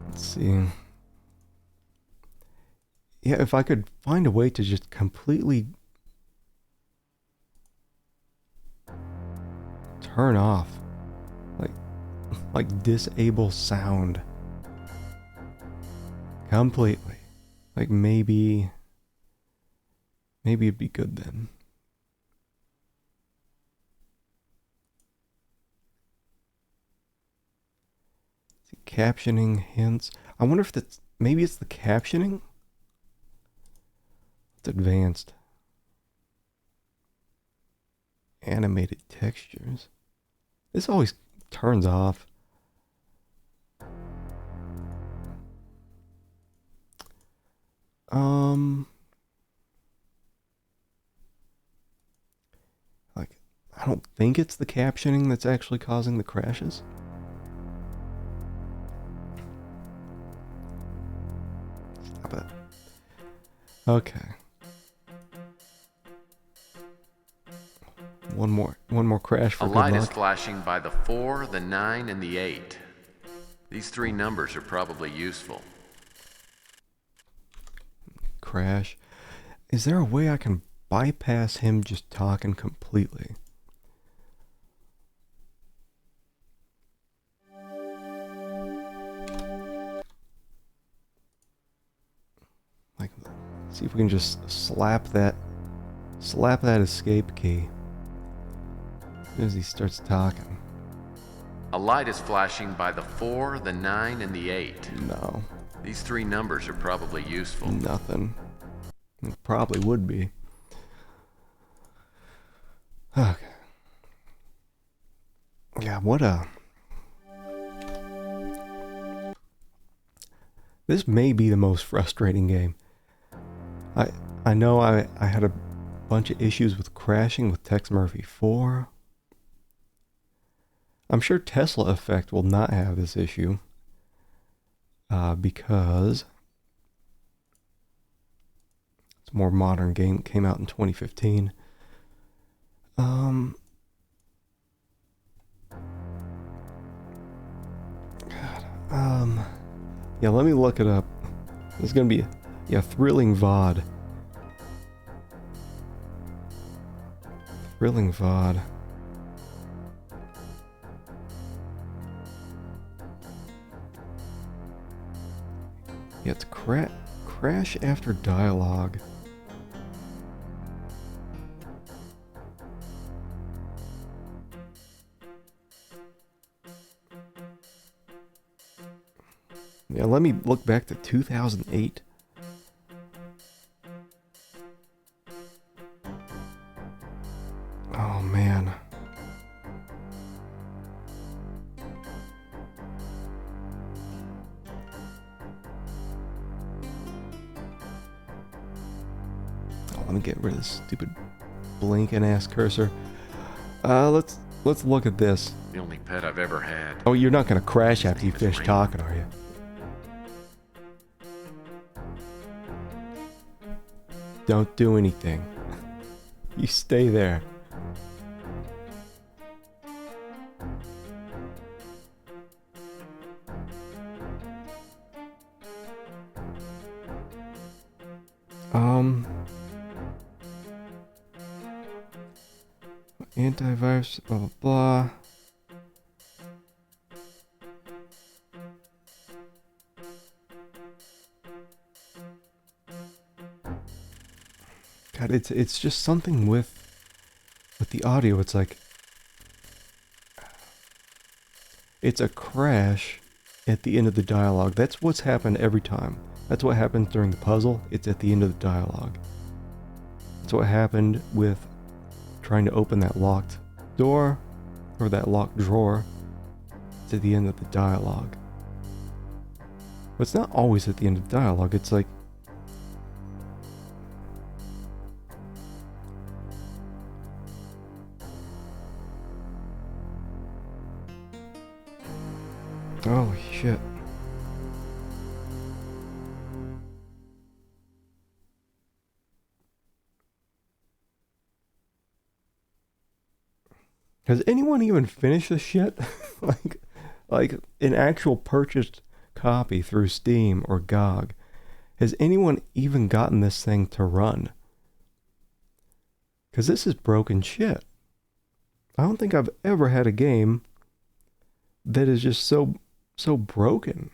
Let's see. Yeah, if I could find a way to just completely turn off, like disable sound completely. Like maybe it'd be good then. Captioning hints. I wonder if that's maybe it's the captioning. It's advanced. Animated textures. This always turns off. Like, I don't think it's the captioning that's actually causing the crashes. Stop it. Okay. One more crash for a good light luck. is flashing by the 4, the 9, and the 8. These 3 numbers are probably useful. Crash. Is there a way I can bypass him just talking completely? Like, see if we can just slap that escape key as soon as he starts talking. A light is flashing by the 4, the 9, and the 8. No. These 3 numbers are probably useful. Nothing. It probably would be. Okay. Yeah, this may be the most frustrating game. I know I had a bunch of issues with crashing with Tex Murphy 4. I'm sure Tesla Effect will not have this issue. Because it's a more modern game. It came out in 2015. Yeah, let me look it up. It's gonna be a thrilling VOD. Thrilling VOD. Yeah, it's crash after dialogue. Yeah, let me look back to 2008. Oh, man. Oh, let me get rid of this stupid blinking ass cursor. Let's look at this. The only pet I've ever had. Oh, you're not gonna crash after you finish talking, are you? Don't do anything. You stay there. Antivirus, blah, blah, blah. God, it's just something with the audio. It's like it's a crash at the end of the dialogue. That's what's happened every time. That's what happens during the puzzle. It's at the end of the dialogue. That's what happened with trying to open that locked door or that locked drawer. It's at the end of the dialogue. But it's not always at the end of the dialogue. It's like holy shit. Has anyone even finished this shit? like an actual purchased copy through Steam or GOG? Has anyone even gotten this thing to run? Because this is broken shit. I don't think I've ever had a game that is just so broken.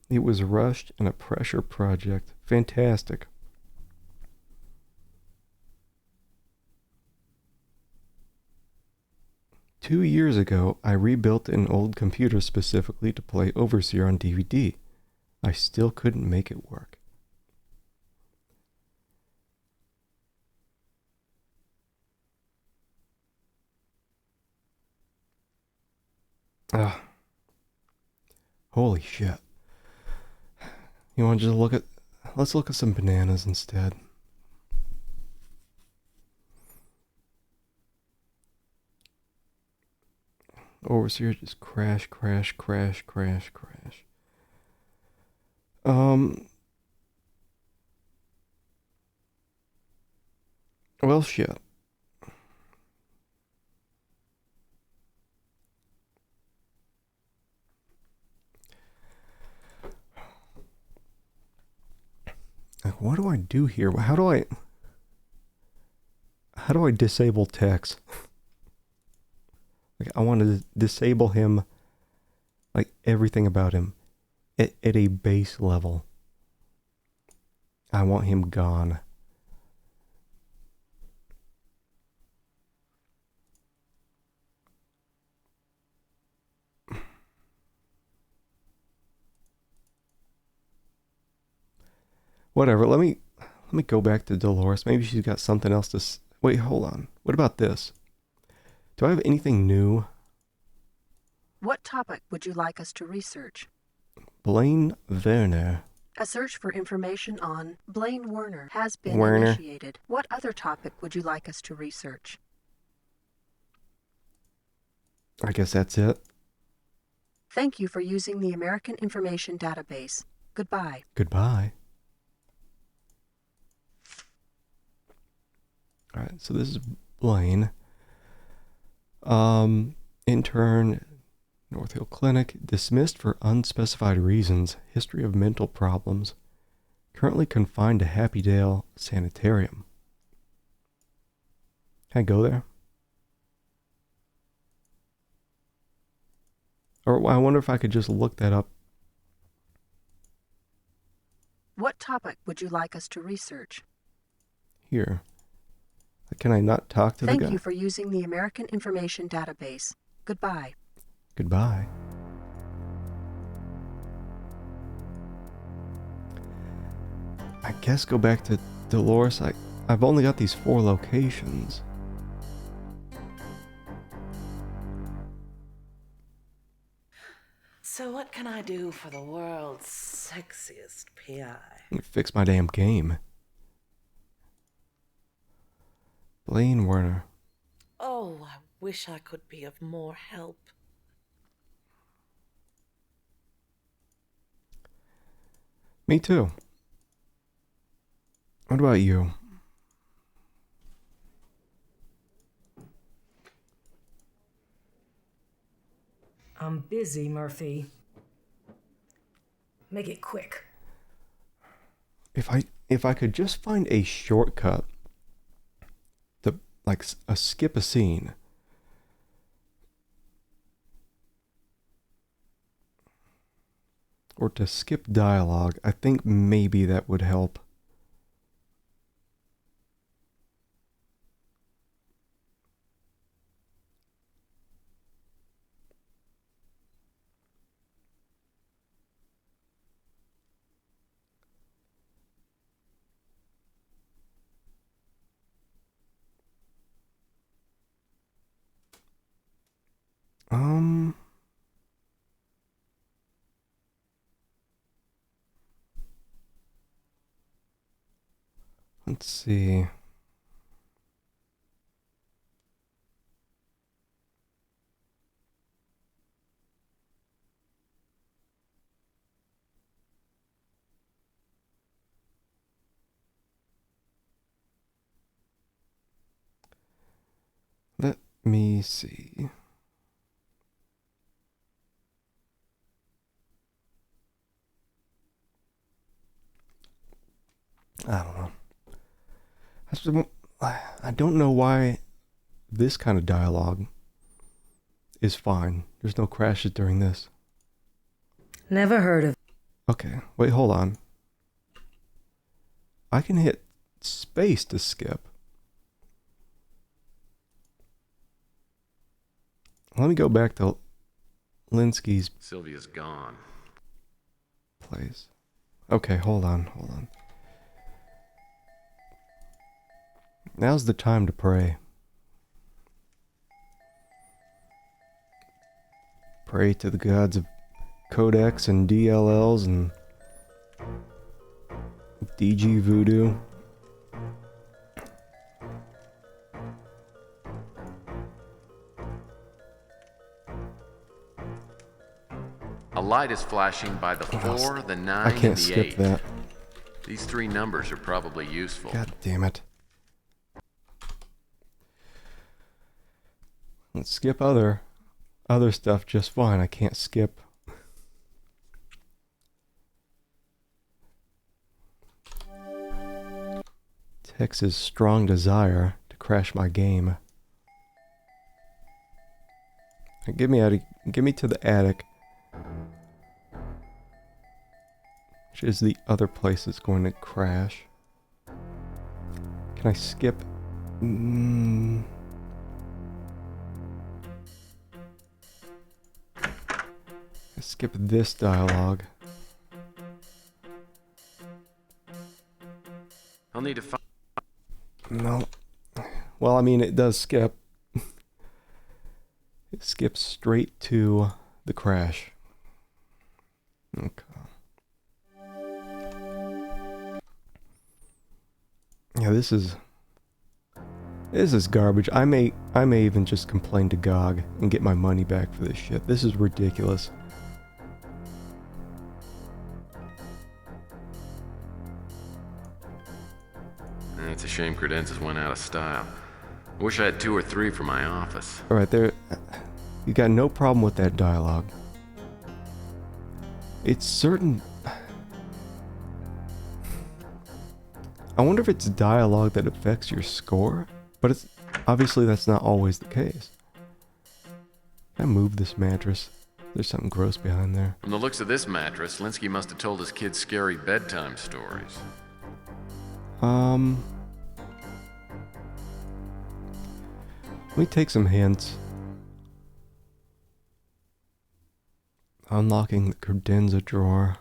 It was rushed and a pressure project. Fantastic. Two years ago, I rebuilt an old computer specifically to play Overseer on DVD. I still couldn't make it work. Holy shit. You want to just let's look at some bananas instead. Overseer just crash. Well, shit. Like, what do I do here? How do I disable Tex? Like, I want to disable him, like everything about him, at a base level. I want him gone. Whatever, let me go back to Dolores. Maybe she's got something else to wait, hold on. What about this? Do I have anything new? What topic would you like us to research? Blaine Werner. A search for information on Blaine Werner has been Werner. initiated. What other topic would you like us to research? I guess that's it. Thank you for using the American Information Database. Goodbye. Goodbye. Alright, so this is Blaine. Intern, North Hill Clinic, dismissed for unspecified reasons, history of mental problems. Currently confined to Happydale Sanitarium. Can I go there? Or I wonder if I could just look that up. What topic would you like us to research? Here. Can I not talk to the guy? Thank you for using the American Information Database. Goodbye. Goodbye. I guess go back to Dolores. I've only got these 4 locations. So what can I do for the world's sexiest PI? Fix my damn game. Blaine Werner. Oh, I wish I could be of more help. Me too. What about you? I'm busy, Murphy. Make it quick. If I could just find a shortcut to skip a scene. Or to skip dialogue, I think maybe that would help. Let's see. Let me see. I don't know. I don't know why this kind of dialogue is fine. There's no crashes during this. Never heard of. Okay, wait, hold on. I can hit space to skip. Let me go back to Linsky's Sylvia's gone. place. Okay, hold on. Now's the time to pray. Pray to the gods of codecs and DLLs and DG Voodoo. A light is flashing by the 4, the 9, I can't and the skip 8. that. These 3 numbers are probably useful. God damn it. Let's skip other stuff just fine. I can't skip. Tex's strong desire to crash my game. Get me to the attic. Which is the other place that's going to crash. Can I skip? Skip this dialogue. I'll need to find... No. Well, I mean, it does skip. It skips straight to the crash. Okay. Yeah, this is garbage. I may even just complain to GOG and get my money back for this shit. This is ridiculous. It's a shame credenzas went out of style. I wish I had 2 or 3 for my office. Alright, there. You got no problem with that dialogue. It's certain... I wonder if it's dialogue that affects your score, but it's obviously that's not always the case. Can I move this mattress? There's something gross behind there. From the looks of this mattress, Linsky must have told his kids scary bedtime stories. Let me take some hints. Unlocking the credenza drawer.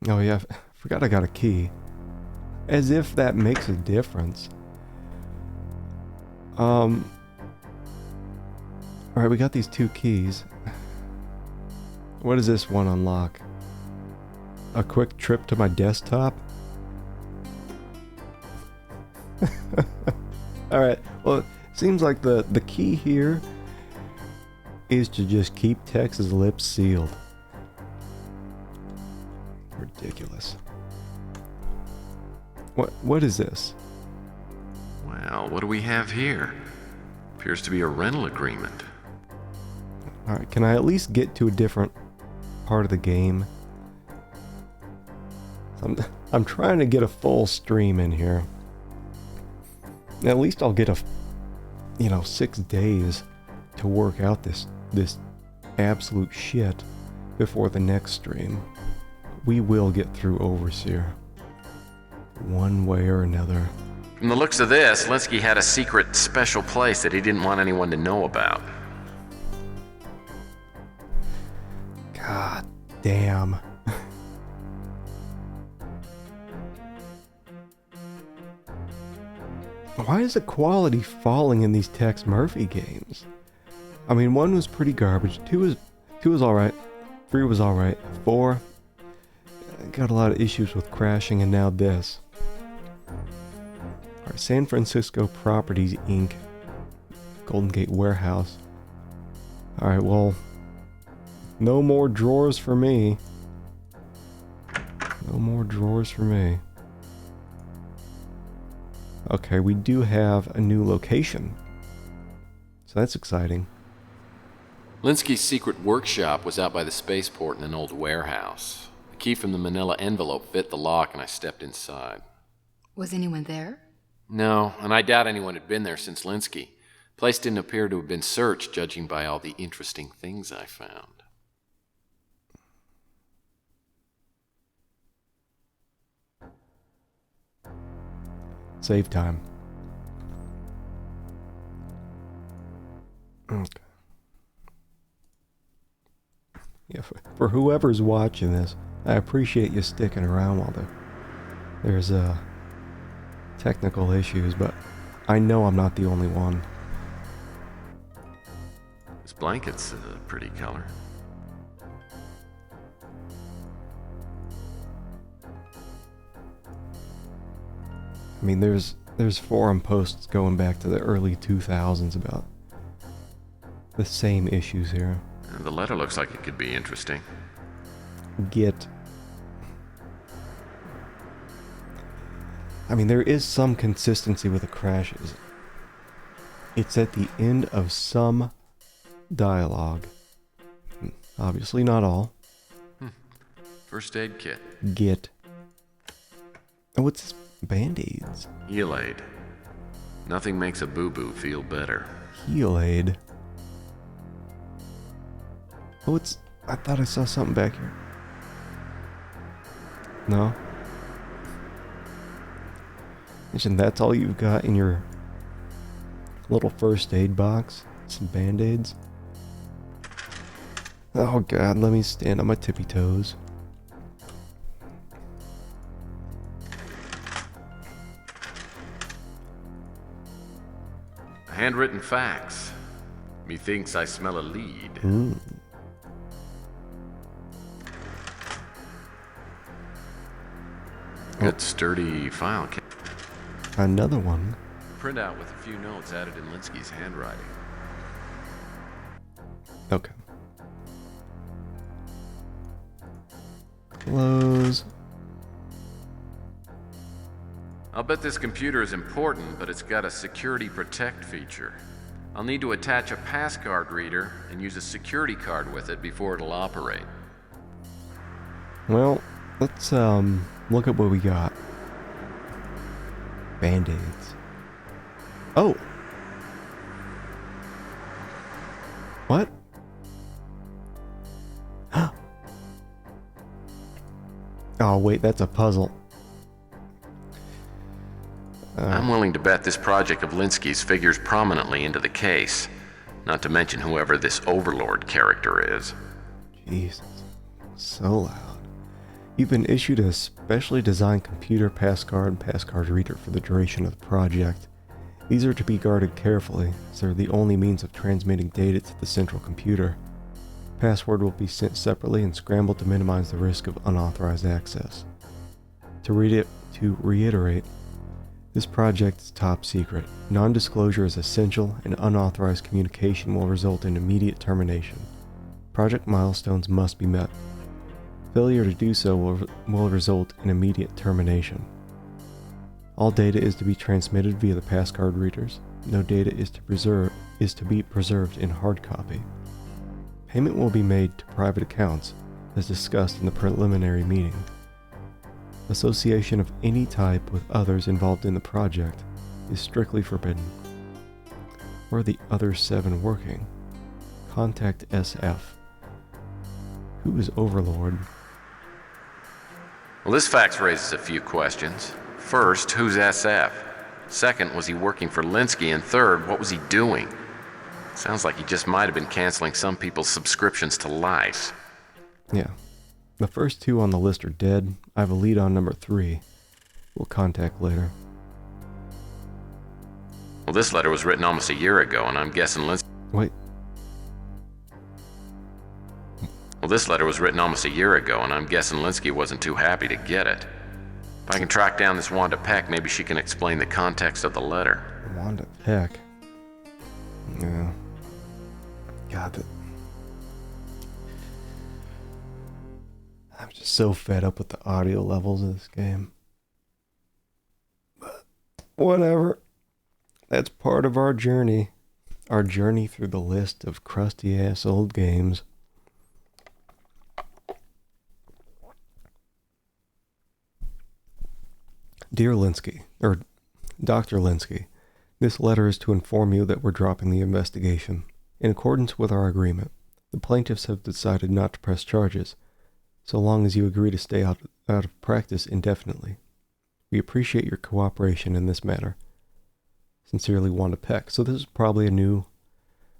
Oh yeah, I forgot I got a key. As if that makes a difference. Alright, we got these 2 keys. What does this one unlock? A quick trip to my desktop? Alright, well, it seems like the key here is to just keep Tex's lips sealed. Ridiculous. What is this? Well, what do we have here? Appears to be a rental agreement. Alright, can I at least get to a different part of the game? I'm trying to get a full stream in here. At least I'll get 6 days to work out this absolute shit before the next stream. We will get through Overseer. One way or another. From the looks of this, Linsky had a secret special place that he didn't want anyone to know about. God damn. Why is the quality falling in these Tex Murphy games? I mean, 1 was pretty garbage, 2 was alright, 3 was alright, 4 got a lot of issues with crashing, and now this. Alright, San Francisco Properties Inc. Golden Gate Warehouse. Alright, well, no more drawers for me. No more drawers for me. Okay, we do have a new location. So that's exciting. Linsky's secret workshop was out by the spaceport in an old warehouse. The key from the manila envelope fit the lock and I stepped inside. Was anyone there? No, and I doubt anyone had been there since Linsky. The place didn't appear to have been searched, judging by all the interesting things I found. Save time. Okay. Yeah, for whoever's watching this, I appreciate you sticking around while there's technical issues, but I know I'm not the only one. This blanket's a pretty color. I mean, there's forum posts going back to the early 2000s about the same issues here. And the letter looks like it could be interesting. I mean, there is some consistency with the crashes. It's at the end of some dialogue. Obviously not all. First aid kit. Oh, what's this? Band-Aids. Heal-Aid. Nothing makes a boo-boo feel better. Heal-Aid. Oh, I thought I saw something back here. No? Mention that's all you've got in your little first aid box? Some Band-Aids? Oh god, let me stand on my tippy toes. Handwritten fax. Methinks I smell a lead. Good sturdy file. Another one. Printout with a few notes added in Linsky's handwriting. Okay. Close. I'll bet this computer is important, but it's got a security protect feature. I'll need to attach a passcard reader and use a security card with it before it'll operate. Well, let's look at what we got. Band-aids. Oh! What? Oh, wait, that's a puzzle. I'm willing to bet this project of Linsky's figures prominently into the case. Not to mention whoever this Overlord character is. Jesus. So loud. You've been issued a specially designed computer passcard and passcard reader for the duration of the project. These are to be guarded carefully, as they're the only means of transmitting data to the central computer. Password will be sent separately and scrambled to minimize the risk of unauthorized access. To reiterate, this project is top secret. Non-disclosure is essential, and unauthorized communication will result in immediate termination. Project milestones must be met. Failure to do so will result in immediate termination. All data is to be transmitted via the passcard readers. No data is to be preserved in hard copy. Payment will be made to private accounts, as discussed in the preliminary meeting. Association of any type with others involved in the project is strictly forbidden. Where are the other 7 working? Contact SF. Who is Overlord? Well, this fax raises a few questions. First, who's SF? Second, was he working for Linsky? And third, what was he doing? Sounds like he just might have been canceling some people's subscriptions to Life. Yeah. The first 2 on the list are dead. I have a lead on number 3. We'll contact later. Well, this letter was written almost a year ago, and I'm guessing Linsky... Wait. Well, this letter was written almost a year ago, and I'm guessing Linsky wasn't too happy to get it. If I can track down this Wanda Peck, maybe she can explain the context of the letter. Wanda Peck. Yeah. God, I'm just so fed up with the audio levels of this game. But whatever. That's part of our journey. Our journey through the list of crusty-ass old games. Dear Linsky, or Dr. Linsky, this letter is to inform you that we're dropping the investigation. In accordance with our agreement, the plaintiffs have decided not to press charges, so long as you agree to stay out of practice indefinitely. We appreciate your cooperation in this matter. Sincerely, Wanda Peck. So this is probably a new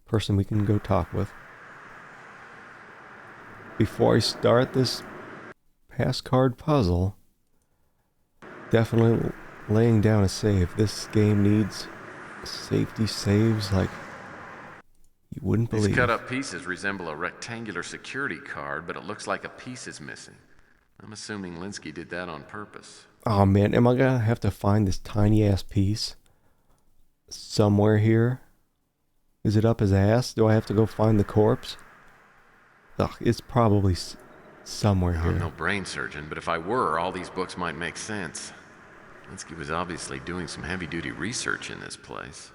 person we can go talk with. Before I start this passcard puzzle, definitely laying down a save. This game needs safety saves like you wouldn't believe. These cut up pieces resemble a rectangular security card, but it looks like a piece is missing. I'm assuming Linsky did that on purpose. Oh man, am I gonna have to find this tiny ass piece somewhere here? Is it up his ass? Do I have to go find the corpse? Ugh, it's probably somewhere here. I'm no brain surgeon, but if I were, all these books might make sense. Linsky was obviously doing some heavy-duty research in this place.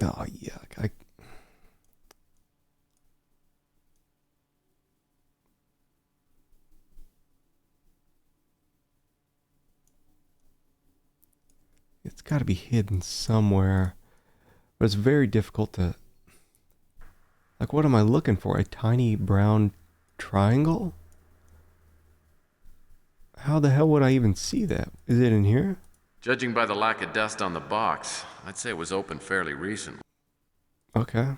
Oh, yuck. It's got to be hidden somewhere. But it's very difficult to... Like, what am I looking for? A tiny brown triangle? How the hell would I even see that? Is it in here? Judging by the lack of dust on the box, I'd say it was opened fairly recently. Okay.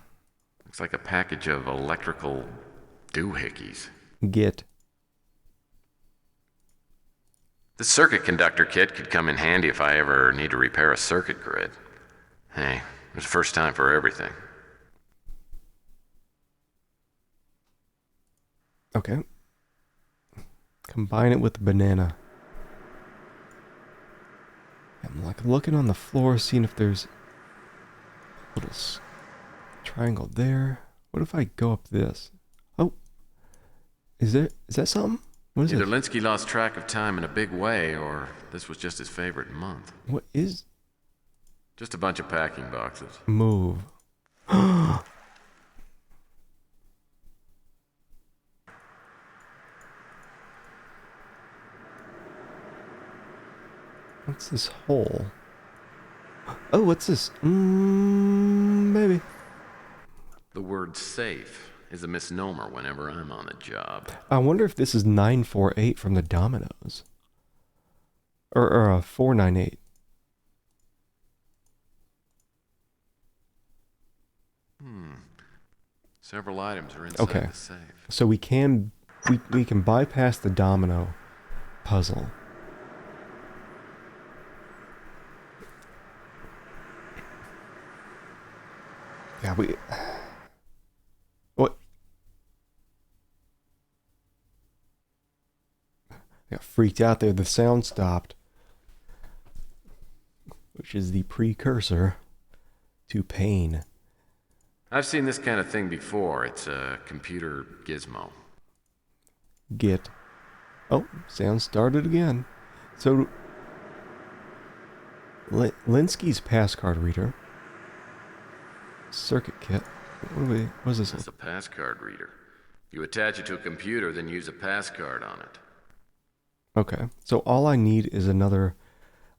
Looks like a package of electrical doohickeys. Get. This circuit conductor kit could come in handy if I ever need to repair a circuit grid. Hey, there's a first time for everything. Okay. Combine it with the banana. I'm like looking on the floor, seeing if there's a little triangle there. What if I go up this? Oh, is that something? What is Either it? Linsky lost track of time in a big way, or this was just his favorite month. What is? Just a bunch of packing boxes. Move. What's this hole? Oh, what's this? Maybe. The word safe is a misnomer whenever I'm on the job. I wonder if this is 948 from the Dominoes. Or 498. Several items are inside Okay. the safe. So we can bypass the domino puzzle. Yeah, what? I got freaked out there. The sound stopped, which is the precursor to pain. I've seen this kind of thing before. It's a computer gizmo. Get. Oh, sound started again. So, Linsky's pass card reader. Circuit kit. What is this? It's a pass card reader. If you attach it to a computer, then use a pass card on it. Okay. So all I need is another.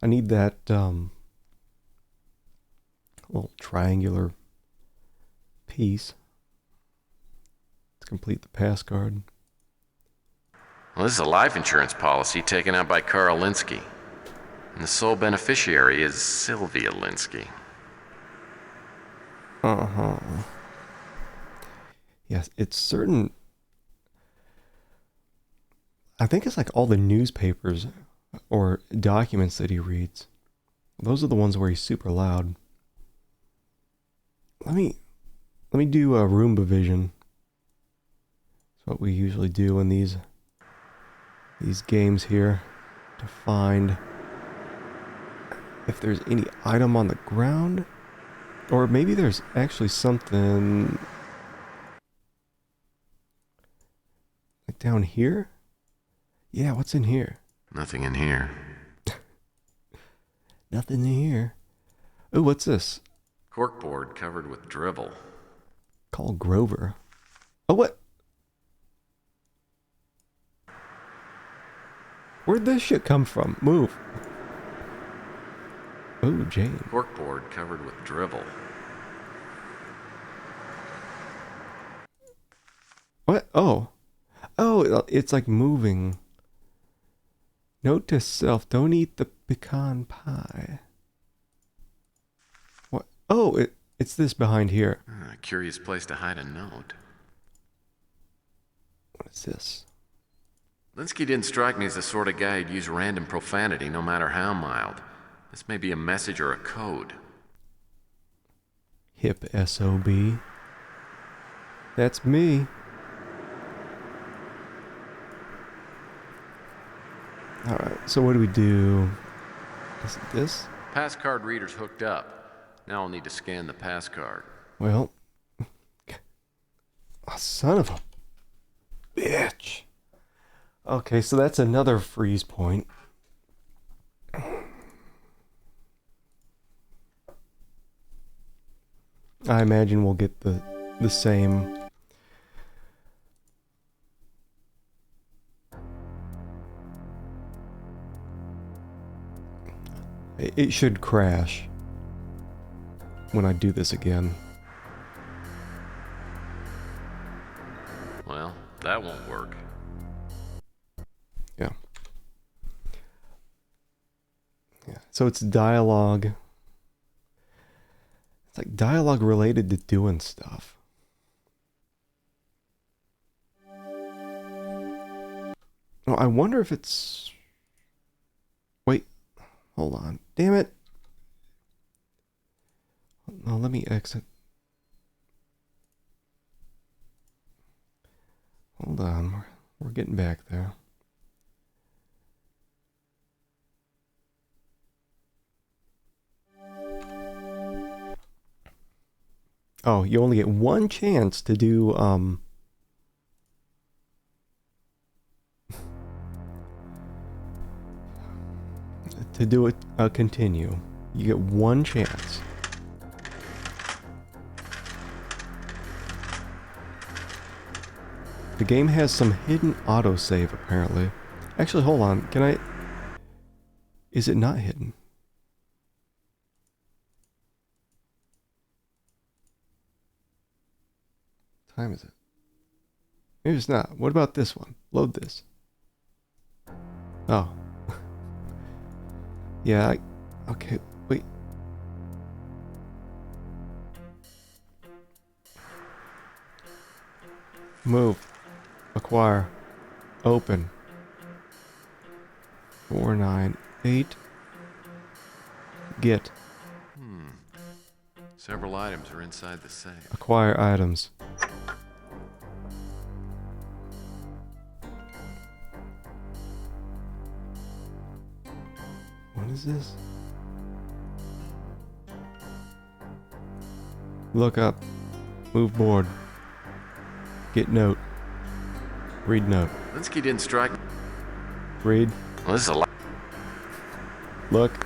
I need that little triangular piece to complete the pass card. Well, this is a life insurance policy taken out by Carl Linsky. And the sole beneficiary is Sylvia Linsky. Uh-huh. Yes, it's certain. I think it's like all the newspapers or documents that he reads. Those are the ones where he's super loud. Let me do a Roomba vision. That's what we usually do in these games here, to find if there's any item on the ground, or maybe there's actually something like down here. Yeah, what's in here? Nothing in here. Nothing in here. Oh, what's this? Corkboard covered with drivel. Call Grover. Oh, what? Where'd this shit come from? Move. Oh, Jane. Corkboard covered with drivel. What? Oh. Oh, it's like moving. Note to self, don't eat the pecan pie. What? Oh, it's this behind here. A curious place to hide a note. What is this? Linsky didn't strike me as the sort of guy who'd use random profanity, no matter how mild. This may be a message or a code. Hip SOB. That's me. Alright, so what do we do? Is it this? Pass card reader's hooked up. Now I'll need to scan the pass card. Well, oh, son of a bitch. Okay, so that's another freeze point. I imagine we'll get the same. It should crash when I do this again. Well, that won't work. Yeah. So it's dialogue. It's like dialogue related to doing stuff. Oh, I wonder if it's... Wait. Hold on. Damn it. No, let me exit. Hold on. We're getting back there. Oh, you only get one chance to do, to do it, continue. You get one chance. The game has some hidden autosave, apparently. Actually, hold on. Can I... Is it not hidden? What time is it? Maybe it's not. What about this one? Load this. Oh. Yeah, okay, wait. Move. Acquire. Open. 498. Get. Several items are inside the safe. Acquire items. What is this? Look up. Move board. Get note. Read note. Linsky didn't strike. Read. Well, this is a lot. Look.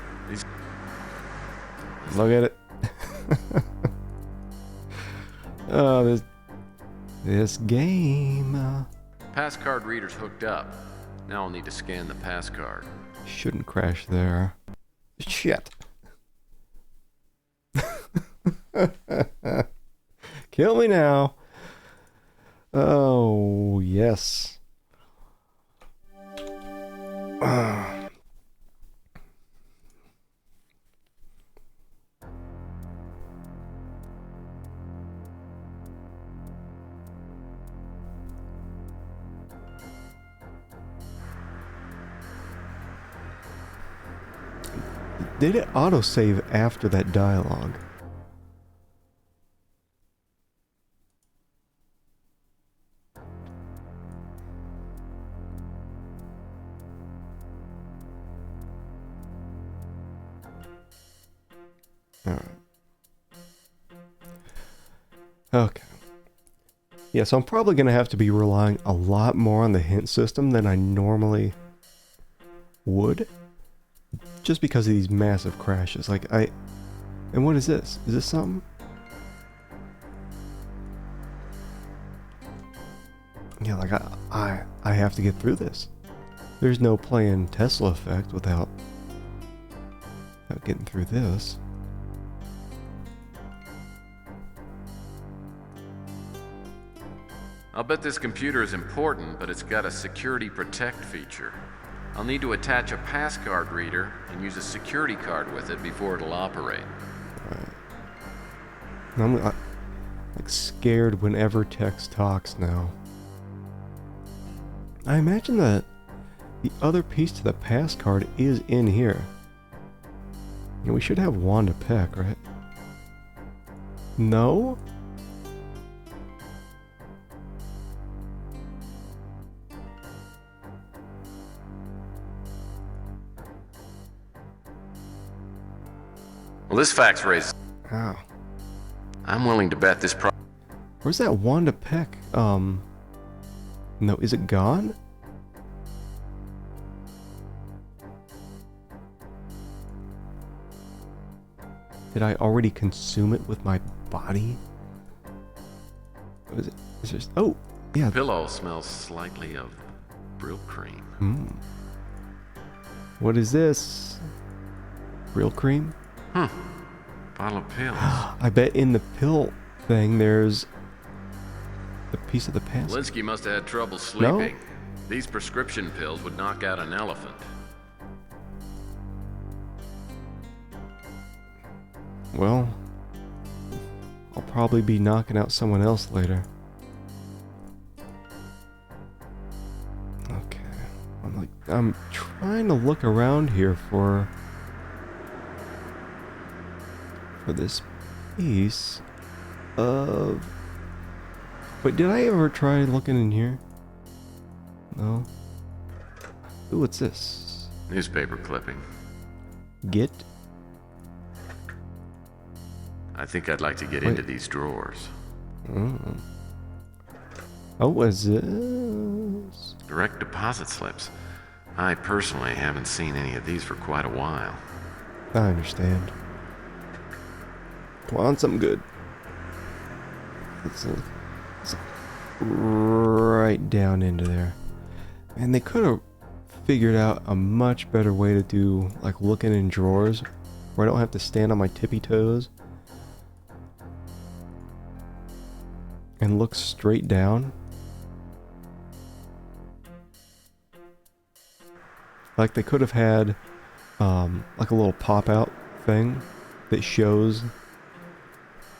Look at it. Oh, this game. Pass card reader's hooked up. Now I'll need to scan the pass card. Shouldn't crash there. Shit. Kill me now. Oh, yes. Did it autosave after that dialogue? Alright. Okay. Yeah, so I'm probably going to have to be relying a lot more on the hint system than I normally would. Just because of these massive crashes. And what is this? Is this something? Yeah, like I have to get through this. There's no playing Tesla effect without getting through this. I'll bet this computer is important, but it's got a security protect feature. I'll need to attach a pass card reader and use a security card with it before it'll operate. Right. I'm like scared whenever Tex talks now. I imagine that the other piece to the pass card is in here. And we should have Wanda Peck, right? No? Well, this fact's raised. Ow. I'm willing to bet this Where's that Wanda Peck? No, is it gone? Did I already consume it with my body? Is it? Is there, oh, yeah. pillow smells slightly of Brill cream. What is this? Brill cream? Bottle of pills. I bet in the pill thing there's the piece of the pass. Linsky must have had trouble sleeping. These prescription pills would knock out an elephant. Well, I'll probably be knocking out someone else later. Okay. I'm trying to look around here for this piece of... Wait, did I ever try looking in here? No. Ooh, what's this? Newspaper clipping. Get? I think I'd like to get into these drawers. Oh, what is this? Direct deposit slips. I personally haven't seen any of these for quite a while. I understand. Come on, something good. It's right down into there. And they could have figured out a much better way to do like looking in drawers where I don't have to stand on my tippy toes and look straight down. Like they could have had like a little pop-out thing that shows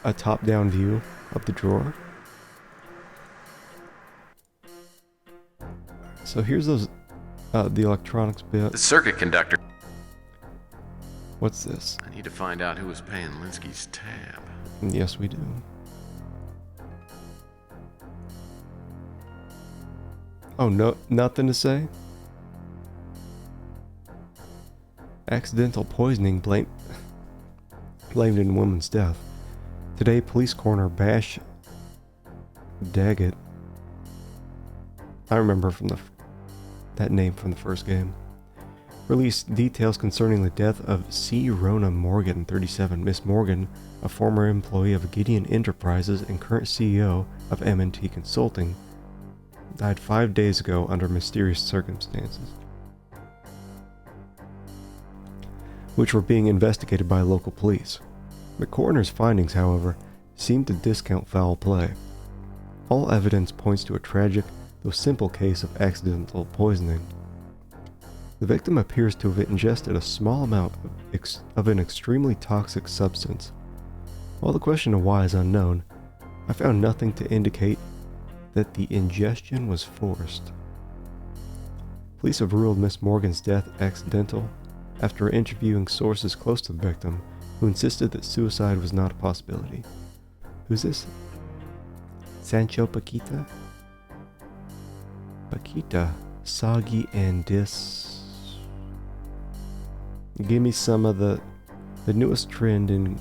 a top-down view of the drawer. So here's those the electronics bit. The circuit conductor. What's this? I need to find out who was paying Linsky's tab. Yes, we do. Oh, no, nothing to say? Accidental poisoning blamed in woman's death. Today, police coroner Bash Daggett, I remember from that name from the first game, released details concerning the death of C. Rona Morgan, 37. Miss Morgan, a former employee of Gideon Enterprises and current CEO of M&T Consulting, died 5 days ago under mysterious circumstances, which were being investigated by local police. The coroner's findings, however, seem to discount foul play. All evidence points to a tragic, though simple case of accidental poisoning. The victim appears to have ingested a small amount of an extremely toxic substance. While the question of why is unknown, I found nothing to indicate that the ingestion was forced. Police have ruled Miss Morgan's death accidental after interviewing sources close to the victim who insisted that suicide was not a possibility. Who's this? Sancho Paquita? Paquita, Soggy and Dis. Give me some of the newest trend in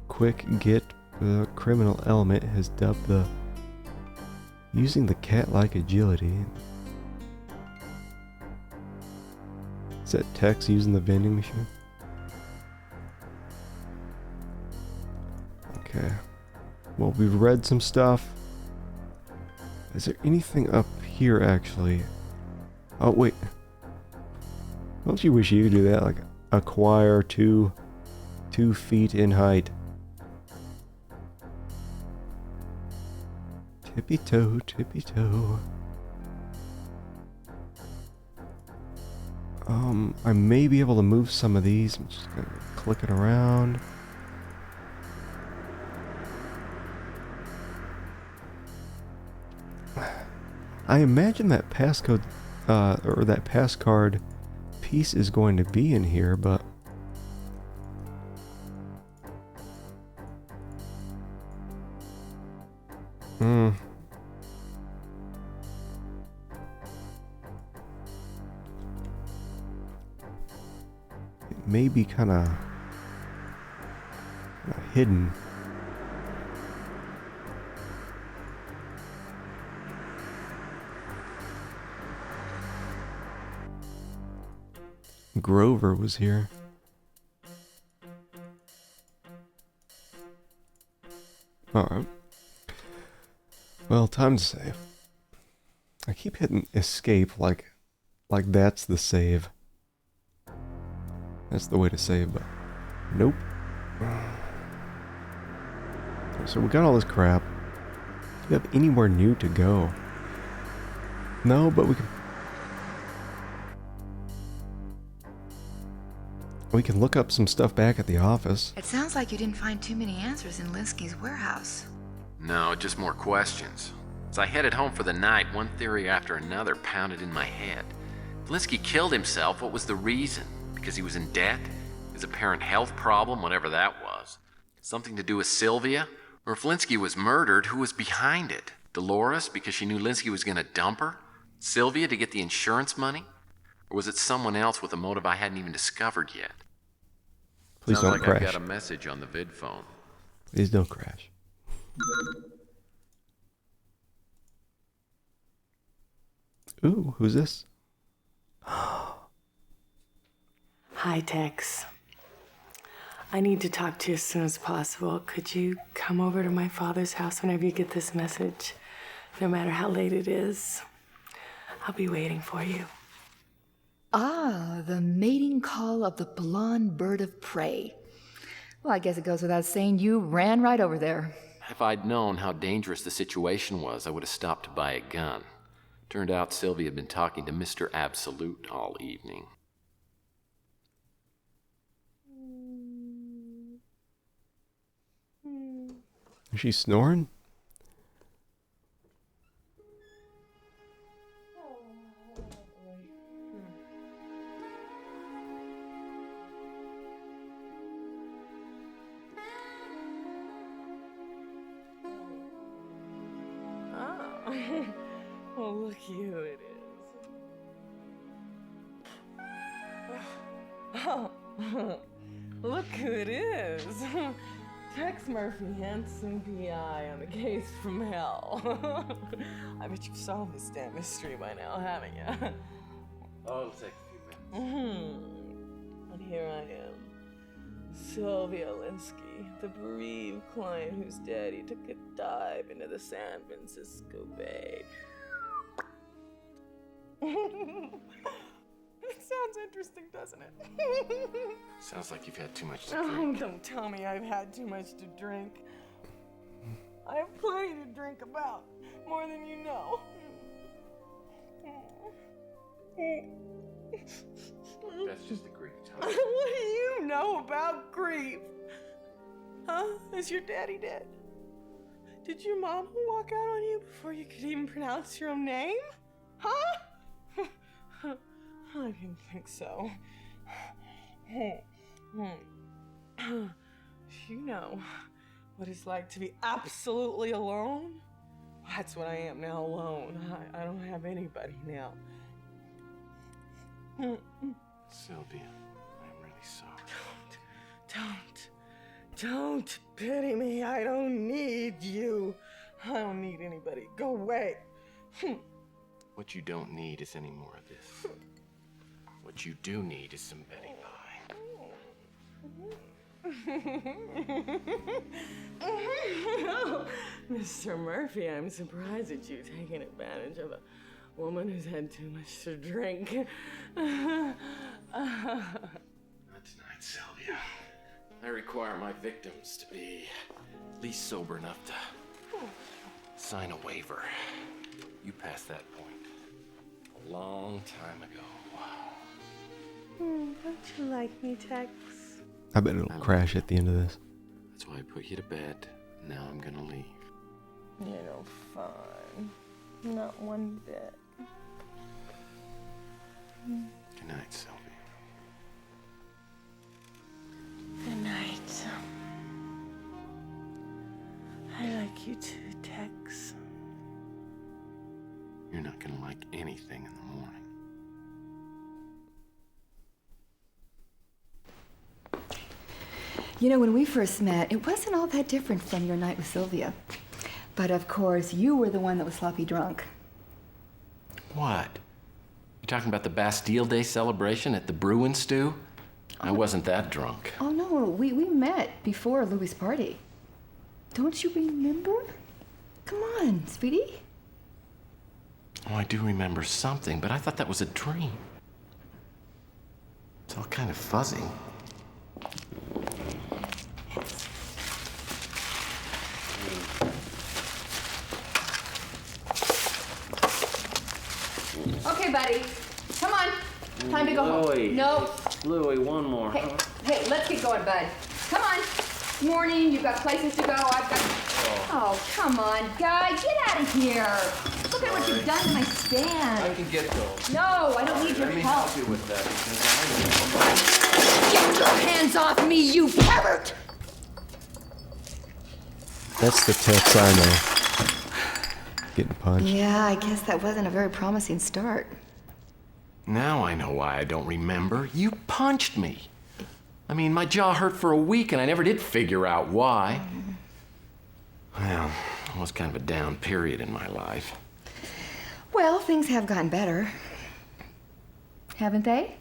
quick get. The criminal element has dubbed the using the cat-like agility. Is that Tex using the vending machine? Okay. Well, we've read some stuff. Is there anything up here, actually? Oh, wait. Don't you wish you could do that? Like, acquire 2 feet in height. Tippy toe, tippy toe. I may be able to move some of these. I'm just gonna click it around. I imagine that passcode, or that passcard piece is going to be in here, but it may be kind of hidden. Grover was here. Alright. Well, time to save. I keep hitting escape like that's the save. That's the way to save, but nope. So we got all this crap. Do we have anywhere new to go? No, but we can look up some stuff back at the office. It sounds like you didn't find too many answers in Linsky's warehouse. No, just more questions. As I headed home for the night, one theory after another pounded in my head. If Linsky killed himself, what was the reason? Because he was in debt? His apparent health problem, whatever that was? Something to do with Sylvia? Or if Linsky was murdered, who was behind it? Dolores, because she knew Linsky was going to dump her? Sylvia to get the insurance money? Or was it someone else with a motive I hadn't even discovered yet? Please don't crash. I got a message on the vid phone. Please don't crash. Ooh, who's this? Hi, Tex. I need to talk to you as soon as possible. Could you come over to my father's house whenever you get this message? No matter how late it is, I'll be waiting for you. Ah, the mating call of the blonde bird of prey. Well, I guess it goes without saying you ran right over there. If I'd known how dangerous the situation was, I would have stopped to buy a gun. Turned out Sylvia had been talking to Mr. Absolute all evening. Is she snoring? Oh, look who it is. Oh, look who it is. Tex Murphy, handsome PI on the case from hell. I bet you've solved this damn mystery by now, haven't you? Oh, it'll take a few minutes. And here I am, Sylvia Linsky, the bereaved client whose daddy took a dive into the San Francisco Bay. It sounds interesting, doesn't it? Sounds like you've had too much to drink. Oh, don't tell me I've had too much to drink. I have plenty to drink about, more than you know. That's just the grief, What do you know about grief? Huh? Is your daddy dead? Did your mama walk out on you before you could even pronounce your own name? Huh? I didn't think so. You know what it's like to be absolutely alone? That's what I am now, alone. I don't have anybody now. Sylvia, I'm really sorry. Don't pity me. I don't need you. I don't need anybody. Go away. What you don't need is any more of this. What you do need is some Betty Pie. Mr. Murphy, I'm surprised at you taking advantage of a woman who's had too much to drink. Not tonight, Sylvia. I require my victims to be at least sober enough to sign a waiver. You passed that point a long time ago. Don't you like me, Tex? I bet it'll crash at the end of this. That's why I put you to bed. Now I'm gonna leave. You're no fun. Not one bit. Good night, Sylvia. Good night. I like you too, Tex. You're not gonna like anything in the morning. You know, when we first met, it wasn't all that different from your night with Sylvia. But of course, you were the one that was sloppy drunk. What? You talking about the Bastille Day celebration at the Bruin Stew? I wasn't that drunk. Oh no, we met before Louis' party. Don't you remember? Come on, sweetie. Oh, I do remember something, but I thought that was a dream. It's all kind of fuzzy. Okay, buddy. Come on. Time to go Louie. home. No. Louie, one more. Hey, let's get going, bud. Come on. It's morning. You've got places to go. I've got... Oh, come on, guy. Get out of here. Look at what you've done to my stand. I can get those. No, I don't need your Let me help. help you with that because Get your hands off me, you pervert! That's the Tex I know. Getting punched. Yeah, I guess that wasn't a very promising start. Now I know why I don't remember. You punched me. I mean, my jaw hurt for a week and I never did figure out why. Well, it was kind of a down period in my life. Well, things have gotten better. Haven't they?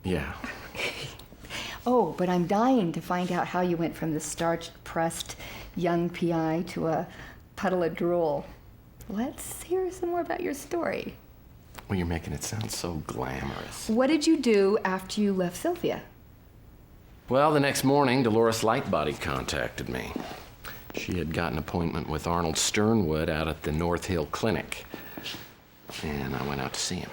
Yeah. Oh, but I'm dying to find out how you went from the starch-pressed young PI to a puddle of drool. Let's hear some more about your story. Well, you're making it sound so glamorous. What did you do after you left Sylvia? Well, the next morning, Dolores Lightbody contacted me. She had got an appointment with Arnold Sternwood out at the North Hill Clinic, and I went out to see him.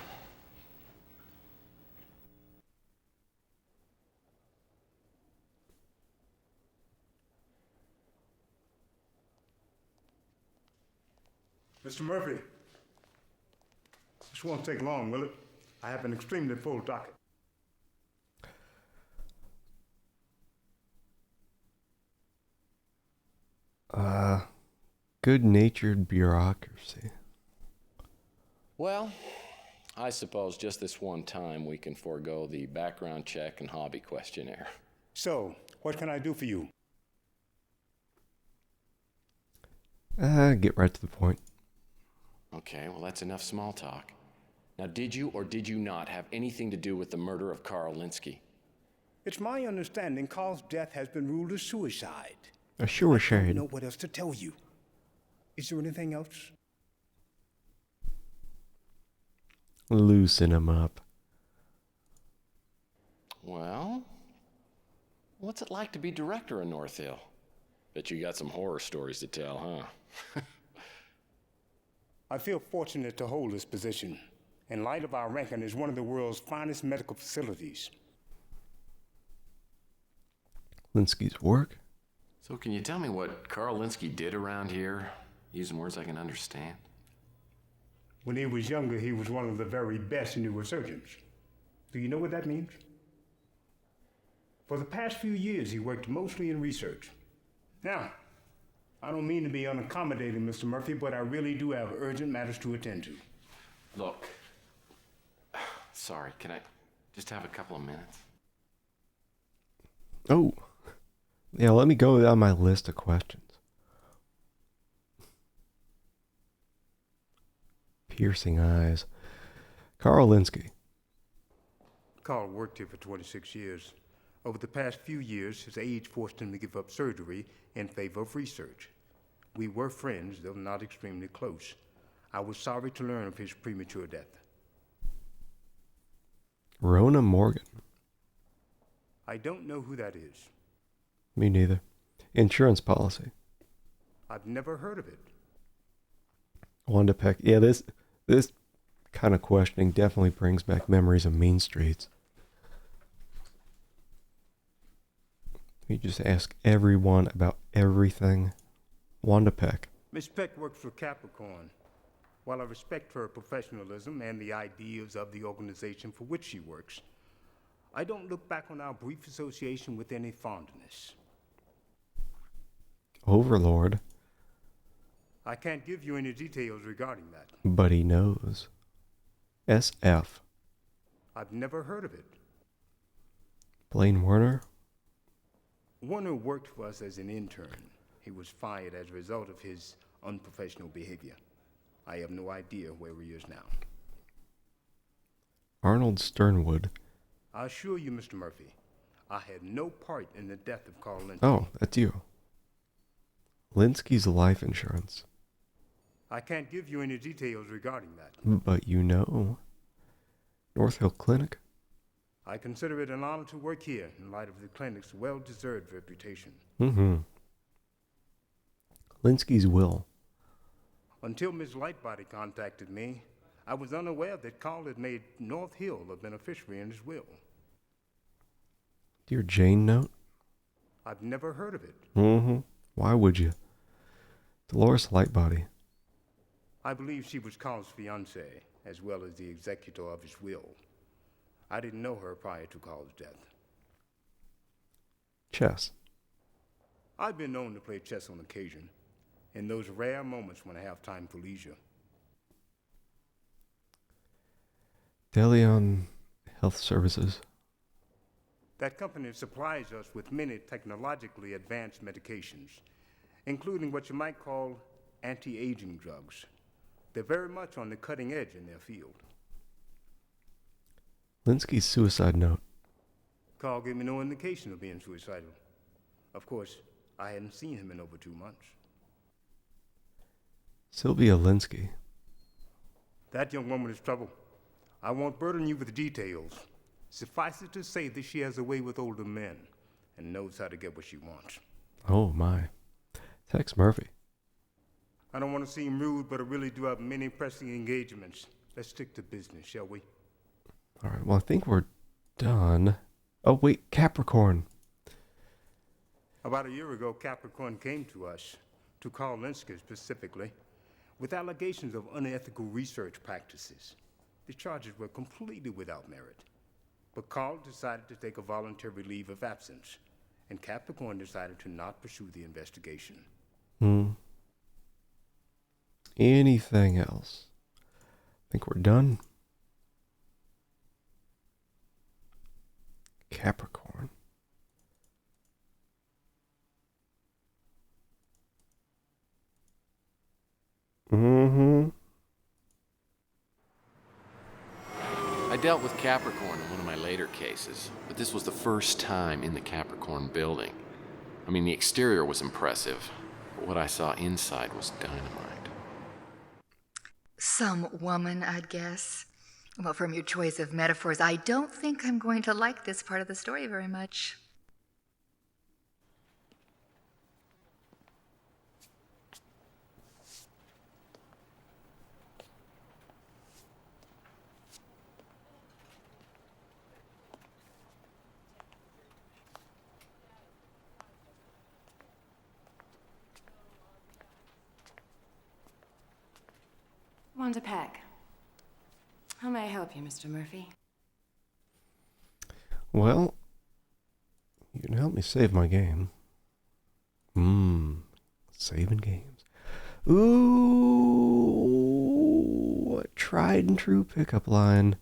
Mr. Murphy, this won't take long, will it? I have an extremely full docket. Good-natured bureaucracy. Well, I suppose just this one time we can forego the background check and hobby questionnaire. So, what can I do for you? Get right to the point. Okay, well, that's enough small talk. Now, did you or did you not have anything to do with the murder of Carl Linsky? It's my understanding Carl's death has been ruled a suicide. A suicide. I don't know what else to tell you. Is there anything else? Loosen him up. Well, what's it like to be director of North Hill? Bet you got some horror stories to tell, huh? I feel fortunate to hold this position, in light of our ranking as one of the world's finest medical facilities. Linsky's work? So can you tell me what Carl Linsky did around here, using words I can understand? When he was younger, he was one of the very best neurosurgeons. Do you know what that means? For the past few years, he worked mostly in research. Now, I don't mean to be unaccommodating, Mr. Murphy, but I really do have urgent matters to attend to. Look, sorry, can I just have a couple of minutes? Oh. Yeah, let me go down my list of questions. Piercing eyes. Carl Linsky. Carl worked here for 26 years. Over the past few years, his age forced him to give up surgery in favor of research. We were friends, though not extremely close. I was sorry to learn of his premature death. Rona Morgan. I don't know who that is. Me neither. Insurance policy. I've never heard of it. Wanda Peck. Yeah, this kind of questioning definitely brings back memories of Mean Streets. You just ask everyone about everything. Wanda Peck. Miss Peck works for Capricorn. While I respect her professionalism and the ideas of the organization for which she works, I don't look back on our brief association with any fondness. Overlord. I can't give you any details regarding that. But he knows. SF. I've never heard of it. Blaine Warner. Warner worked for us as an intern. He was fired as a result of his unprofessional behavior. I have no idea where he is now. Arnold Sternwood. I assure you, Mr. Murphy, I had no part in the death of Carl Linsky. Oh, that's you. Linsky's life insurance. I can't give you any details regarding that. But you know. North Hill Clinic. I consider it an honor to work here in light of the clinic's well-deserved reputation. Mm-hmm. Linsky's will. Until Ms. Lightbody contacted me, I was unaware that Carl had made North Hill a beneficiary in his will. Dear Jane note? I've never heard of it. Mm-hmm. Why would you? Dolores Lightbody. I believe she was Carl's fiancée, as well as the executor of his will. I didn't know her prior to Carl's death. Chess. I've been known to play chess on occasion, in those rare moments when I have time for leisure. Delion Health Services. That company supplies us with many technologically advanced medications, including what you might call anti-aging drugs. They're very much on the cutting edge in their field. Linsky's suicide note. Carl gave me no indication of being suicidal. Of course, I hadn't seen him in over 2 months. Sylvia Linsky. That young woman is trouble. I won't burden you with details. Suffice it to say that she has a way with older men and knows how to get what she wants. Oh my. Tex Murphy. I don't want to seem rude, but I really do have many pressing engagements. Let's stick to business, shall we? All right, well, I think we're done. Oh, wait, Capricorn. About a year ago, Capricorn came to us, to Carl Linsky specifically, with allegations of unethical research practices. The charges were completely without merit. But Carl decided to take a voluntary leave of absence, and Capricorn decided to not pursue the investigation. Anything else? I think we're done. Capricorn. I dealt with Capricorn in one of my later cases, but this was the first time in the Capricorn building. I mean, the exterior was impressive, but what I saw inside was dynamite. Some woman, I'd guess. Well, from your choice of metaphors, I don't think I'm going to like this part of the story very much. Want a pack? How may I help you, Mr. Murphy? Well, you can help me save my game. Saving games. Ooh, a tried and true pickup line.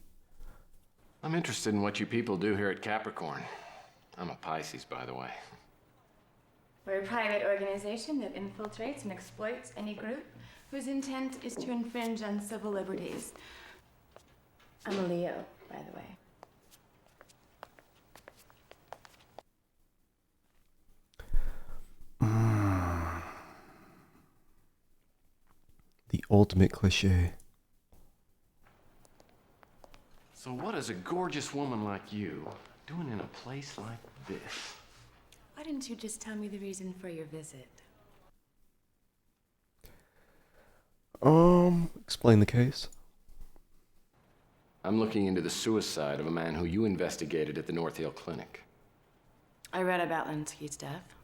I'm interested in what you people do here at Capricorn. I'm a Pisces, by the way. We're a private organization that infiltrates and exploits any group whose intent is to infringe on civil liberties. I'm a Leo, by the way. The ultimate cliche. So what is a gorgeous woman like you doing in a place like this? Why didn't you just tell me the reason for your visit? Explain the case. I'm looking into the suicide of a man who you investigated at the North Hill Clinic. I read about Linsky's death.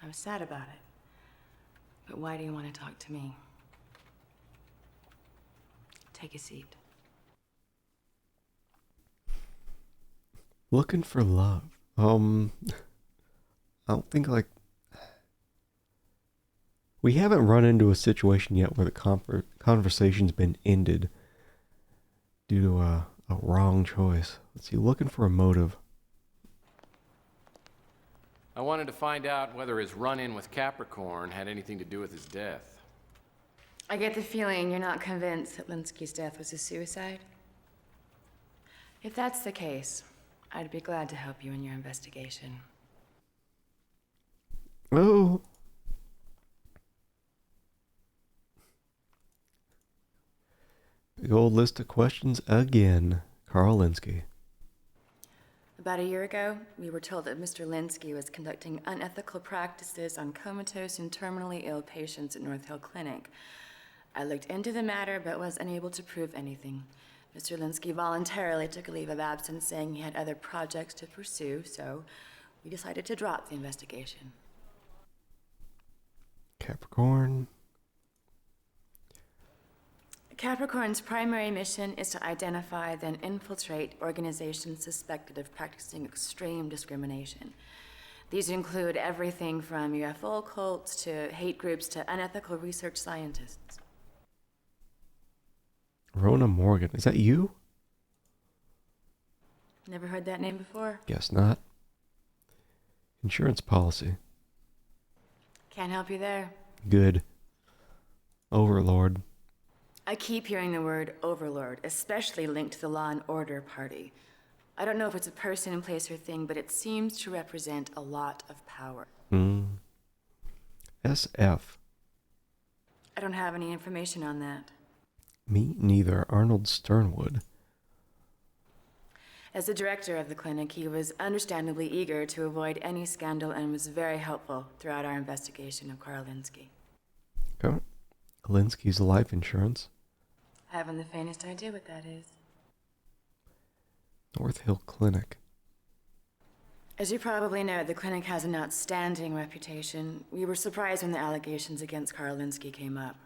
I was sad about it. But why do you want to talk to me? Take a seat. Looking for love. I don't think, we haven't run into a situation yet where the conversation's been ended due to a wrong choice. Let's see, looking for a motive. I wanted to find out whether his run-in with Capricorn had anything to do with his death. I get the feeling you're not convinced that Linsky's death was a suicide. If that's the case, I'd be glad to help you in your investigation. Oh. Big old list of questions again. Carl Linsky. About a year ago, we were told that Mr. Linsky was conducting unethical practices on comatose and terminally ill patients at North Hill Clinic. I looked into the matter, but was unable to prove anything. Mr. Linsky voluntarily took a leave of absence, saying he had other projects to pursue, so we decided to drop the investigation. Capricorn. Capricorn's primary mission is to identify, then infiltrate organizations suspected of practicing extreme discrimination. These include everything from UFO cults to hate groups to unethical research scientists. Rona Morgan. Is that you? Never heard that name before? Guess not. Insurance policy. Can't help you there. Good. Overlord. I keep hearing the word overlord, especially linked to the Law and Order Party. I don't know if it's a person, place, or thing, but it seems to represent a lot of power. SF. I don't have any information on that. Me neither. Arnold Sternwood. As the director of the clinic, he was understandably eager to avoid any scandal and was very helpful throughout our investigation of Carl Linsky. Okay. Linsky's life insurance. I haven't the faintest idea what that is. North Hill Clinic. As you probably know, the clinic has an outstanding reputation. We were surprised when the allegations against Carl Linsky came up.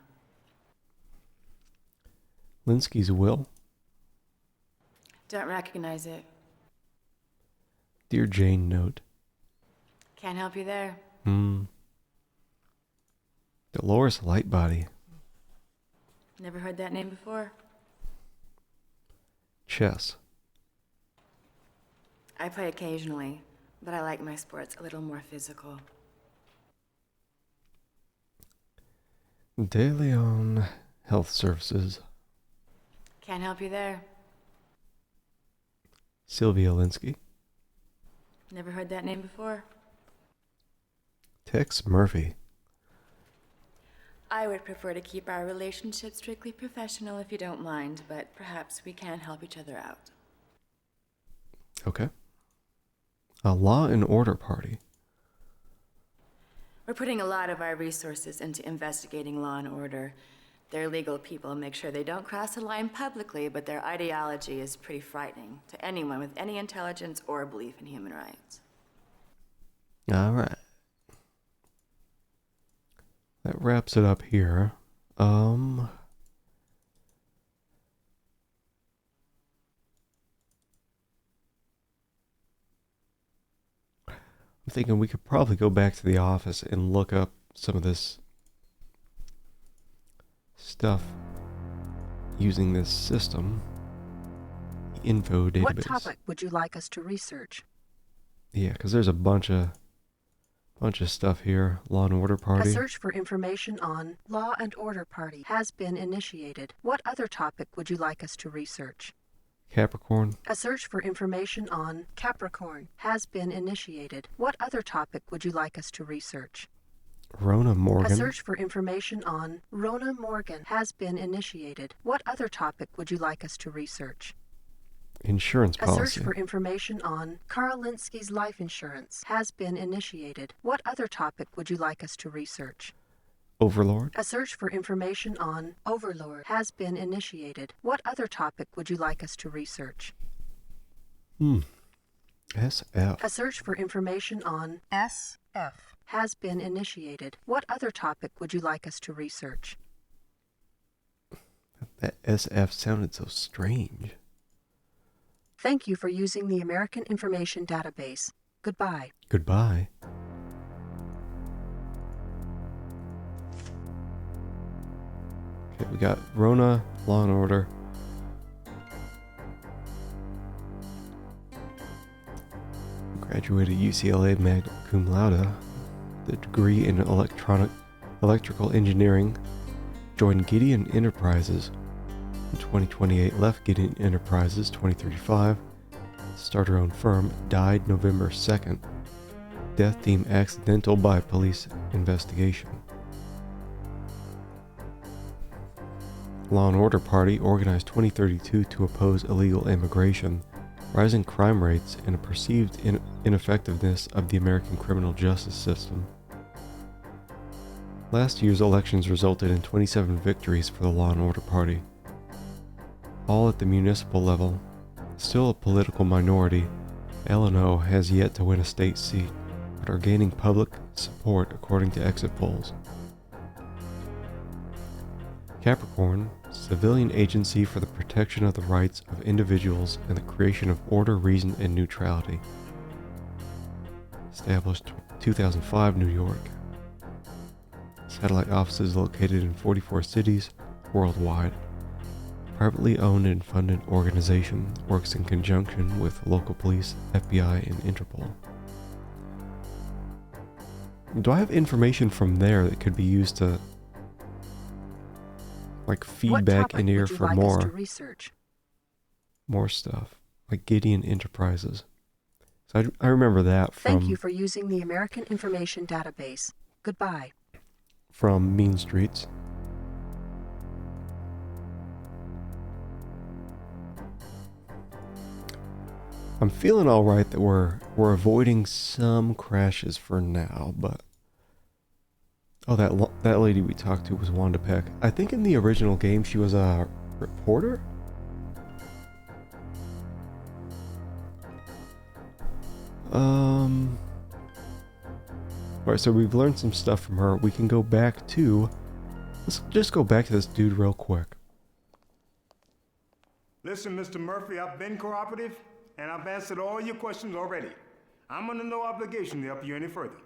Linsky's will. Don't recognize it. Dear Jane note. Can't help you there. Dolores Lightbody. Never heard that name before. Chess. I play occasionally, but I like my sports a little more physical. De Leon Health Services. Can't help you there. Sylvia Linsky. Never heard that name before. Tex Murphy. I would prefer to keep our relationship strictly professional if you don't mind, but perhaps we can help each other out. Okay. A Law and Order Party. We're putting a lot of our resources into investigating law and order. Their legal people make sure they don't cross the line publicly, but their ideology is pretty frightening to anyone with any intelligence or belief in human rights. All right. That wraps it up here. I'm thinking we could probably go back to the office and look up some of this stuff using this system. Info database. What topic would you like us to research? Yeah, because there's a bunch of stuff here. Law and Order Party. A search for information on Law and Order Party has been initiated. What other topic would you like us to research? Capricorn. A search for information on Capricorn has been initiated. What other topic would you like us to research? Rona Morgan. A search for information on Rona Morgan has been initiated. What other topic would you like us to research? Insurance policy. A search for information on Carl Linsky's life insurance has been initiated. What other topic would you like us to research? Overlord. A search for information on Overlord has been initiated. What other topic would you like us to research? SF. A search for information on SF has been initiated. What other topic would you like us to research? That SF sounded so strange. Thank you for using the American Information Database. Goodbye. Goodbye. Okay, we got Rona, Law and Order. Graduated UCLA magna cum laude, the degree in electrical engineering. Joined Gideon Enterprises in 2028. Left Gideon Enterprises 2035. Started her own firm. Died November 2nd. Death deemed accidental by police investigation. Law and Order Party organized 2032 to oppose illegal immigration, rising crime rates, and a perceived ineffectiveness of the American criminal justice system. Last year's elections resulted in 27 victories for the Law and Order Party, all at the municipal level. Still a political minority, L&O has yet to win a state seat, but are gaining public support according to exit polls. Capricorn, civilian agency for the protection of the rights of individuals and the creation of order, reason, and neutrality. Established 2005, New York. Satellite offices located in 44 cities worldwide. Privately owned and funded organization, works in conjunction with local police, FBI, and Interpol. Do I have information from there that could be used to feed back in here for more stuff, like Gideon Enterprises? So I remember that from. Thank you for using the American Information Database. Goodbye. From Mean Streets. I'm feeling all right that we're avoiding some crashes for now, but oh, that lady we talked to was Wanda Peck. I think in the original game she was a reporter. Alright, so we've learned some stuff from her. We can go back to... Let's just go back to this dude real quick. Listen, Mr. Murphy, I've been cooperative, and I've answered all your questions already. I'm under no obligation to help you any further.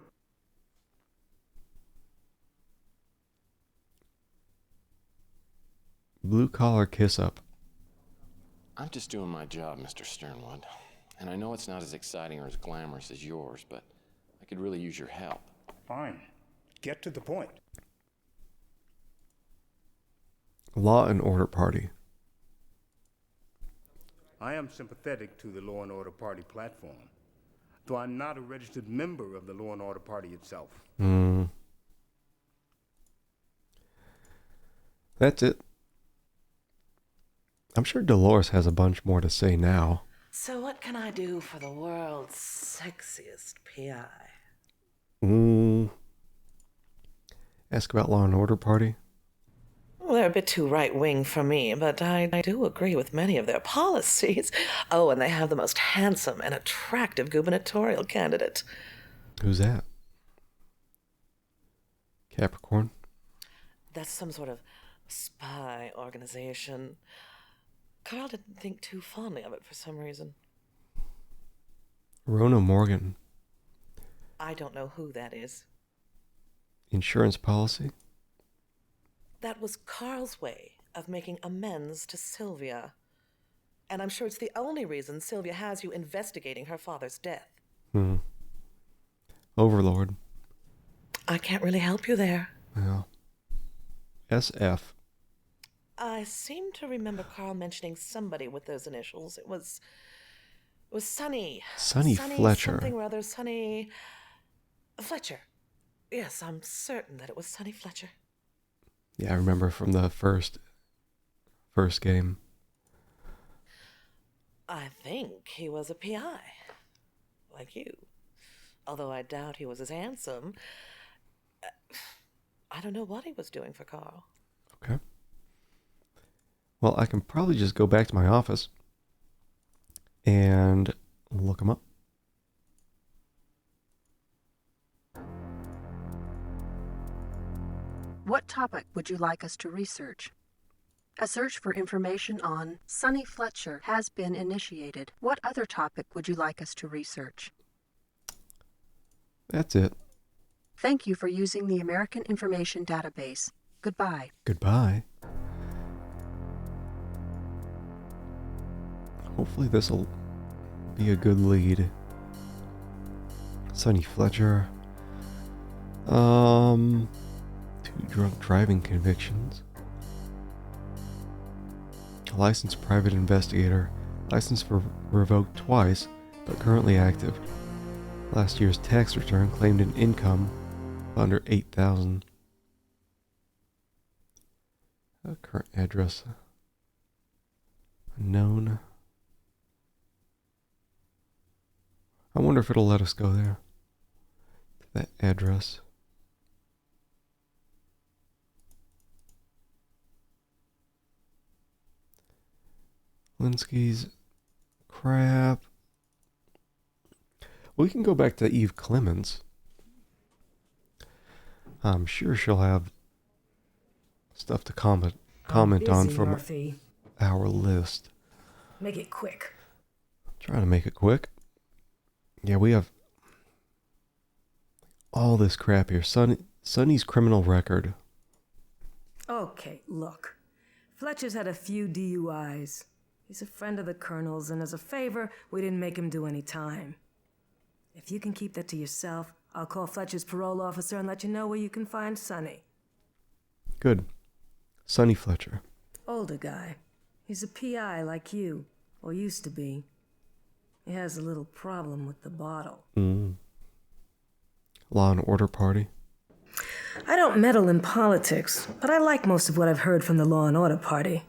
Blue collar kiss up. I'm just doing my job, Mr. Sternwood. And I know it's not as exciting or as glamorous as yours, but I could really use your help. Fine. Get to the point. Law and Order Party. I am sympathetic to the Law and Order Party platform, though I'm not a registered member of the Law and Order Party itself. That's it. I'm sure Dolores has a bunch more to say now. So what can I do for the world's sexiest PI? Ask about Law and Order Party. Well, they're a bit too right-wing for me, but I do agree with many of their policies. Oh, and they have the most handsome and attractive gubernatorial candidate. Who's that? Capricorn? That's some sort of spy organization. Carl didn't think too fondly of it for some reason. Rona Morgan. I don't know who that is. Insurance policy? That was Carl's way of making amends to Sylvia. And I'm sure it's the only reason Sylvia has you investigating her father's death. Overlord. I can't really help you there. Yeah. SF. I seem to remember Carl mentioning somebody with those initials. It was Sonny. Sonny Fletcher. Something or other. Sonny Fletcher. Yes, I'm certain that it was Sonny Fletcher. Yeah, I remember from the first game. I think he was a PI, like you. Although I doubt he was as handsome. I don't know what he was doing for Carl. Okay. Well, I can probably just go back to my office and look him up. What topic would you like us to research? A search for information on Sonny Fletcher has been initiated. What other topic would you like us to research? That's it. Thank you for using the American Information Database. Goodbye. Goodbye. Hopefully this'll be a good lead. Sonny Fletcher. 2 drunk driving convictions. Licensed private investigator. License revoked twice, but currently active. Last year's tax return claimed an income of under $8,000. Current address unknown. I wonder if it'll let us go there. That address. Linsky's crap. We can go back to Eve Clemens. I'm sure she'll have stuff to comment on from Murphy. our list. Make it quick. Try to make it quick. Yeah, we have all this crap here. Sonny's criminal record. Okay, look. Fletcher's had a few DUIs. He's a friend of the Colonel's, and as a favor, we didn't make him do any time. If you can keep that to yourself, I'll call Fletcher's parole officer and let you know where you can find Sonny. Good. Sonny Fletcher. Older guy. He's a PI like you, or used to be. He has a little problem with the bottle. Law and Order Party. I don't meddle in politics, but I like most of what I've heard from the Law and Order Party.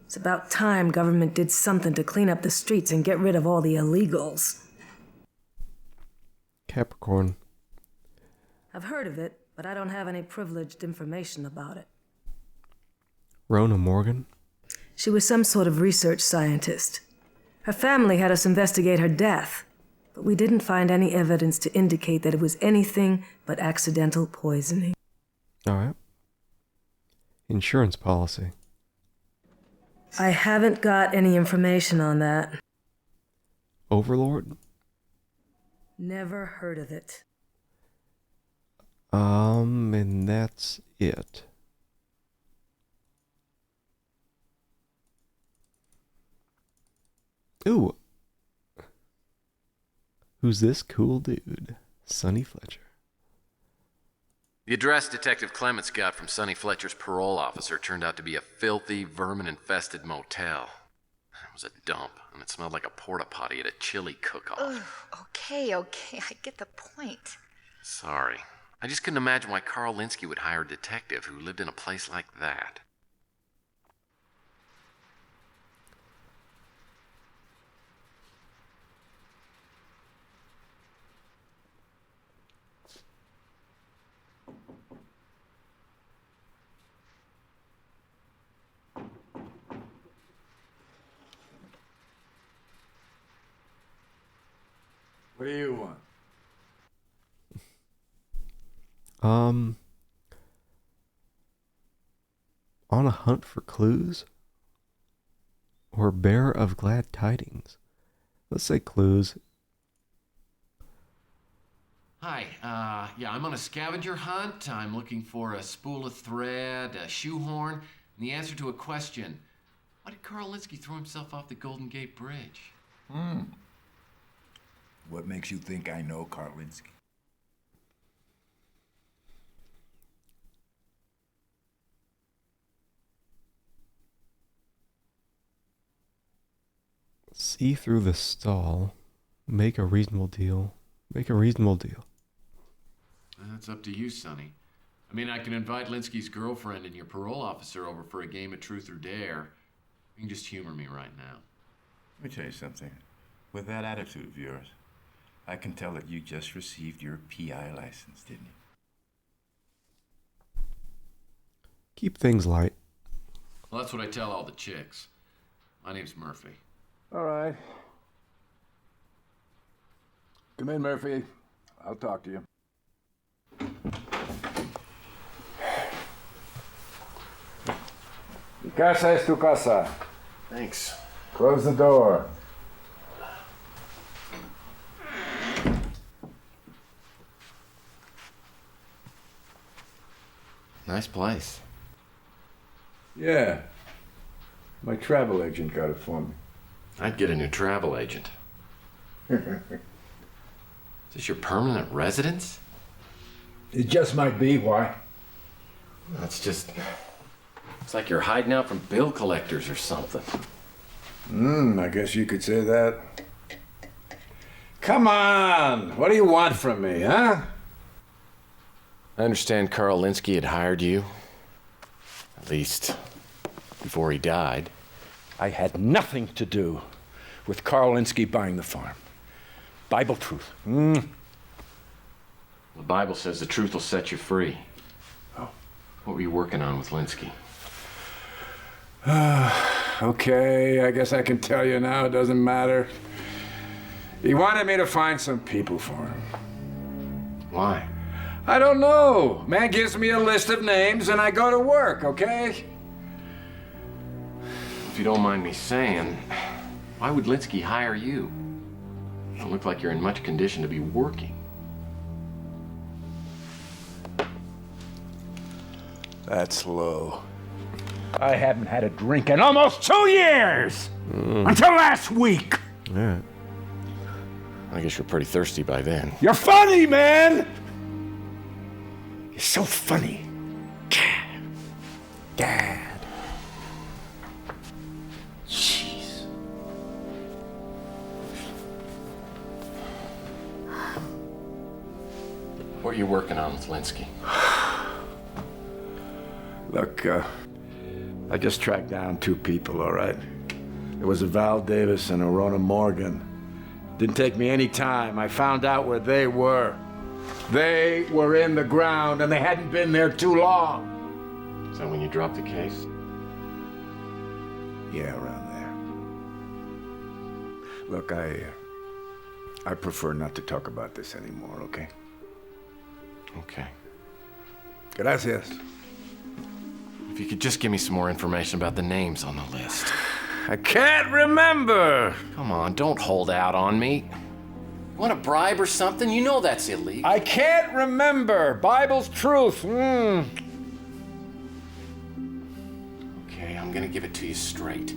It's about time government did something to clean up the streets and get rid of all the illegals. Capricorn. I've heard of it, but I don't have any privileged information about it. Rona Morgan. She was some sort of research scientist. Her family had us investigate her death, but we didn't find any evidence to indicate that it was anything but accidental poisoning. All right. Insurance policy. I haven't got any information on that. Overlord. Never heard of it. And that's it. Ooh. Who's this cool dude? Sonny Fletcher. The address Detective Clements got from Sonny Fletcher's parole officer turned out to be a filthy, vermin-infested motel. It was a dump, and it smelled like a porta potty at a chili cook-off. Ugh, okay, I get the point. Sorry. I just couldn't imagine why Carl Linsky would hire a detective who lived in a place like that. What do you want? On a hunt for clues? Or bearer of glad tidings? Let's say clues. Hi, yeah, I'm on a scavenger hunt. I'm looking for a spool of thread, a shoehorn, and the answer to a question. Why did Carl Linsky throw himself off the Golden Gate Bridge? What makes you think I know Carl Linsky? See through the stall. Make a reasonable deal. Make a reasonable deal. That's up to you, Sonny. I mean, I can invite Linsky's girlfriend and your parole officer over for a game of truth or dare. You can just humor me right now. Let me tell you something. With that attitude of yours, I can tell that you just received your PI license, didn't you? Keep things light. Well, that's what I tell all the chicks. My name's Murphy. All right. Come in, Murphy. I'll talk to you. Mi casa es tu casa. Thanks. Close the door. Nice place. Yeah. My travel agent got it for me. I'd get a new travel agent. Is this your permanent residence? It just might be. Why? That's just... It's like you're hiding out from bill collectors or something. I guess you could say that. Come on! What do you want from me, huh? I understand Carl Linsky had hired you. At least, before he died. I had nothing to do with Carl Linsky buying the farm. Bible truth. The Bible says the truth will set you free. Oh. What were you working on with Linsky? Okay, I guess I can tell you now. It doesn't matter. He wanted me to find some people for him. Why? I don't know. Man gives me a list of names and I go to work, okay? If you don't mind me saying, why would Linsky hire you? You don't look like you're in much condition to be working. That's low. I haven't had a drink in almost 2 years! Until last week! Yeah. I guess you're pretty thirsty by then. You're funny, man! You're so funny. Dad. Jeez. What are you working on with Linsky? Look, I just tracked down 2 people, all right? It was a Val Davis and a Rona Morgan. Didn't take me any time. I found out where they were. They were in the ground, and they hadn't been there too long. Is that when you dropped the case? Yeah, around there. Look, I prefer not to talk about this anymore, okay? Okay. Gracias. If you could just give me some more information about the names on the list. I can't remember. Come on, don't hold out on me. You want a bribe or something? You know that's illegal. I can't remember. Bible's truth. Okay, I'm gonna give it to you straight.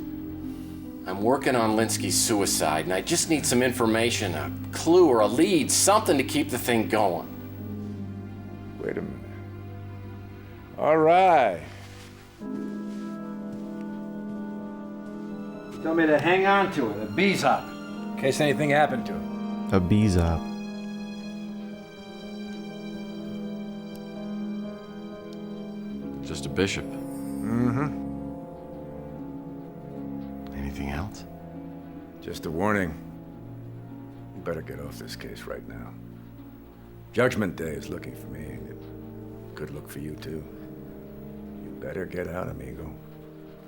I'm working on Linsky's suicide, and I just need some information, a clue or a lead, something to keep the thing going. Wait a minute. All right. Tell me to hang on to it, a bee's up, in case anything happened to it. A bee's up. Just a bishop. Mm-hmm. Anything else? Just a warning. You better get off this case right now. Judgment Day is looking for me, and it could look for you too. You better get out, amigo.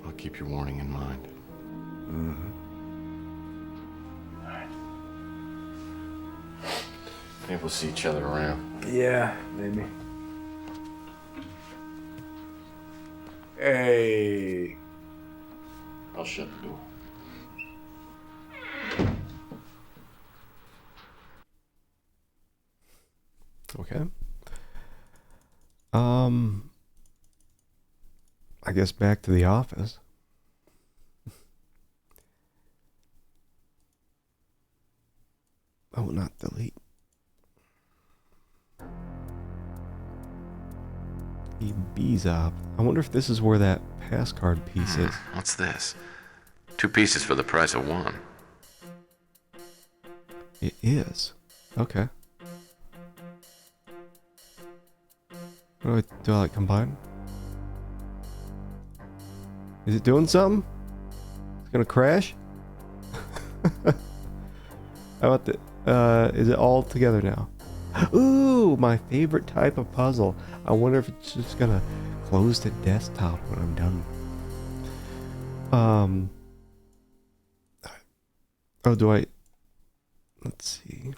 I'll keep your warning in mind. Mm-hmm. Maybe we'll see each other around. Yeah, maybe. Hey. I'll shut the door. Okay. I guess back to the office. Oh, not delete. Ebizop. I wonder if this is where that pass card piece is. What's this? 2 pieces for the price of 1. It is. Okay. What do I like combine? Is it doing something? It's gonna crash? How about the is it all together now? Ooh, my favorite type of puzzle. I wonder if it's just gonna close the desktop when I'm done. Oh, do I? Let's see.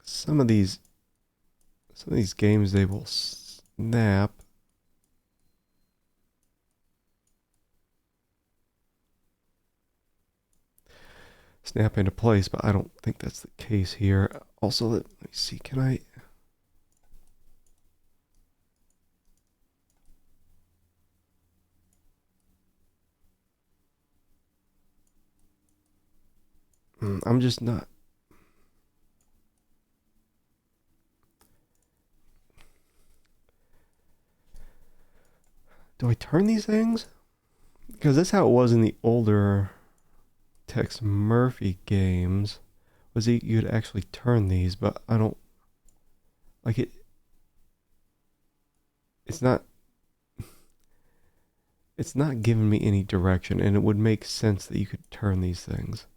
Some of these games, they will snap. Snap into place, but I don't think that's the case here. Also, let me see, can I... I'm just not... Do I turn these things? Because that's how it was in the older Tex Murphy games. Was you'd actually turn these, but I don't like it. It's not giving me any direction, and it would make sense that you could turn these things.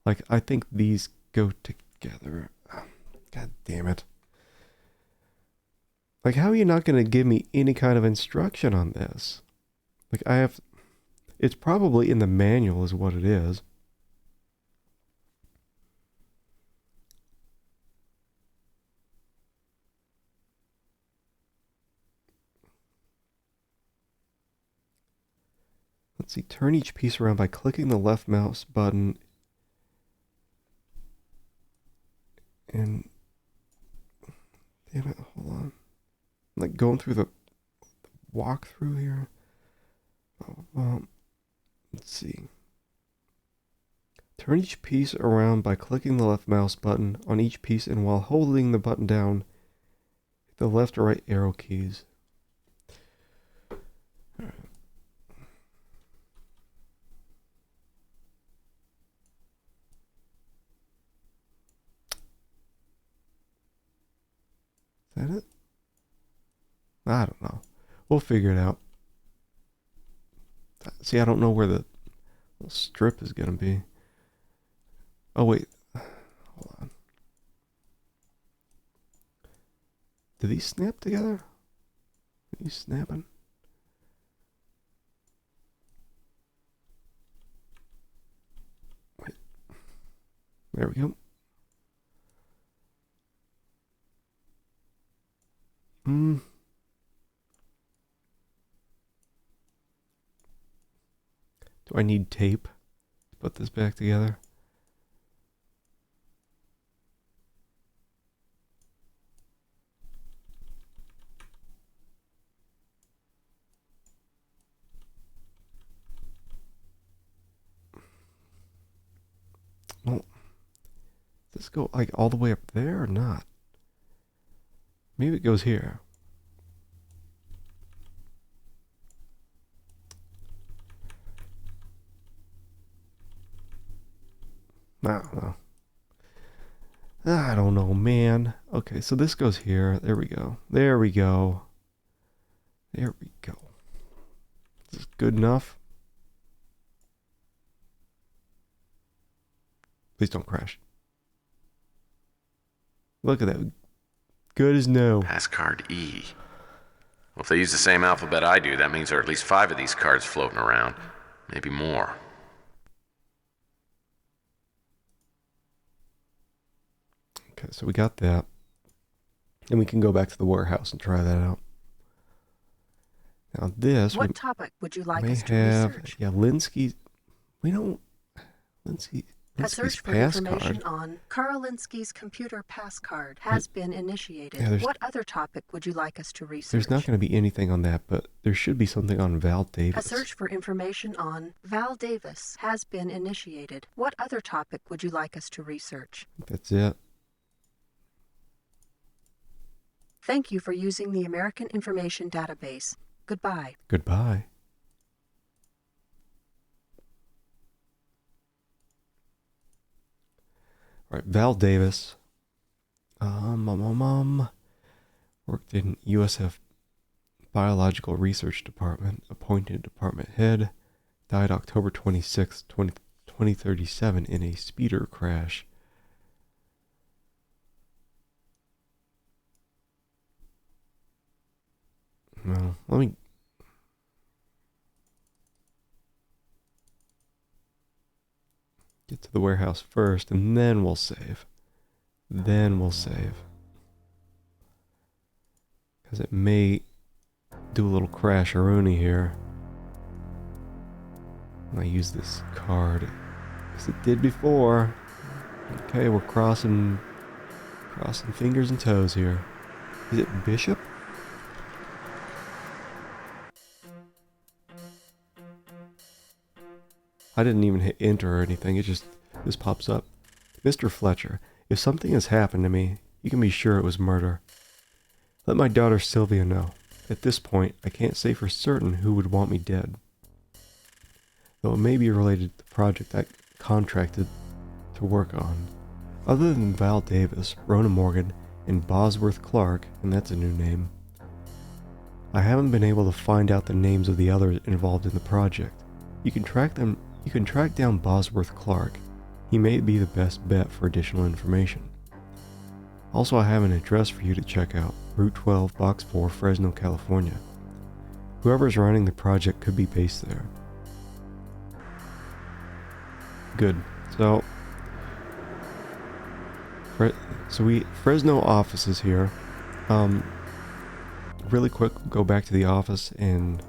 Like, I think these go together. God damn it. Like, how are you not going to give me any kind of instruction on this? Like, it's probably in the manual is what it is. Let's see, turn each piece around by clicking the left mouse button and... Damn it, hold on. I'm like going through the walkthrough here. Let's see. Turn each piece around by clicking the left mouse button on each piece, and while holding the button down, hit the left or right arrow keys. that it? I don't know. We'll figure it out. See, I don't know where the little strip is going to be. Oh, wait. Hold on. Do these snap together? Are these snapping? Wait. There we go. Do I need tape to put this back together? Well, does this go like all the way up there or not? Maybe it goes here. I don't know, man. Okay, so this goes here. There we go. There we go. There we go. Is this good enough? Please don't crash. Look at that. Good as no. Passcard E. Well, if they use the same alphabet I do, that means there are at least 5 of these cards floating around. Maybe more. Okay, so we got that. And we can go back to the warehouse and try that out. Now this... What topic would you like may us to have, research? yeah, Linsky... We don't... Linsky's A search for pass information card. on Carl Linsky's computer pass card has been initiated. Yeah, What other topic would you like us to research? There's not going to be anything on that, but there should be something on Val A Davis. search for information on Val Davis has been initiated. What other topic would you like us to research? That's it. Thank you for using the American Information Database. Goodbye. Goodbye. All right, Val Davis. Worked in USF Biological Research Department, appointed department head, died October 26, 2037 in a speeder crash. Well, let me... get to the warehouse first, and then we'll save. Then we'll save. Because it may do a little crash-a-rooney here. When I use this card. As it did before. Okay, we're crossing fingers and toes here. Is it Bishop? I didn't even hit enter or anything, it just pops up. Mr. Fletcher, if something has happened to me, you can be sure it was murder. Let my daughter Sylvia know. At this point, I can't say for certain who would want me dead. Though it may be related to the project I contracted to work on. Other than Val Davis, Rona Morgan, and Bosworth Clark, and that's a new name, I haven't been able to find out the names of the others involved in the project. You can track down Bosworth Clark. He may be the best bet for additional information. Also, I have an address for you to check out. Route 12, Box 4, Fresno, California. Whoever's running the project could be based there. Good. So Fresno offices here. Really quick, go back to the office and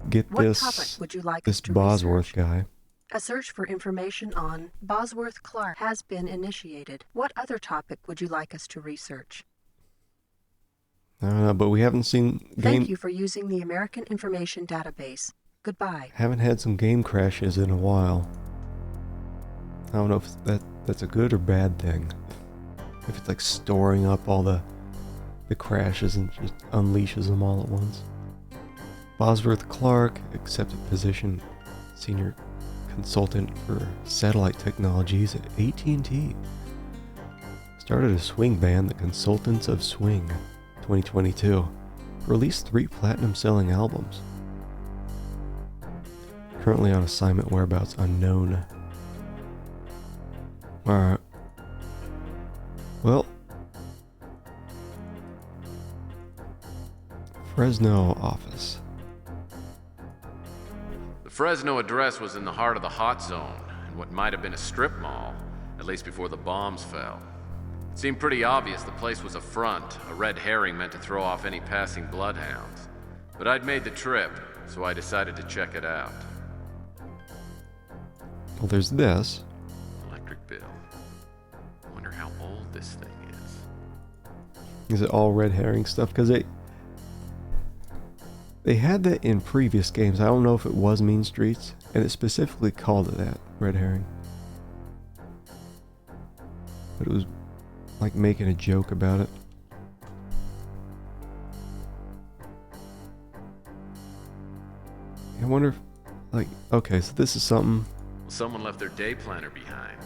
get What this topic would you like this us to Bosworth guy. A search for information on Bosworth Clark has been initiated. What other topic would you like us to research? I don't know, but we haven't seen Thank you for using the American Information Database. Goodbye. haven't had some game crashes in a while. I don't know if that's a good or bad thing. If it's like storing up all the crashes and just unleashes them all at once. Bosworth Clark accepted position senior consultant for satellite technologies at AT&T. Was Started a swing band, the Consultants of Swing, 2022. Released 3 platinum-selling albums. Currently on assignment, whereabouts unknown. Alright. Well, Fresno office. The Fresno address was in the heart of the hot zone, in what might have been a strip mall, at least before the bombs fell. It seemed pretty obvious the place was a front, a red herring meant to throw off any passing bloodhounds. But I'd made the trip, so I decided to check it out. Well, there's this. Electric bill. I wonder how old this thing is. Is it all red herring stuff? Because they had that in previous games. I don't know if it was Mean Streets, and it specifically called it that, red herring. But it was like making a joke about it. I wonder if, like, okay, so this is something. Someone left their day planner behind.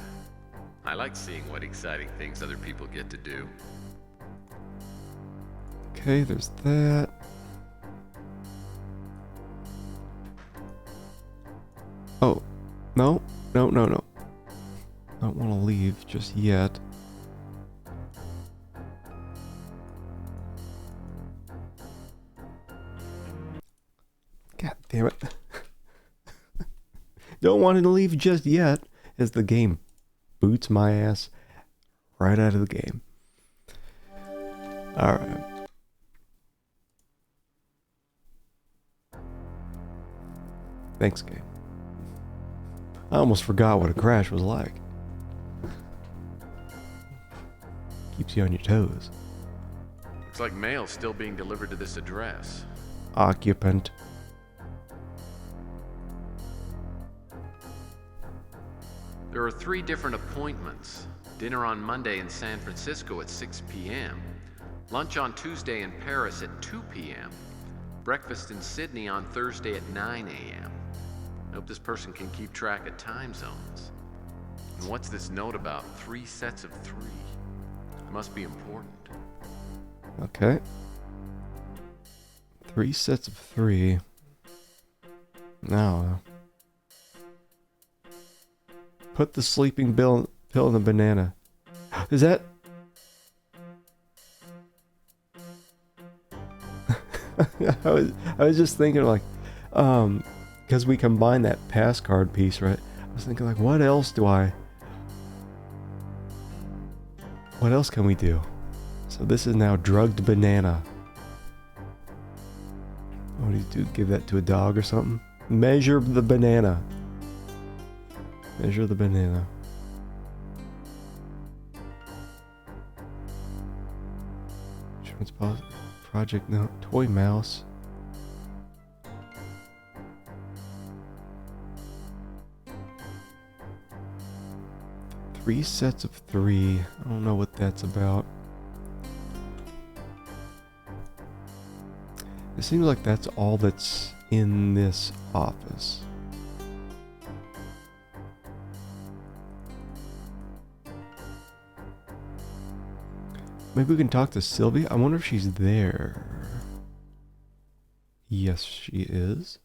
I like seeing what exciting things other people get to do. Okay, there's that. Oh, no. Don't want to leave just yet. God damn it. Don't want to leave just yet as the game boots my ass right out of the game. Alright. Thanks, game. I almost forgot what a crash was like. Keeps you on your toes. Looks like mail's still being delivered to this address. Occupant. There are 3 different appointments. Dinner on Monday in San Francisco at 6 p.m. Lunch on Tuesday in Paris at 2 p.m. Breakfast in Sydney on Thursday at 9 a.m. I hope this person can keep track of time zones. And what's this note about 3 sets of 3? It must be important. Okay. 3 sets of 3. Now, put the sleeping pill in the banana. Is that? I was just thinking like, because we combined that pass card piece, right? I was thinking like, what else can we do? So this is now drugged banana. What do you do? Give that to a dog or something? Measure the banana. Measure the banana. Insurance policy. Project note. Toy mouse. Three sets of 3. I don't know what that's about. It seems like that's all that's in this office. Maybe we can talk to Sylvia? I wonder if she's there. Yes, she is.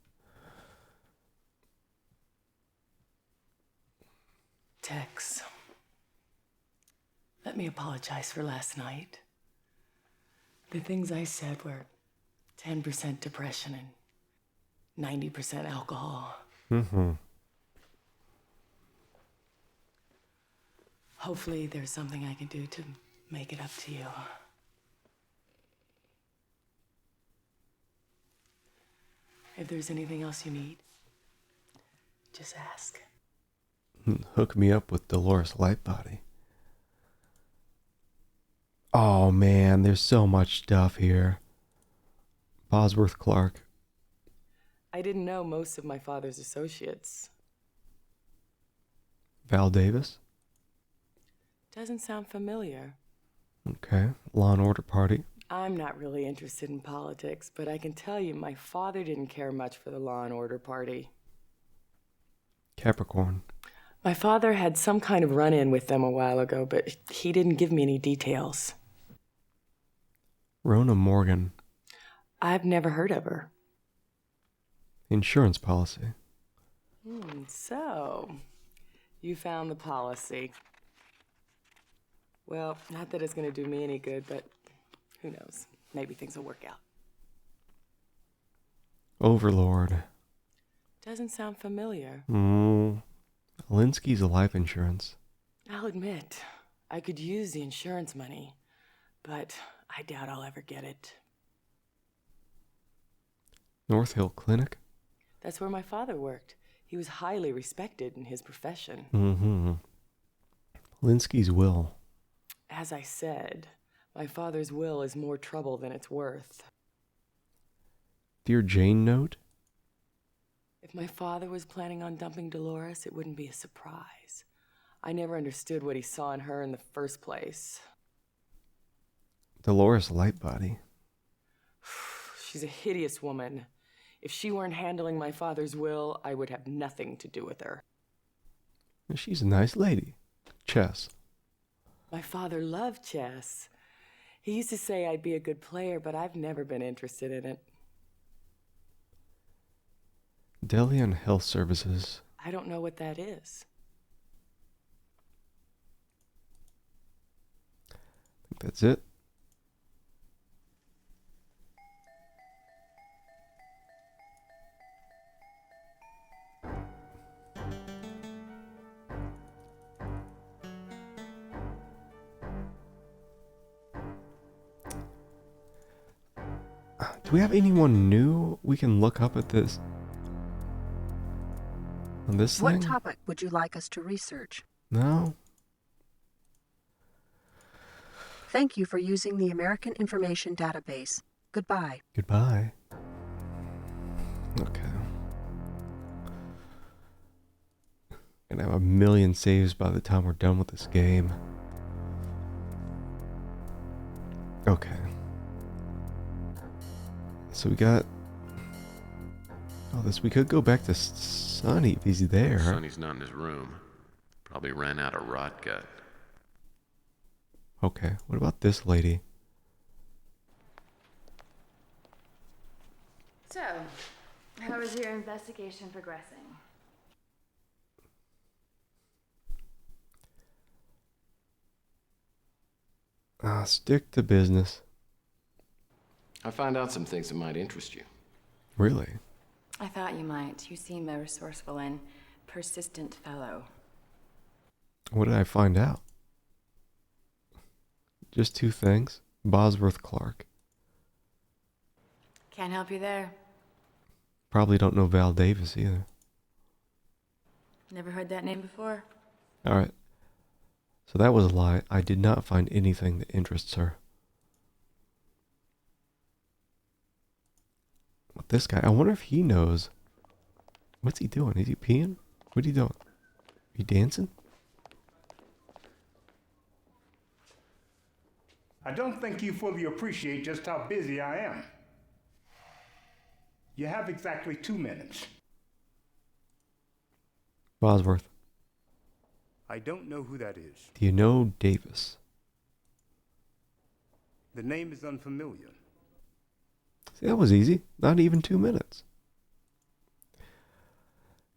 Tex, let me apologize for last night. The things I said were 10% depression and 90% alcohol. Mm-hmm. Hopefully there's something I can do to make it up to you. If there's anything else you need, just ask. Hook me up with Dolores Lightbody. Oh man, there's so much stuff here. Bosworth Clark. I didn't know most of my father's associates. Val Davis. Doesn't sound familiar. Okay. Law and Order Party. I'm not really interested in politics, but I can tell you my father didn't care much for the Law and Order Party. Capricorn. My father had some kind of run-in with them a while ago, but he didn't give me any details. Rona Morgan. I've never heard of her. Insurance policy. So, you found the policy. Well, not that it's going to do me any good, but who knows? Maybe things will work out. Overlord. Doesn't sound familiar. Linsky's life insurance. I'll admit, I could use the insurance money, but I doubt I'll ever get it. North Hill Clinic? That's where my father worked. He was highly respected in his profession. Linsky's will. As I said, my father's will is more trouble than it's worth. Dear Jane note? If my father was planning on dumping Dolores, it wouldn't be a surprise. I never understood what he saw in her in the first place. Dolores Lightbody. She's a hideous woman. If she weren't handling my father's will, I would have nothing to do with her. She's a nice lady. Chess. My father loved chess. He used to say I'd be a good player, but I've never been interested in it. Delian Health Services. I don't know what that is. I think that's it. Do we have anyone new we can look up at this? On this What thing? topic would you like us to research? No? Thank you for using the American Information Database. Goodbye. Goodbye. Okay. Gonna have a million saves by the time we're done with this game. Okay. So we got... Oh, we could go back to Sonny if he's there. Sonny's not in his room. Probably ran out of rot gut. Okay, what about this lady? So, how is your investigation progressing? Stick to business. I found out some things that might interest you. Really? I thought you might. You seem a resourceful and persistent fellow. What did I find out? Just two things. Bosworth Clark. Can't help you there. Probably don't know Val Davis either. Never heard that name before? Alright. So that was a lie. I did not find anything that interests her. But this guy, I wonder if he knows. What's he doing? Is he peeing? What are you doing? You dancing? I don't think you fully appreciate just how busy I am. You have exactly 2 minutes. Bosworth. I don't know who that is. Do you know Davis? The name is unfamiliar. See, that was easy. Not even 2 minutes.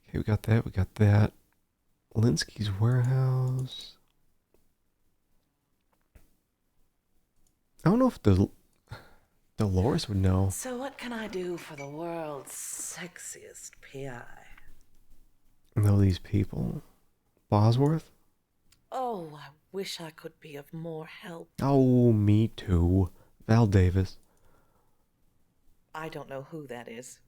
Okay, we got that. We got that. Linsky's warehouse. I don't know if Dolores would know. So what can I do for the world's sexiest PI? Know these people. Bosworth? Oh, I wish I could be of more help. Oh, me too. Val Davis. I don't know who that is.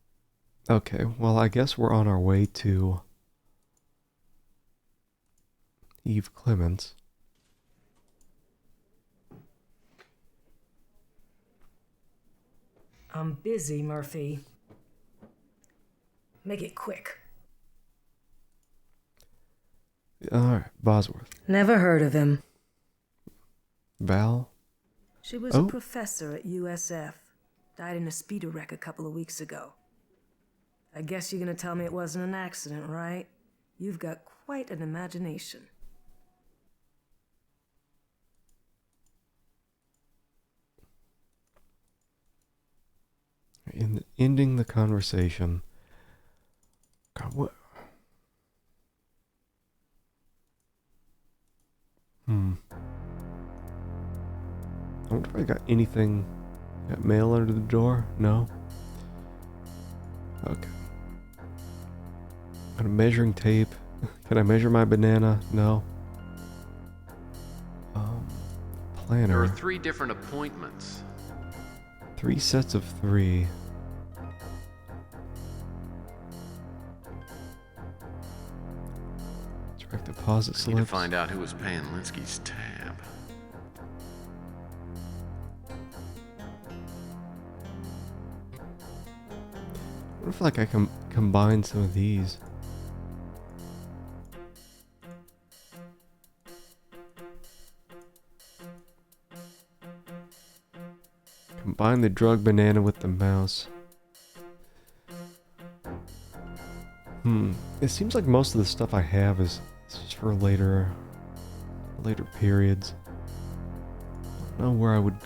Okay, well, I guess we're on our way to Eve Clements. I'm busy, Murphy. Make it quick. Alright, Bosworth. Never heard of him. Val? She was a professor at USF. Died in a speeder wreck a couple of weeks ago. I guess you're gonna tell me it wasn't an accident, right? You've got quite an imagination. In ending the conversation, God, what? I wonder if I got anything. Got mail under the door? No? Okay. Got a measuring tape. Can I measure my banana? No. Planner. There are 3 different appointments. 3 sets of 3. Direct deposit Need to slips. find out who was paying Linsky's tab. What if like I can combine some of these? Combine the drug banana with the mouse. It seems like most of the stuff I have is just for later periods. I don't know where I would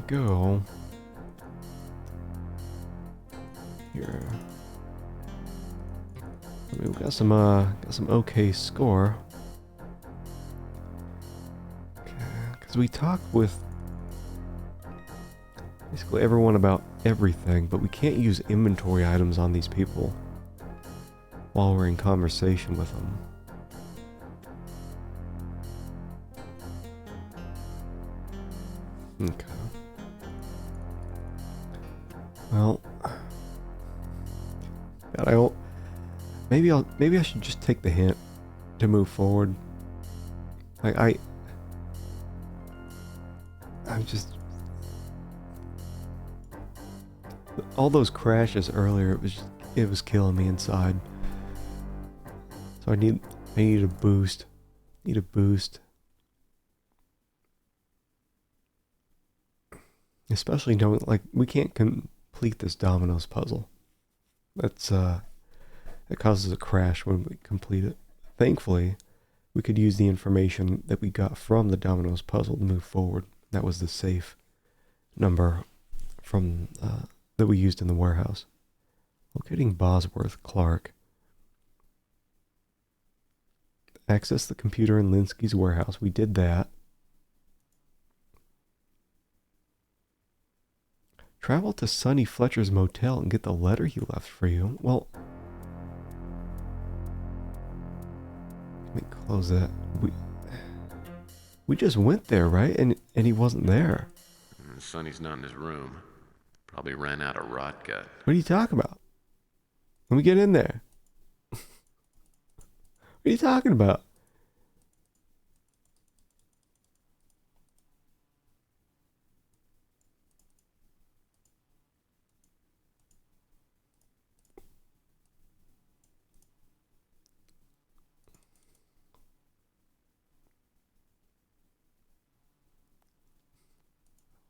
go. Here. I mean, we got some okay score. Okay, because we talked with basically everyone about everything, but we can't use inventory items on these people while we're in conversation with them. Okay. Well, God, maybe I should just take the hint to move forward. Like I'm just all those crashes earlier. It was killing me inside. So I need a boost. Need a boost. Especially knowing like we can't complete this dominoes puzzle. It causes a crash when we complete it. Thankfully, we could use the information that we got from the dominoes puzzle to move forward. That was the safe number from that we used in the warehouse. Locating Bosworth Clark. Access the computer in Linsky's warehouse. We did that. Travel to Sonny Fletcher's motel and get the letter he left for you. Well, let me close that. We just went there, right? And he wasn't there. Sonny's not in his room. Probably ran out of rot gut. What are you talking about? Let me get in there. What are you talking about?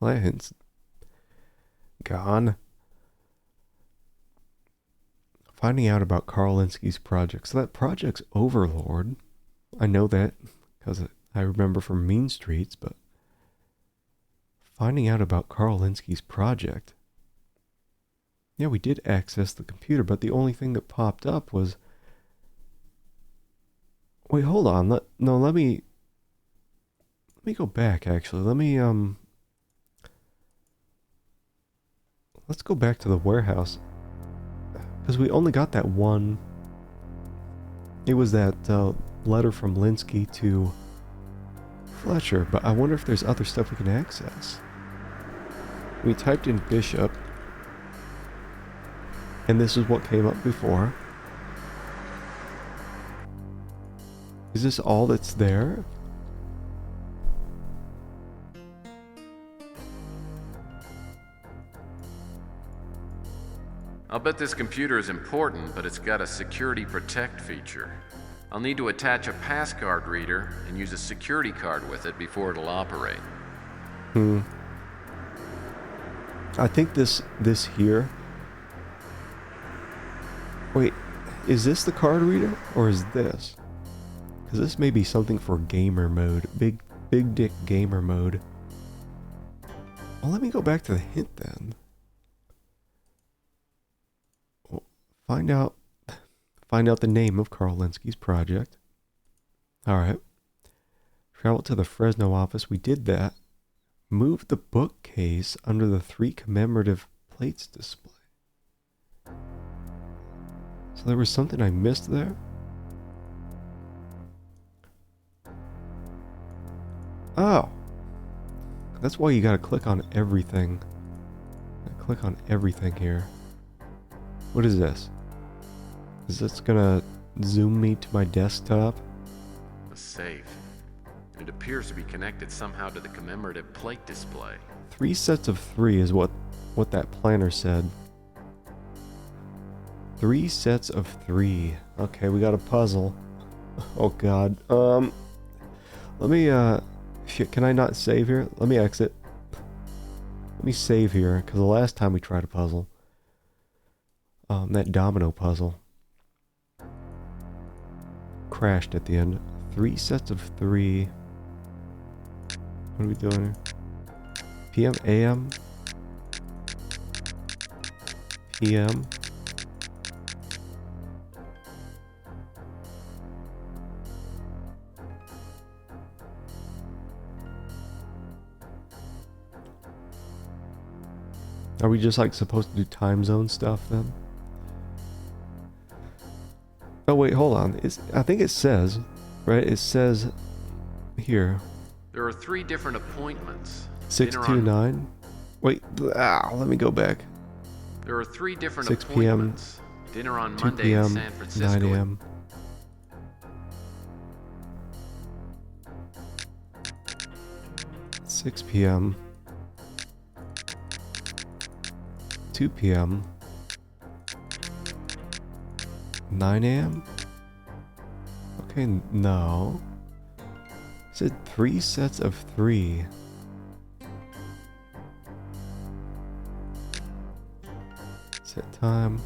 Lance gone. Finding out about Carl Linsky's project. So that project's Overlord. I know that because I remember from Mean Streets, but finding out about Carl Linsky's project. Yeah, we did access the computer, but the only thing that popped up was... Wait, hold on. Let me go back, actually. Let's go back to the warehouse. Because we only got that one. It was that letter from Linsky to Fletcher, but I wonder if there's other stuff we can access. We typed in Bishop, and this is what came up before. Is this all that's there? I'll bet this computer is important, but it's got a security protect feature. I'll need to attach a passcard reader and use a security card with it before it'll operate. I think this here... Wait, Is this the card reader, or is this? Because this may be something for gamer mode. Big dick gamer mode. Well, let me go back to the hint then. Well, find out the name of Carl Linsky's project. Alright. Travel to the Fresno office. We did that. Move the bookcase under the 3 commemorative plates display. So there was something I missed there? Oh. That's why you gotta click on everything. Click on everything here. What is this? Is this gonna zoom me to my desktop? A safe. It appears to be connected somehow to the commemorative plate display. 3 sets of 3 is what that planner said. 3 sets of 3. Okay, we got a puzzle. Oh god. Let me shit, can I not save here? Let me exit. Let me save here, because the last time we tried a puzzle, that domino puzzle crashed at the end. 3 sets of 3. What are we doing here? PM, AM, PM. Are we just like supposed to do time zone stuff then? Oh wait, hold on. I think it says, right? It says here. There are 3 different appointments. 629. Wait, let me go back. There are 3 different 6 p.m. appointments. Dinner on 2 Monday p.m. in San Francisco. 9 a.m. (6 p.m.) 2 p.m. 9 a.m. Okay, no. It said 3 sets of 3. Set time.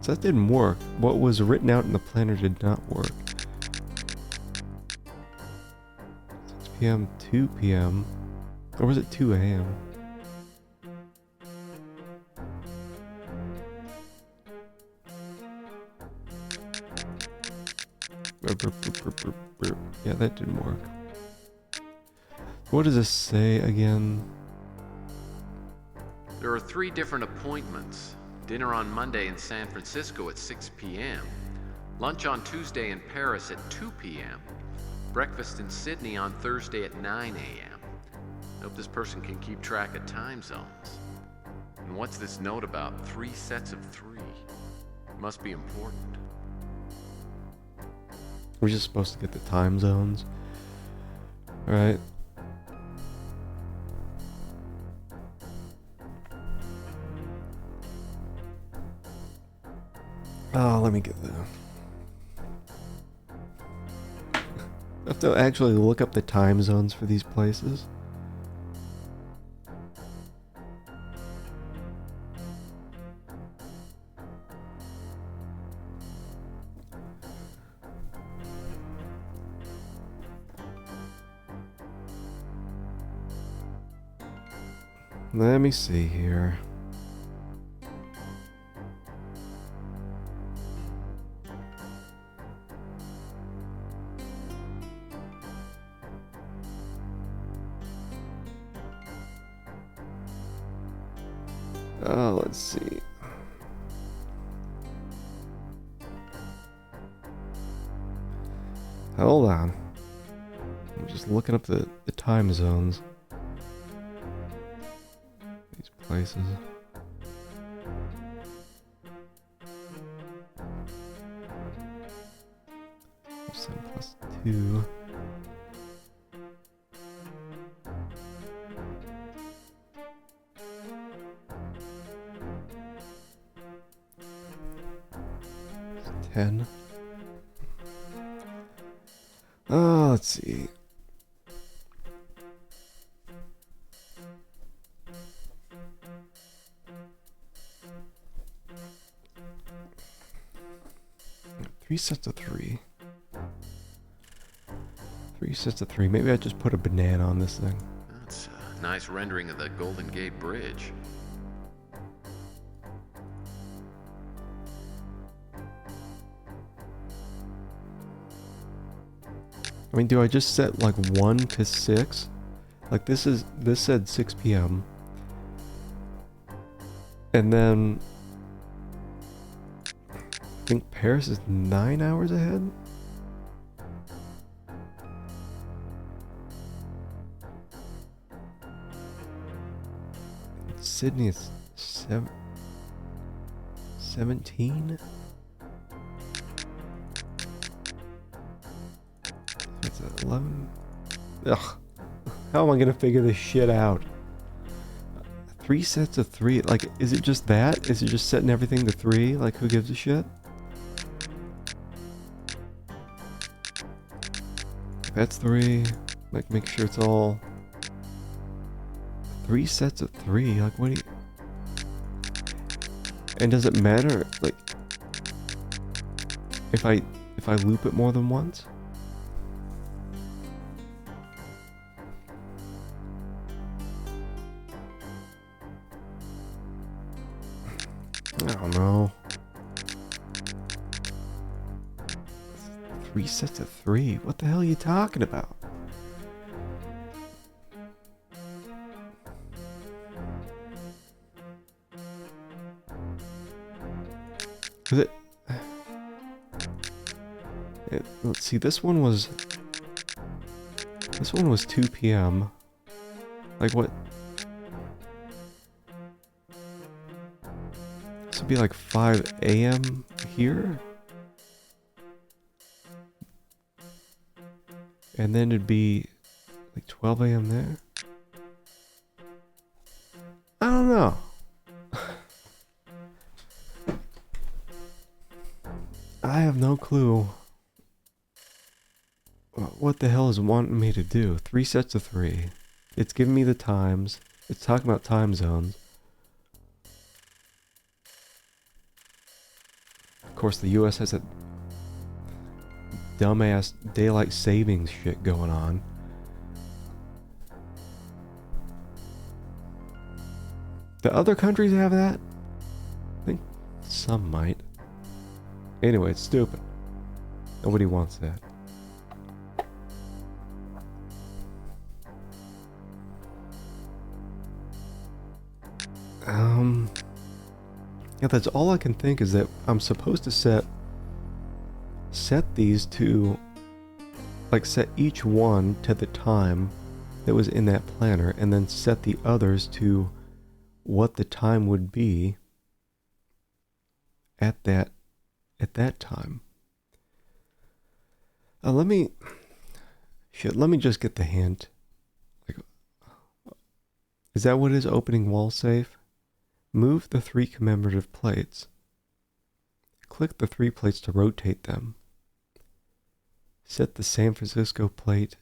So that didn't work. What was written out in the planner did not work. 6 p.m., 2 p.m. Or was it 2 a.m.? Yeah, that didn't work. What does this say again? There are 3 different appointments. Dinner on Monday in San Francisco at 6 p.m. Lunch on Tuesday in Paris at 2 p.m. Breakfast in Sydney on Thursday at 9 a.m. I hope this person can keep track of time zones. And what's this note about 3 sets of 3? Must be important. We're just supposed to get the time zones. Alright. Oh, let me get there. I have to actually look up the time zones for these places. Let me see here. Oh, let's see. Hold on. I'm just looking up the time zones. These places. +2. It's 10. Oh, let's see. 3 sets of 3. 3 sets of 3. Maybe I just put a banana on this thing. That's a nice rendering of the Golden Gate Bridge. I mean, do I just set like 1 to 6? Like this said 6 p.m. And then I think Paris is 9 hours ahead. Sydney is 17. It's 11. Ugh. How am I gonna figure this shit out? 3 sets of 3. Like, is it just that? Is it just setting everything to 3? Like, who gives a shit? That's 3. Like, make sure it's all 3 sets of 3. Like, what do you? And does it matter? Like, if I loop it more than once? I don't know. 3 sets of 3? What the hell are you talking about? Is it? Let's see, this one was 2 p.m. Like what? This would be like 5 a.m. here? And then it'd be like 12 a.m. there? I don't know. I have no clue what the hell is wanting me to do. 3 sets of 3. It's giving me the times. It's talking about time zones. Of course, the US has a dumbass daylight savings shit going on. The other countries have that? I think some might. Anyway, it's stupid. Nobody wants that. Yeah, that's all I can think is that I'm supposed to set these to, like, set each one to the time that was in that planner, and then set the others to what the time would be at that time. Let me just get the hint. Like, is that what is opening wall safe? Move the 3 commemorative plates. Click the 3 plates to rotate them. Set the San Francisco plate.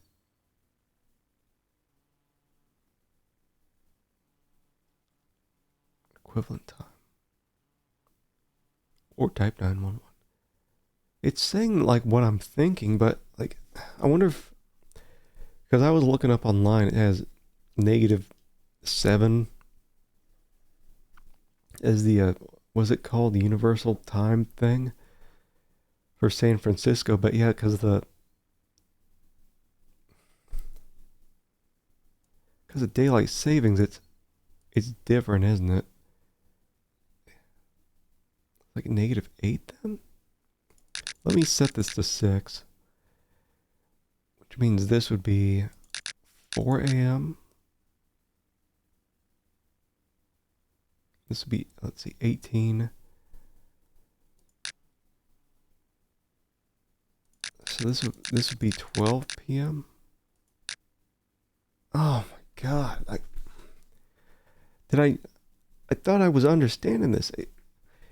Equivalent time. Or type 911. It's saying like what I'm thinking, but like I wonder if, because I was looking up online, it has -7 as the was it called the universal time thing for San Francisco, but yeah, because of daylight savings, it's different, isn't it? Like -8 then? Let me set this to 6. Which means this would be 4 a.m. This would be, let's see, 18. So this would be 12 p.m. Oh my god. I thought I was understanding this.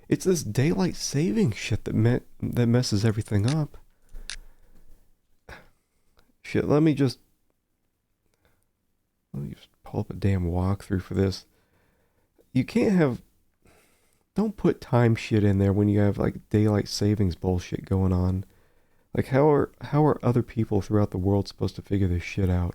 It's this daylight saving shit that messes everything up. Shit, let me just pull up a damn walkthrough for this. You can't have don't put time shit in there when you have like daylight savings bullshit going on. Like how are other people throughout the world supposed to figure this shit out?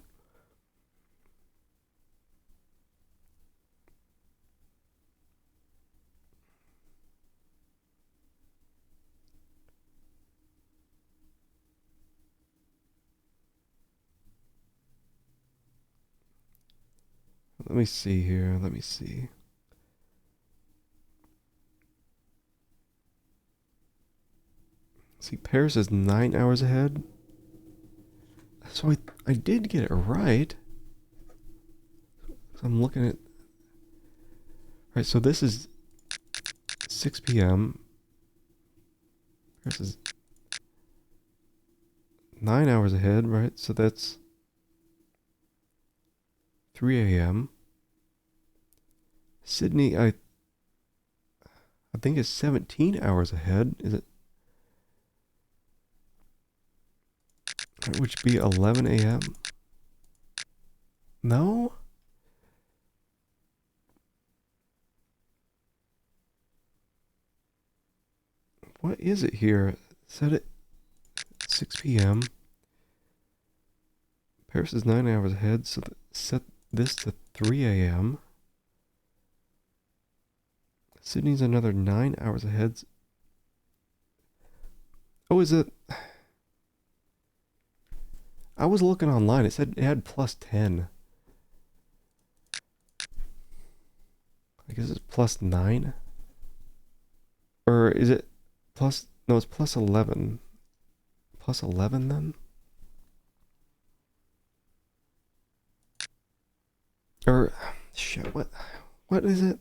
Let me see here. Let me see. See, Paris is 9 hours ahead. So I did get it right. So I'm looking at... Right, so this is 6 p.m. Paris is 9 hours ahead, right? So that's 3 a.m. Sydney, I think is 17 hours ahead. Is it? Which would be 11 a.m. No? What is it here? Set it 6 p.m. Paris is 9 hours ahead, so set this to 3 a.m. Sydney's another 9 hours ahead. Oh, is it? I was looking online. It said it had plus 10. I guess it's plus 9. Or is it plus... No, it's plus 11. Plus 11 then? Or... Shit, what is it?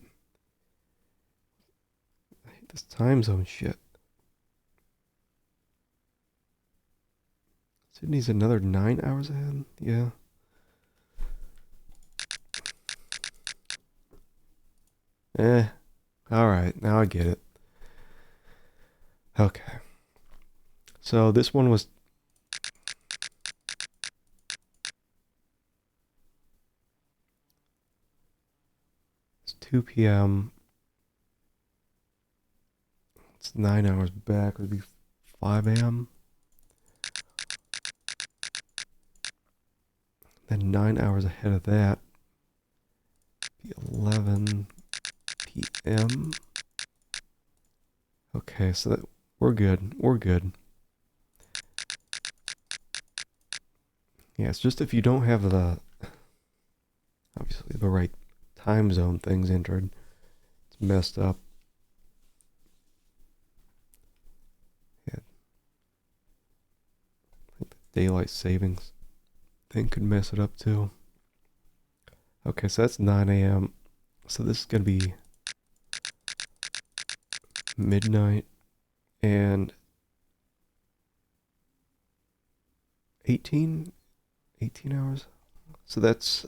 I hate this time zone shit. Sydney's another 9 hours ahead? Yeah. Alright, now I get it. Okay. So this one was... It's 2 p.m. It's 9 hours back. It would be 5 a.m. Then 9 hours ahead of that, be 11 p.m. Okay, so that, we're good. We're good. Yeah, it's just if you don't have the, obviously the right time zone things entered, it's messed up. Yeah. I think the daylight savings thing could mess it up too. Okay, so that's 9 a.m. So this is going to be midnight and 18 hours. So that's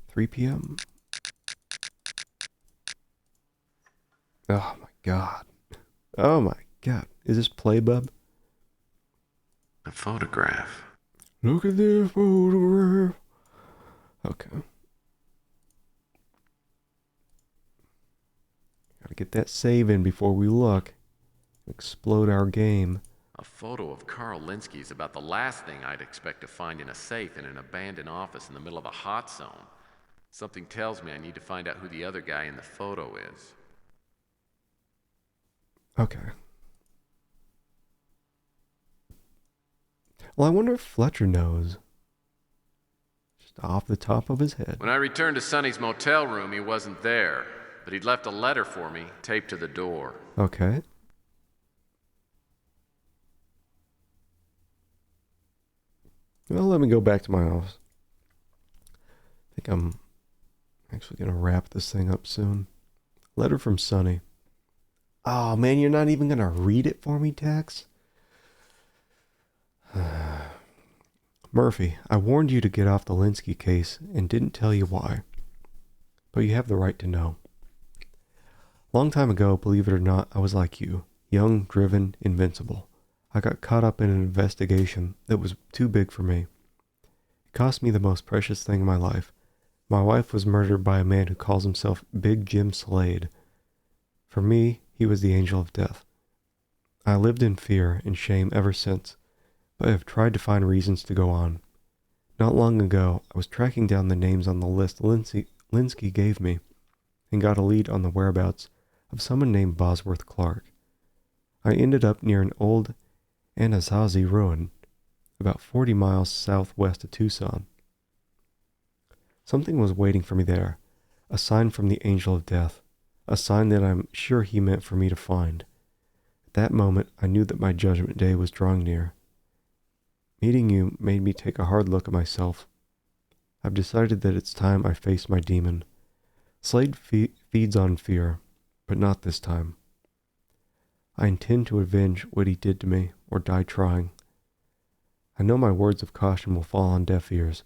3 p.m. Oh my god. Oh my god. Is this Playbub? A photograph. Look at this photograph. Okay. Gotta get that save in before we look. Explode our game. A photo of Carl Linsky is about the last thing I'd expect to find in a safe in an abandoned office in the middle of a hot zone. Something tells me I need to find out who the other guy in the photo is. Okay. Well, I wonder if Fletcher knows. Just off the top of his head. When I returned to Sonny's motel room, he wasn't there, but he'd left a letter for me taped to the door. Okay. Well, let me go back to my office. I think I'm actually going to wrap this thing up soon. Letter from Sonny. Oh, man, you're not even going to read it for me, Tex? Murphy, I warned you to get off the Linsky case and didn't tell you why. But you have the right to know. Long time ago, believe it or not, I was like you. Young, driven, invincible. I got caught up in an investigation that was too big for me. It cost me the most precious thing in my life. My wife was murdered by a man who calls himself Big Jim Slade. For me, he was the angel of death. I lived in fear and shame ever since, but have tried to find reasons to go on. Not long ago, I was tracking down the names on the list Linsky gave me, and got a lead on the whereabouts of someone named Bosworth Clark. I ended up near an old Anasazi ruin, about 40 miles southwest of Tucson. Something was waiting for me there, a sign from the angel of death, a sign that I'm sure he meant for me to find. At that moment, I knew that my judgment day was drawing near. Meeting you made me take a hard look at myself. I've decided that it's time I face my demon. Slade feeds on fear, but not this time. I intend to avenge what he did to me, or die trying. I know my words of caution will fall on deaf ears.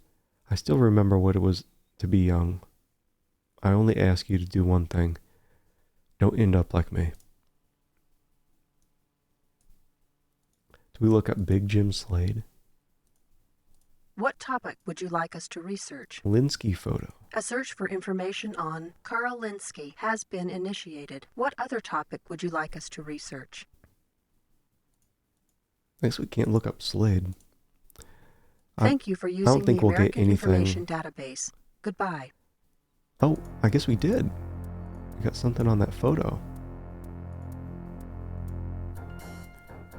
I still remember what it was to be young. I only ask you to do one thing. Don't end up like me. Do we look up Big Jim Slade? What topic would you like us to research? Linsky photo. A search for information on Carl Linsky has been initiated. What other topic would you like us to research? I guess we can't look up Slade. Thank you for using the American Information Database. Goodbye. Oh, I guess we did. We got something on that photo.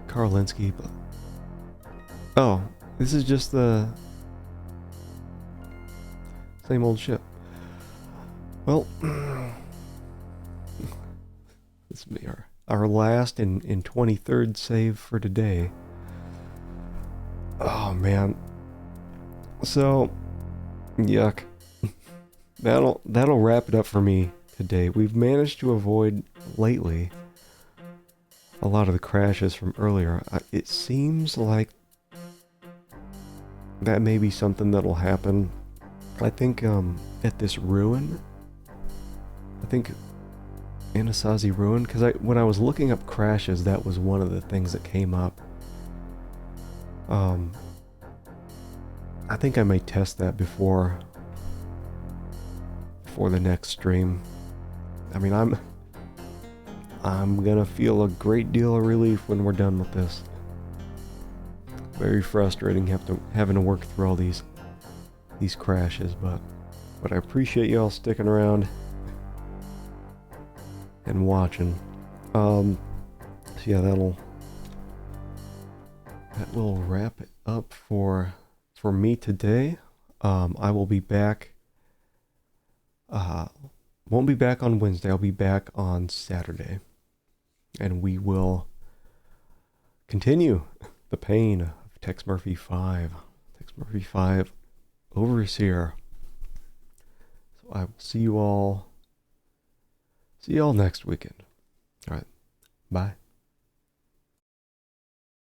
Carl Linsky. Oh, this is just the same old shit. Well, this will be our last and 23rd save for today. Oh man. So, yuck. That'll wrap it up for me today. We've managed to avoid lately a lot of the crashes from earlier. It seems like that may be something that'll happen. I think at this ruin, I think Anasazi ruin, because when I was looking up crashes, that was one of the things that came up. I think I may test that before the next stream. I mean, I'm gonna feel a great deal of relief when we're done with this. Very frustrating having to work through all these crashes, but I appreciate y'all sticking around and watching. So yeah, that will wrap it up for me today. I will be back. Won't be back on Wednesday. I'll be back on Saturday, and we will continue the pain of Tex Murphy 5. Tex Murphy 5 Overseer. So I will see you all next weekend. All right. Bye.